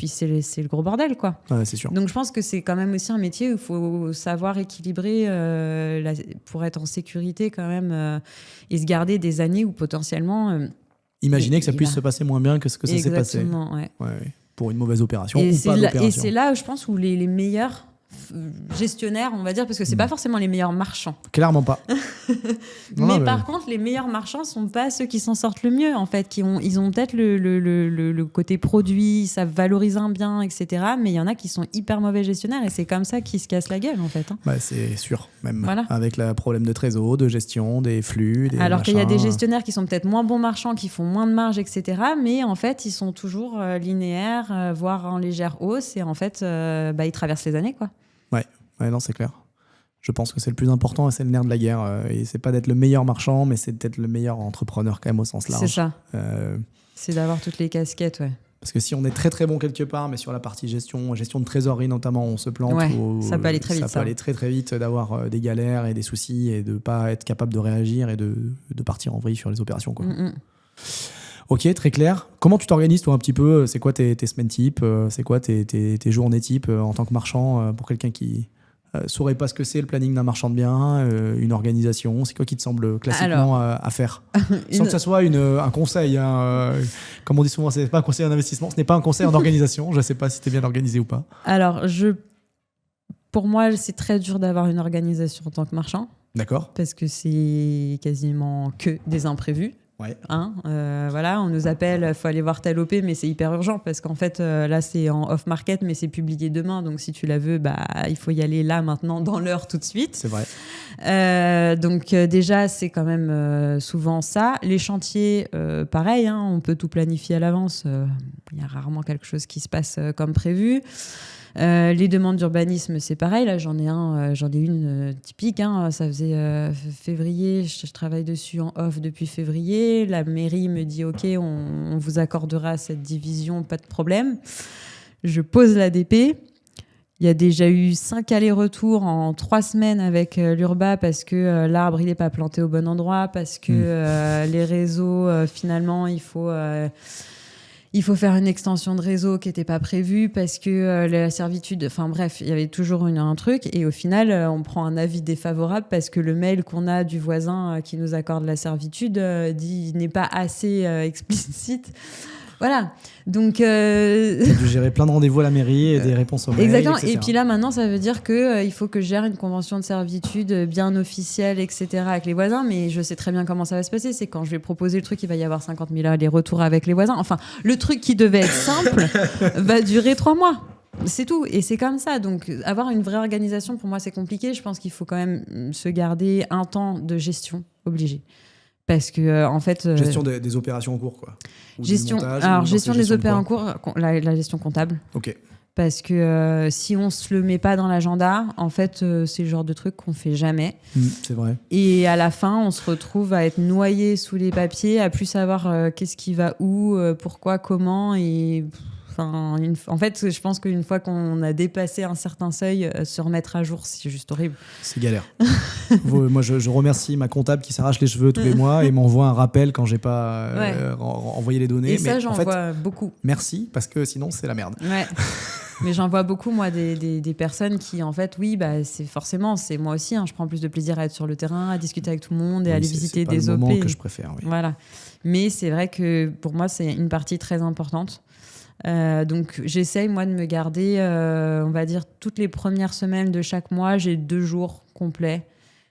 c'est le gros bordel quoi. Ouais, c'est sûr. Donc je pense que c'est quand même aussi un métier où il faut savoir équilibrer pour être en sécurité quand même et se garder des années où potentiellement. Imaginez que ça puisse se passer moins bien que ce que ça s'est passé. Exactement, ouais. Pour une mauvaise opération Et ou pas d'opération. Et c'est là, je pense, où les meilleurs gestionnaires, on va dire, parce que c'est pas forcément les meilleurs marchands. Clairement pas. Mais par contre, les meilleurs marchands sont pas ceux qui s'en sortent le mieux, en fait. Ils ont peut-être le côté produit, ils savent valoriser un bien, etc. Mais il y en a qui sont hyper mauvais gestionnaires et c'est comme ça qu'ils se cassent la gueule, en fait. Bah, c'est sûr, même. Voilà. Avec le problème de trésor, de gestion, des flux, des Alors qu'il y a des machins. gestionnaires qui sont peut-être moins bons marchands, qui font moins de marge, etc. Mais en fait, ils sont toujours linéaires, voire en légère hausse. Et en fait, ils traversent les années, quoi. Ouais, non, c'est clair. Je pense que c'est le plus important et c'est le nerf de la guerre. Et c'est pas d'être le meilleur marchand, mais c'est d'être le meilleur entrepreneur quand même au sens large. C'est ça. C'est d'avoir toutes les casquettes, ouais. Parce que si on est très très bon quelque part, mais sur la partie gestion de trésorerie notamment, on se plante. Ouais, ça peut aller très vite. Ça peut aller très très vite d'avoir des galères et des soucis et de pas être capable de réagir et de partir en vrille sur les opérations, quoi. Ok, très clair. Comment tu t'organises toi un petit peu? C'est quoi tes semaines types? C'est quoi tes journées types en tant que marchand pour quelqu'un qui saurait pas ce que c'est le planning d'un marchand de biens, une organisation? C'est quoi qui te semble classiquement à faire? Sans que ça soit un conseil. Comme on dit souvent, c'est pas un conseil en investissement, ce n'est pas un conseil en organisation. Je sais pas si tu es bien organisé ou pas. Alors, pour moi, c'est très dur d'avoir une organisation en tant que marchand. D'accord. Parce que c'est quasiment que des imprévus. Ouais. Voilà, on nous appelle, faut aller voir tel OP, mais c'est hyper urgent parce qu'en fait, là, c'est en off-market, mais c'est publié demain. Donc, si tu la veux, il faut y aller là, maintenant, dans l'heure, tout de suite. C'est vrai. Donc, déjà, c'est quand même souvent ça. Les chantiers, pareil, on peut tout planifier à l'avance. Il y a rarement quelque chose qui se passe comme prévu. Les demandes d'urbanisme, c'est pareil. Là, j'en ai une typique. Ça faisait février. Je travaille dessus en off depuis février. La mairie me dit OK, on vous accordera cette division, pas de problème. Je pose l'ADP. Il y a déjà eu 5 allers-retours en 3 semaines avec l'Urba parce que l'arbre il n'est pas planté au bon endroit, parce que les réseaux, finalement, il faut faire une extension de réseau qui n'était pas prévue parce que la servitude... Enfin bref, il y avait toujours un truc. Et au final, on prend un avis défavorable parce que le mail qu'on a du voisin qui nous accorde la servitude n'est pas assez explicite. Voilà. Donc... Tu as dû gérer plein de rendez-vous à la mairie et des réponses aux mails, exactement. etc. Et puis là, maintenant, ça veut dire qu'il faut que je gère une convention de servitude bien officielle, etc. avec les voisins. Mais je sais très bien comment ça va se passer. C'est quand je vais proposer le truc, il va y avoir 50 000 allers-retours avec les voisins. Enfin, le truc qui devait être simple va durer 3 mois. C'est tout. Et c'est comme ça. Donc, avoir une vraie organisation, pour moi, c'est compliqué. Je pense qu'il faut quand même se garder un temps de gestion obligé. Parce que, en fait... gestion des opérations en cours, quoi. Ou gestion des opérations en cours, la gestion comptable. Ok. Parce que si on se le met pas dans l'agenda, en fait, c'est le genre de truc qu'on fait jamais. C'est vrai. Et à la fin, on se retrouve à être noyé sous les papiers, à plus savoir qu'est-ce qui va où, pourquoi, comment. Et en fait, je pense qu'une fois qu'on a dépassé un certain seuil, se remettre à jour, c'est juste horrible. C'est galère. Moi, je remercie ma comptable qui s'arrache les cheveux tous les mois et m'envoie un rappel quand j'ai pas envoyé les données. Et ça, j'en vois beaucoup. Merci, parce que sinon, c'est la merde. Ouais. Mais j'en vois beaucoup, moi, des personnes qui, en fait, c'est moi aussi. Je prends plus de plaisir à être sur le terrain, à discuter avec tout le monde et à aller visiter des OP. C'est le moment que je préfère, oui. Voilà. Mais c'est vrai que pour moi, c'est une partie très importante. Donc j'essaye moi de me garder, on va dire toutes les premières semaines de chaque mois, j'ai 2 jours complets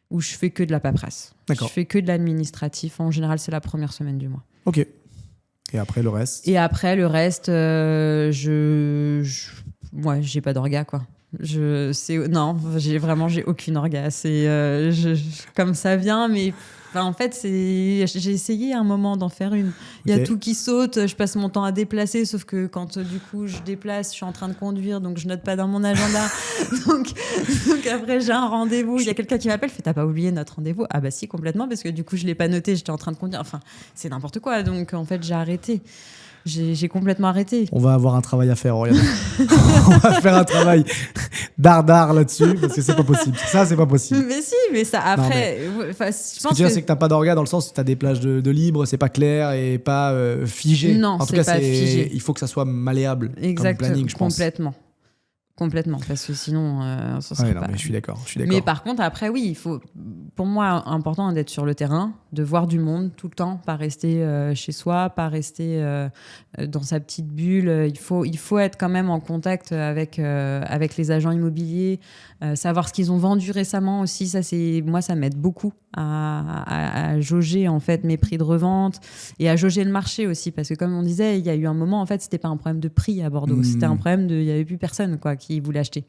où je fais que de la paperasse. D'accord. Je fais que de l'administratif. En général, c'est la première semaine du mois. Ok. Et après le reste? Et après le reste, j'ai pas d'orga quoi. J'ai aucune orga. C'est comme ça vient, mais en fait, j'ai essayé à un moment d'en faire une. Il y a tout qui saute, je passe mon temps à déplacer, sauf que quand du coup je déplace, je suis en train de conduire, donc je note pas dans mon agenda. donc après, j'ai un rendez-vous, il y a quelqu'un qui m'appelle, fait t'as pas oublié notre rendez-vous? Ah bah si, complètement, parce que du coup je l'ai pas noté, j'étais en train de conduire. Enfin, c'est n'importe quoi, donc en fait j'ai arrêté. J'ai complètement arrêté. On va avoir un travail à faire, Oriana. On va faire un travail d'art là-dessus, parce que c'est pas possible. Ça, c'est pas possible. Mais si, mais ça, après... je Ce que pense tu veux dire, c'est que t'as pas d'orga dans le sens où t'as des plages de libre, c'est pas clair et pas figé. Non, en tout c'est cas, pas figé. Il faut que ça soit malléable Exact, comme planning, je pense. Complètement, parce que sinon, ça serait Ouais, non, pas... mais je suis d'accord. Mais par contre, après, oui, il faut, pour moi, important d'être sur le terrain, de voir du monde tout le temps, pas rester chez soi, pas rester dans sa petite bulle. Il faut être quand même en contact avec les agents immobiliers, savoir ce qu'ils ont vendu récemment aussi. Moi, ça m'aide beaucoup à jauger en fait mes prix de revente et à jauger le marché aussi, parce que comme on disait, il y a eu un moment, en fait, c'était pas un problème de prix à Bordeaux, c'était un problème il y avait plus personne qui voulait acheter.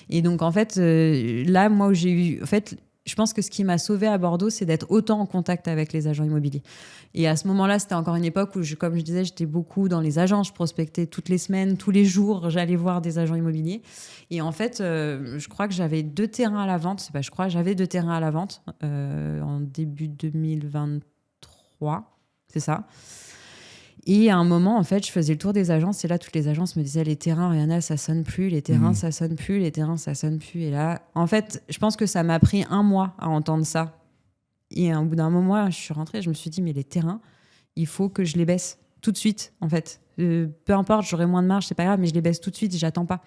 Et donc, en fait, là, moi, où j'ai eu... En fait, je pense que ce qui m'a sauvée à Bordeaux, c'est d'être autant en contact avec les agents immobiliers. Et à ce moment-là, c'était encore une époque où, comme je disais, j'étais beaucoup dans les agences. Je prospectais toutes les semaines, tous les jours, j'allais voir des agents immobiliers. Et en fait, je crois que j'avais 2 terrains à la vente. J'avais 2 terrains à la vente en début 2023. C'est ça. Et à un moment, en fait, je faisais le tour des agences et là, toutes les agences me disaient les terrains, Oriana, ça sonne plus, les terrains, ça sonne plus, les terrains, ça sonne plus. Et là, en fait, je pense que ça m'a pris 1 mois à entendre ça. Et au bout d'un moment, je suis rentrée, je me suis dit, mais les terrains, il faut que je les baisse tout de suite, en fait. Peu importe, j'aurai moins de marge, c'est pas grave, mais je les baisse tout de suite, j'attends pas.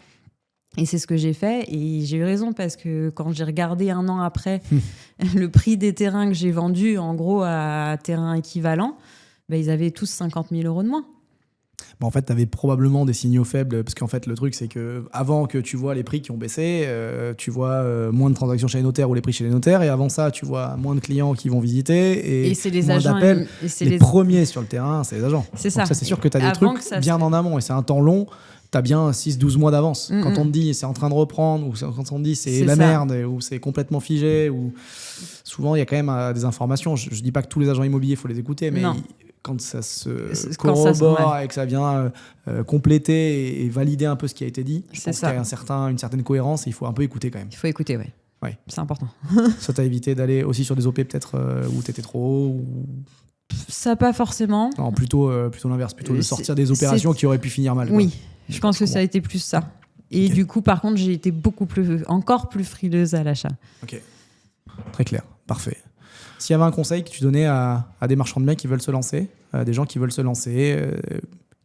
Et c'est ce que j'ai fait et j'ai eu raison parce que quand j'ai regardé 1 an après le prix des terrains que j'ai vendus, en gros, à terrain équivalent, ils avaient tous 50 000 € de moins. En fait, tu avais probablement des signaux faibles, parce qu'en fait, le truc, c'est que avant que tu vois les prix qui ont baissé, tu vois moins de transactions chez les notaires ou les prix chez les notaires, et avant ça, tu vois moins de clients qui vont visiter, et c'est les moins agents, d'appels. Les premiers sur le terrain, c'est les agents. C'est ça. ça. C'est sûr que tu as des trucs bien en amont, et c'est un temps long. Tu as bien 6-12 mois d'avance. Quand on te dit c'est en train de reprendre, ou quand on te dit c'est la merde, ou c'est complètement figé, ou souvent, il y a quand même des informations. Je ne dis pas que tous les agents immobiliers, il faut les écouter, mais quand ça se corrobore et que ça vient compléter et valider un peu ce qui a été dit, je pense qu'il y a une certaine cohérence et il faut un peu écouter quand même. Il faut écouter, ouais. C'est important. Ça t'a évité d'aller aussi sur des OP peut-être où t'étais trop haut ou... Ça, pas forcément. Non, plutôt l'inverse, plutôt de sortir des opérations qui auraient pu finir mal. Oui, je pense que ça a été plus ça. Et du coup, par contre, j'ai été encore plus frileuse à l'achat. Ok, très clair, parfait. S'il y avait un conseil que tu donnais à des marchands de biens qui veulent se lancer, à des gens qui veulent se lancer,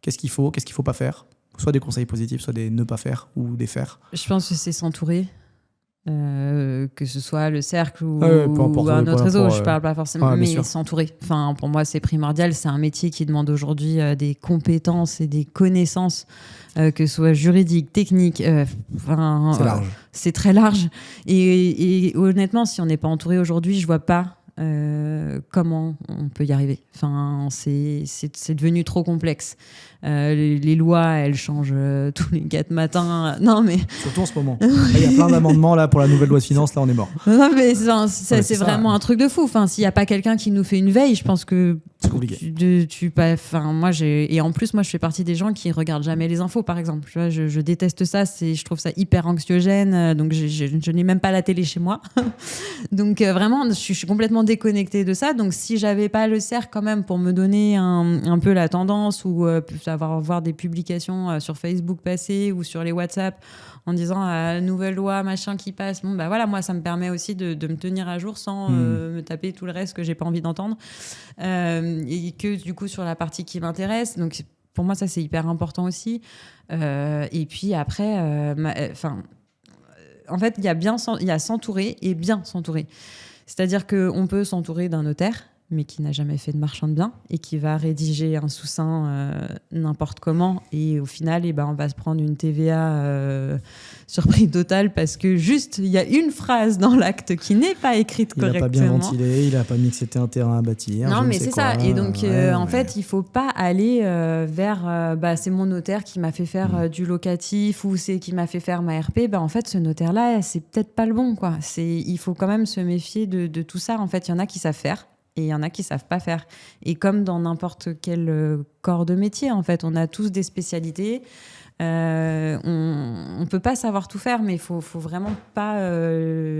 qu'est-ce qu'il faut pas faire? Soit des conseils positifs, soit des ne pas faire ou des faire. Je pense que c'est s'entourer. Que ce soit le cercle ou, ou un autre réseau, je parle pas forcément, mais sûr. s'entourer. Enfin, pour moi, c'est primordial. C'est un métier qui demande aujourd'hui des compétences et des connaissances, que ce soit juridiques, techniques. C'est large. C'est très large. Et honnêtement, si on n'est pas entouré aujourd'hui, je vois pas comment on peut y arriver. Enfin, c'est devenu trop complexe. Les lois, elles changent tous les 4 matins. Non, mais... Surtout en ce moment. Il y a plein d'amendements là, pour la nouvelle loi de finances. Là, on est mort. Non, mais c'est vraiment un truc de fou. Enfin, s'il n'y a pas quelqu'un qui nous fait une veille, je pense que... C'est compliqué. Et en plus, moi, je fais partie des gens qui regardent jamais les infos, par exemple. Tu vois, je déteste ça. Je trouve ça hyper anxiogène. Donc, je n'ai même pas la télé chez moi. Donc, vraiment, je suis complètement déconnectée de ça. Donc, si j'avais pas le cercle quand même pour me donner un peu la tendance ou voir des publications sur Facebook passer ou sur les WhatsApp en disant nouvelle loi, machin qui passe. Bon, bah voilà, moi, ça me permet aussi de me tenir à jour sans me taper tout le reste que j'ai pas envie d'entendre. Et que du coup, sur la partie qui m'intéresse. Donc, pour moi, ça, c'est hyper important aussi. Et puis après, en fait, il y a s'entourer et bien s'entourer. C'est-à-dire qu'on peut s'entourer d'un notaire, mais qui n'a jamais fait de marchand de biens et qui va rédiger un sous-seing n'importe comment. Et au final, on va se prendre une TVA surprise totale parce que juste, il y a une phrase dans l'acte qui n'est pas écrite correctement. Il n'a pas bien ventilé, il n'a pas mis que c'était un terrain à bâtir. Non, mais c'est ça. Et donc, en fait, il ne faut pas aller vers c'est mon notaire qui m'a fait faire du locatif ou c'est qui m'a fait faire ma RP. En fait, ce notaire-là, c'est peut-être pas le bon, quoi. Il faut quand même se méfier de tout ça. En fait, il y en a qui savent faire. Et il y en a qui ne savent pas faire. Et comme dans n'importe quel corps de métier, en fait, on a tous des spécialités. On ne peut pas savoir tout faire, mais il ne faut vraiment pas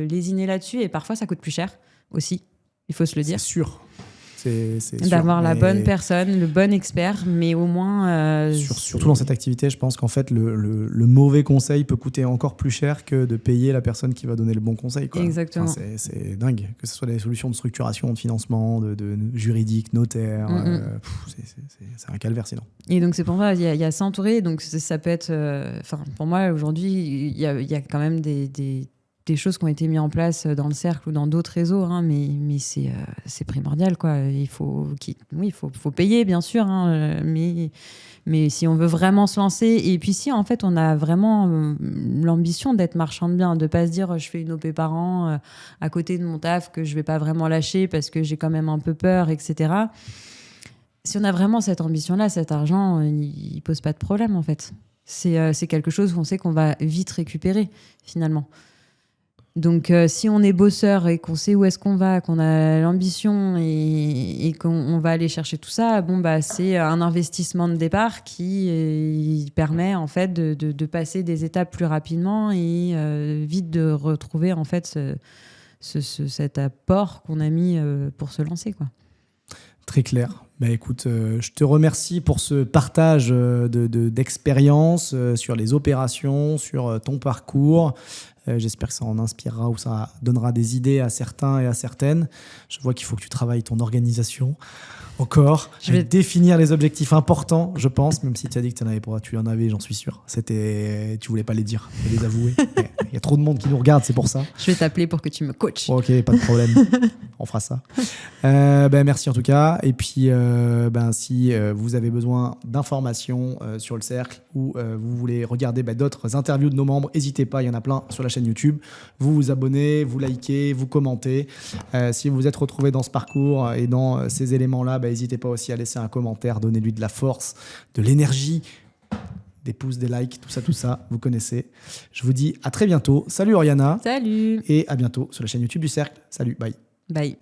lésiner là-dessus. Et parfois, ça coûte plus cher aussi. Il faut se le dire. C'est c'est sûr. D'avoir la Mais bonne personne, le bon expert, mais au moins... surtout dans cette activité, je pense qu'en fait, le mauvais conseil peut coûter encore plus cher que de payer la personne qui va donner le bon conseil, quoi. Exactement. Enfin, c'est dingue, que ce soit des solutions de structuration, de financement, de juridique, notaire. C'est un calvaire sinon. Et donc c'est pour ça, il y a s'entourer, donc ça peut être... pour moi, aujourd'hui, il y a quand même des choses qui ont été mises en place dans le cercle ou dans d'autres réseaux, hein, mais c'est primordial, quoi. Il faut payer, bien sûr, hein, mais si on veut vraiment se lancer, et puis si en fait on a vraiment l'ambition d'être marchand de biens, de pas se dire je fais une OP par an à côté de mon taf que je vais pas vraiment lâcher parce que j'ai quand même un peu peur, etc. Si on a vraiment cette ambition-là, cet argent, il pose pas de problème en fait. C'est quelque chose qu'on sait qu'on va vite récupérer finalement. Donc, si on est bosseur et qu'on sait où est-ce qu'on va, qu'on a l'ambition et qu'on va aller chercher tout ça, c'est un investissement de départ qui permet en fait de passer des étapes plus rapidement et vite de retrouver en fait cet apport qu'on a mis pour se lancer, quoi. Très clair. Écoute, je te remercie pour ce partage d'expérience sur les opérations, sur ton parcours. J'espère que ça en inspirera ou ça donnera des idées à certains et à certaines. Je vois qu'il faut que tu travailles ton organisation encore. Je vais définir les objectifs importants, je pense, même si tu as dit que tu en avais, j'en suis sûr. Tu voulais pas les dire, mais les avouer. Il y a trop de monde qui nous regarde, c'est pour ça. Je vais t'appeler pour que tu me coaches. Ok, pas de problème. On fera ça. Merci en tout cas. Et puis, si vous avez besoin d'informations sur le cercle ou vous voulez regarder d'autres interviews de nos membres, n'hésitez pas, il y en a plein sur la chaîne YouTube. Vous vous abonnez, vous likez, vous commentez. Si vous vous êtes retrouvé dans ce parcours et dans ces éléments-là, n'hésitez pas aussi à laisser un commentaire, donnez-lui de la force, de l'énergie, des pouces, des likes, tout ça, vous connaissez. Je vous dis à très bientôt. Salut Oriana. Salut. Et à bientôt sur la chaîne YouTube du Cercle. Salut, bye. Bye.